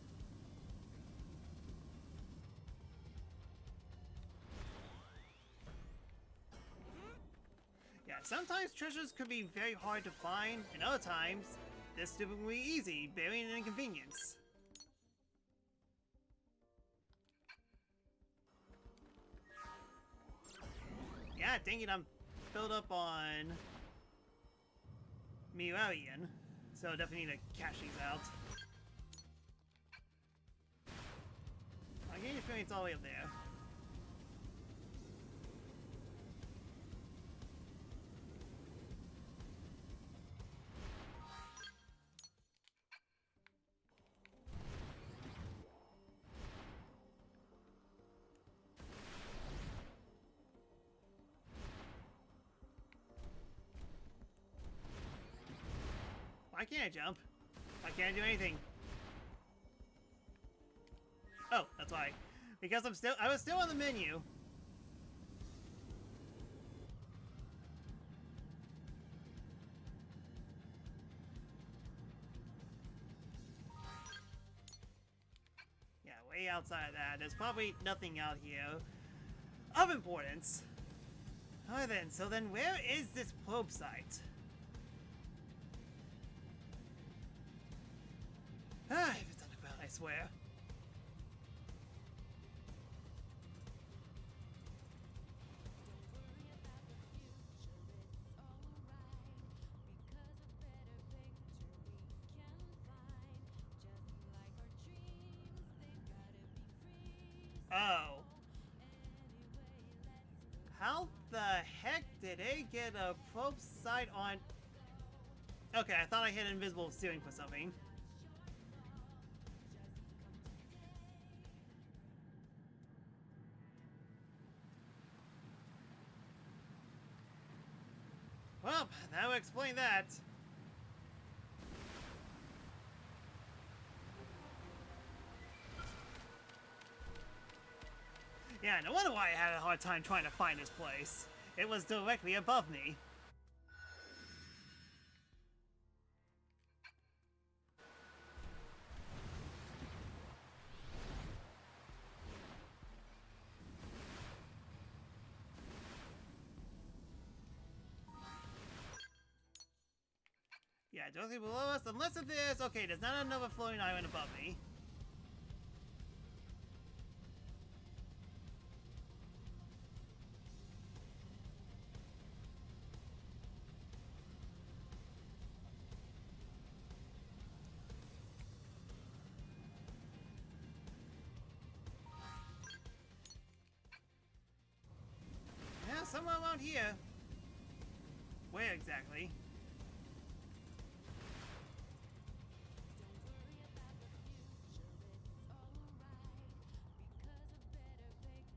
Yeah, sometimes treasures could be very hard to find, and other times, they're stupidly easy, bearing an inconvenience. Yeah, dang it, I'm filled up on Mira, so definitely need to cash these out. I'm getting experience all the way up there. Why can't I jump? Why can't I do anything? Oh, that's why. Because I was still on the menu. Yeah, way outside of that. There's probably nothing out here of importance. Alright then, so then where is this probe site? Ah, if it's underground, I swear. Oh. How the heck did they get a probe site on... Okay, I thought I hit invisible ceiling for something. Well, that would explain that. Yeah, no wonder why I had a hard time trying to find this place. It was directly above me. Yeah, directly below us, unless it is... Okay, there's not another floating island above me. Yeah, somewhere around here. Where exactly?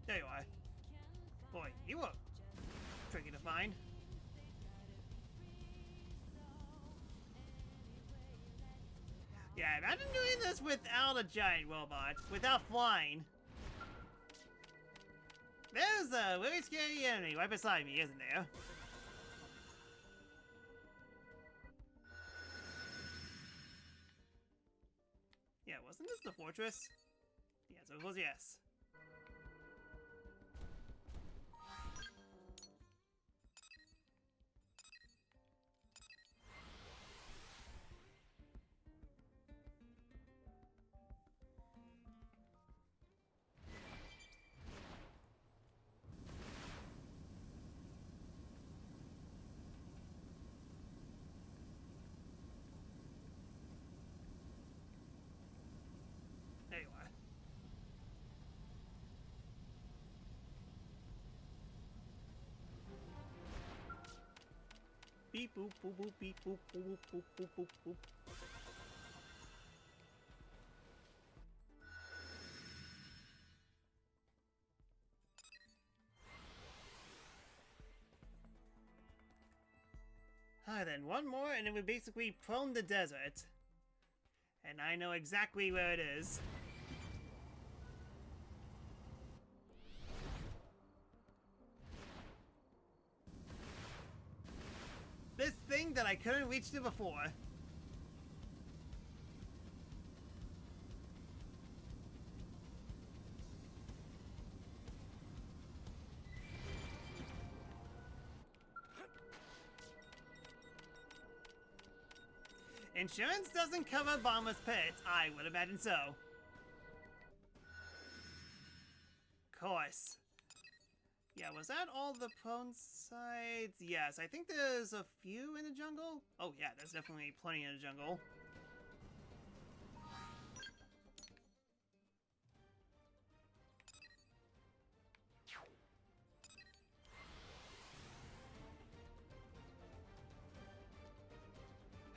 There you are. Boy, you were tricky to find. Yeah, imagine doing this without a giant robot, without flying. There's a really scary enemy right beside me, isn't there? Yeah, wasn't this the fortress? The answer was yes. There you are. beep boop boop boop beep boop boop boop boop boop boop. Alright then, one more and then we basically prone the desert. And I know exactly where it is. This thing that I couldn't reach to before. Insurance doesn't cover bottomless pits. I would imagine so. Of course. Yeah, was that all the prone sides? Yes, I think there's a few in the jungle. Oh yeah, there's definitely plenty in the jungle.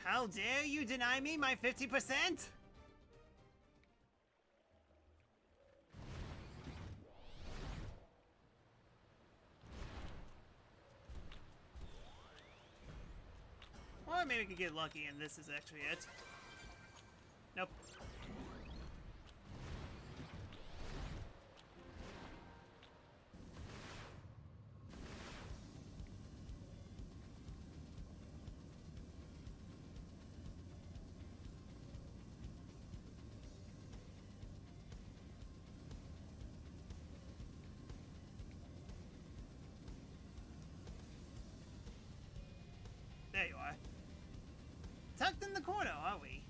How dare you deny me my 50%? Or maybe we could get lucky and this is actually it. Nope. There you are. Tucked in the corner, are we?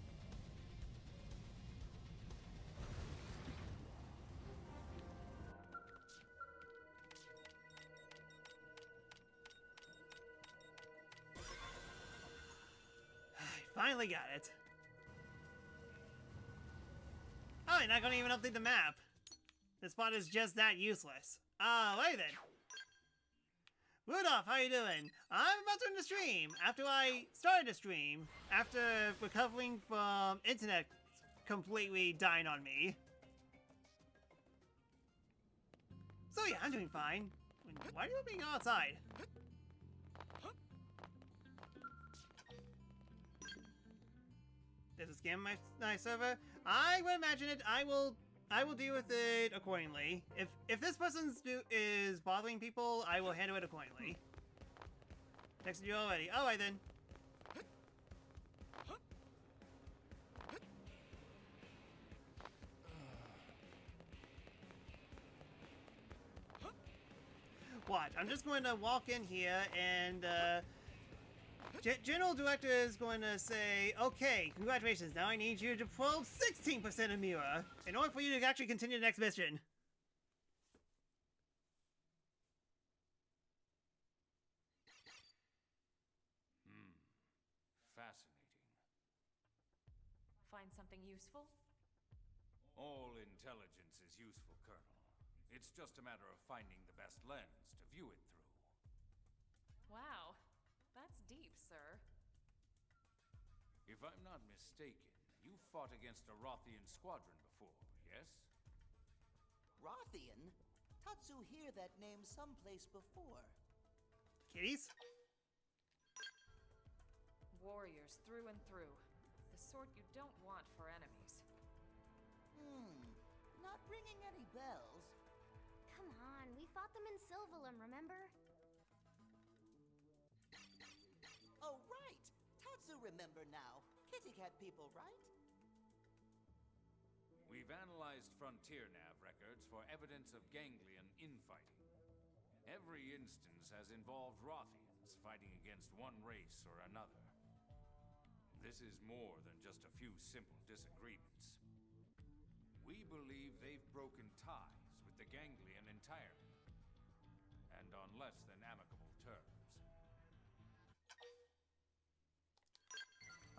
I finally got it. Oh, you're not gonna even update the map. This spot is just that useless. Wait then. Rudolph, how you doing? I'm about to end the stream. After I started the stream, after recovering from internet completely dying on me. So yeah, I'm doing fine. Why do you want me to go outside? There's a scam on my server. I would imagine it. I will deal with it accordingly. If this person is bothering people, I will handle it accordingly. Texted you already. Alright then. Watch, I'm just going to walk in here and General Director is going to say, okay, congratulations, now I need you to probe 16% of Mira in order for you to actually continue the next mission. Fascinating. Find something useful? All intelligence is useful, Colonel. It's just a matter of finding the best lens to view it through. Wow, that's deep, sir. If I'm not mistaken, you fought against a Rothian squadron before, yes? Rothian? Tatsu hear that name someplace before. Kitties? Warriors through and through. The sort you don't want for enemies. Not ringing any bells. Come on, we fought them in Sylvalum, remember? Oh, right! Tatsu remember now. Kitty cat people, right? We've analyzed Frontier Nav records for evidence of ganglion infighting. Every instance has involved Rothians fighting against one race or another. This is more than just a few simple disagreements. We believe they've broken ties with the ganglion entirely, and on less than amicable terms.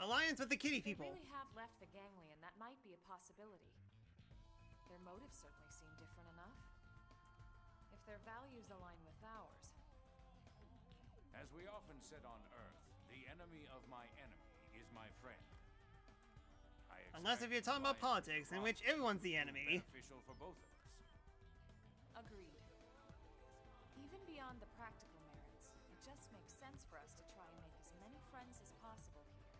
Alliance with the kitty If they people. really have left the ganglion, that might be a possibility. Their motives certainly seem different enough. If their values align with ours. As we often said on Earth, The enemy of my enemy is my friend. Unless if you're talking about politics, in which everyone's the enemy. Beneficial for both of us. Agreed. Even beyond the practical merits, it just makes sense for us to try and make as many friends as possible here.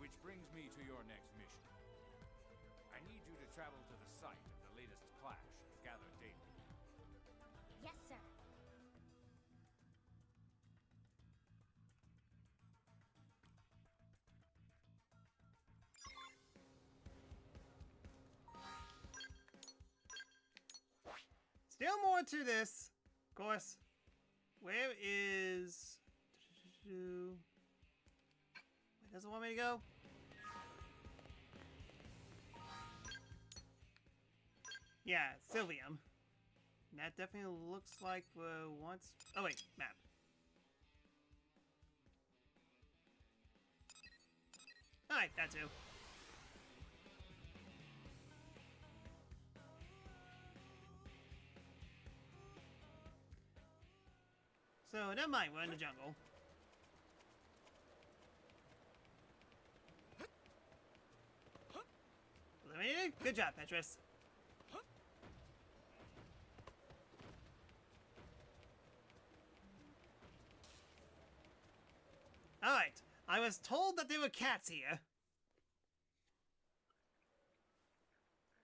Which brings me to your next mission. I need you to travel to the site of the latest clash and gather data. Yes, sir. Still more to this. Of course. Where is... Where does it want me to go? Yeah, Sylvium. That definitely looks like once... Oh wait, map. Alright, that too. So, never mind, we're in the jungle. Eliminated? Good job, Petrus. Alright, I was told that there were cats here.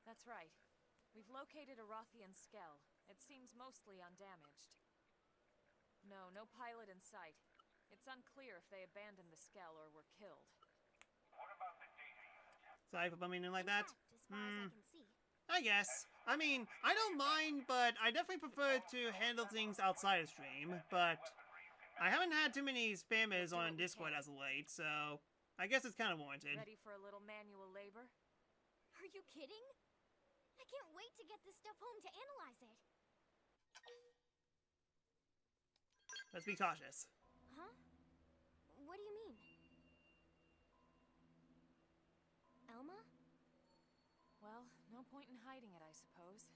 That's right. We've located a Rothian skell. It seems mostly undamaged. No pilot in sight. It's unclear if they abandoned the skell or were killed. Sorry for bumming in like that. Intact, as far as I can see. I guess. I mean, I don't mind, but I definitely prefer to handle things outside of stream, but I haven't had too many spammers on Discord as of late, so I guess it's kind of warranted. Ready for a little manual labor? Are you kidding? I can't wait to get this stuff home to analyze it. Let's be cautious. Huh? What do you mean? Elma? Well, no point in hiding it, I suppose.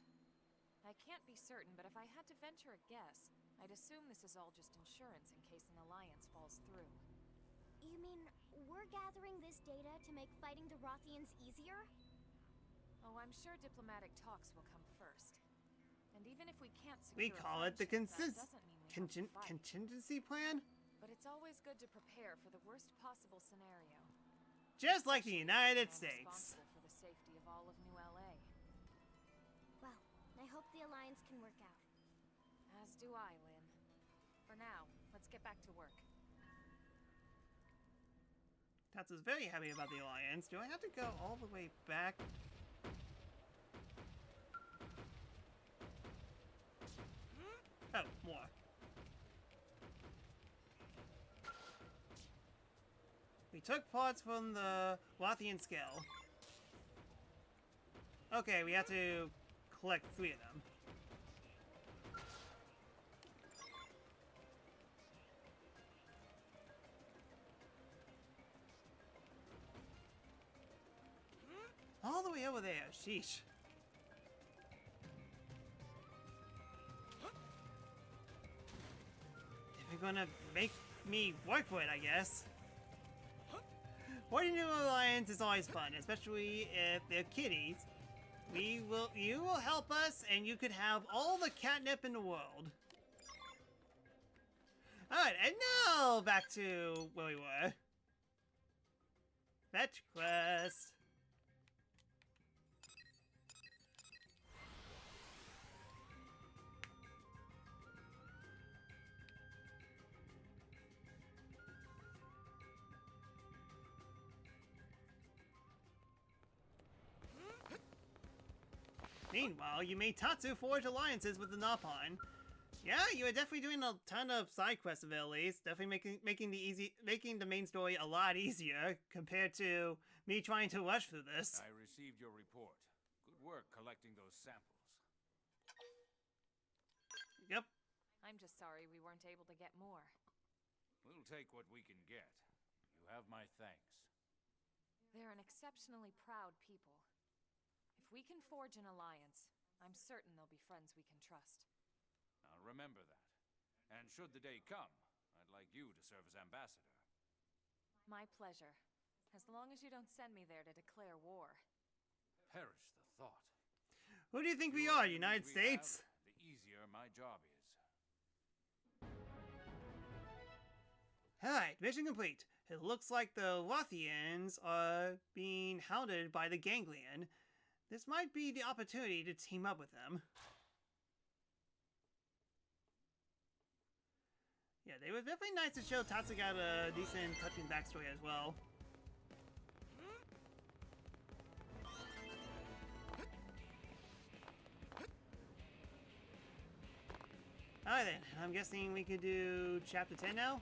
I can't be certain, but if I had to venture a guess, I'd assume this is all just insurance in case an alliance falls through. You mean we're gathering this data to make fighting the Rothians easier? Oh, I'm sure diplomatic talks will come first. And even if we can't secure We call it the contingency contingency plan? But it's always good to prepare for the worst possible scenario. Just like the United Especially States. responsible for the safety of all of New LA. Well, I hope the Alliance can work out. As do I, Lynn. For now, let's get back to work. Tatsu's very happy about the Alliance. Do I have to go all the way back? Oh, more. We took parts from the Lothian scale. Okay, we have to collect 3 of them. All the way over there, sheesh. If you're gonna make me work for it, I guess. Working in an alliance is always fun, especially if they're kitties. You will help us, and you could have all the catnip in the world. Alright, and now back to where we were. Fetch quest. Meanwhile, you made Tatsu forge alliances with the Napon. Yeah, you are definitely doing a ton of side quests of it, at least. Definitely making the main story a lot easier compared to me trying to rush through this. I received your report. Good work collecting those samples. Yep. I'm just sorry we weren't able to get more. We'll take what we can get. You have my thanks. They're an exceptionally proud people. If we can forge an alliance, I'm certain they'll be friends we can trust. I'll remember that. And should the day come, I'd like you to serve as ambassador. My pleasure. As long as you don't send me there to declare war. Perish the thought. Who do you think we Fewer are, enemies United we States? have, the easier my job is. Alright, mission complete. It looks like the Rothians are being hounded by the Ganglion. This might be the opportunity to team up with them. Yeah, they were definitely nice to show Tatsu got a decent touching backstory as well. Alright then, I'm guessing we could do chapter 10 now?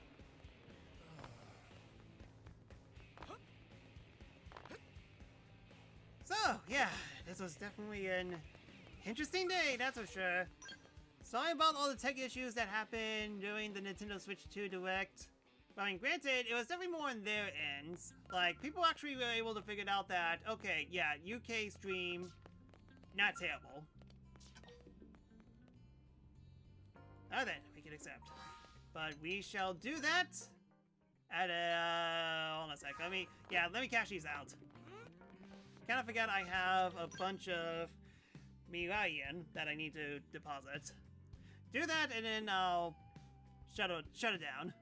So, yeah, this was definitely an interesting day, that's for sure. Sorry about all the tech issues that happened during the Nintendo Switch 2 Direct. I mean, granted, it was definitely more on their ends. Like, people actually were able to figure out that, okay, yeah, UK stream, not terrible. Alright then, we can accept. But we shall do that at hold on a sec, let me cash these out. Kinda forgot I have a bunch of Mira that I need to deposit. Do that and then I'll shut it down.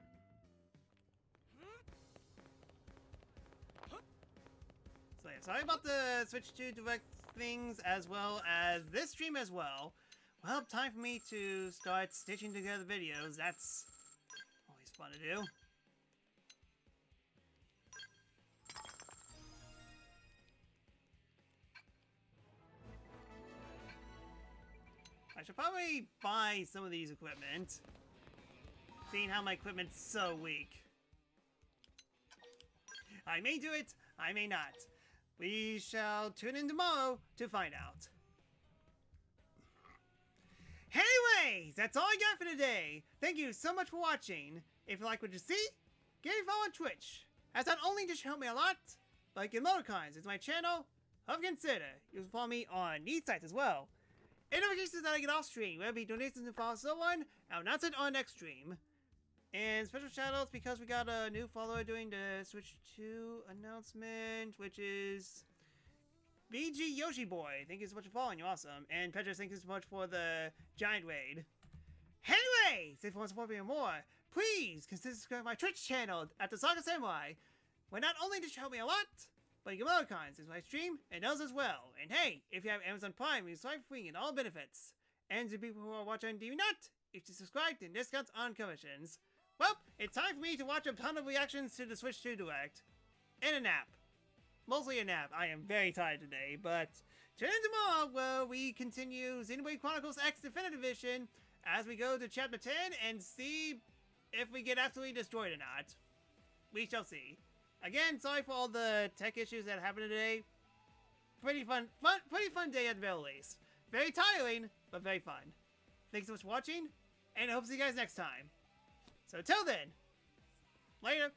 So yeah, sorry about the Switch 2 Direct things as well as this stream as well. Well, time for me to start stitching together videos. That's always fun to do. I should probably buy some of these equipment, seeing how my equipment's so weak. I may do it, I may not. We shall tune in tomorrow to find out. Anyways, that's all I got for today. Thank you so much for watching. If you like what you see, give me a follow on Twitch, as not only does it help me a lot, but emoticons is my channel of consider. You can follow me on these sites as well. And notifications that I get off stream, whether it be donations and follow someone, I'll announce it on next stream. And special shoutouts because we got a new follower doing the Switch 2 announcement, which is BG Yoshi Boy. Thank you so much for following, you're awesome. And Pedro, thank you so much for the giant raid. Anyways, if you want to support me more, please consider subscribing to my Twitch channel at The-Sakura-Samurai, where not only does you help me a lot, but you get emoticons is my stream and others as well. And hey, if you have Amazon Prime, you subscribe free and all benefits. And to people who are watching on TV Not, if you subscribe, then discounts on commissions. Well, it's time for me to watch a ton of reactions to the Switch 2 Direct. And a nap. Mostly a nap. I am very tired today, but tune in tomorrow where we continue Xenoblade Chronicles X Definitive Edition as we go to Chapter 10 and see if we get absolutely destroyed or not. We shall see. Again, sorry for all the tech issues that happened today. Pretty fun day at the very least. Very tiring, but very fun. Thanks so much for watching, and I hope to see you guys next time. So till then, later.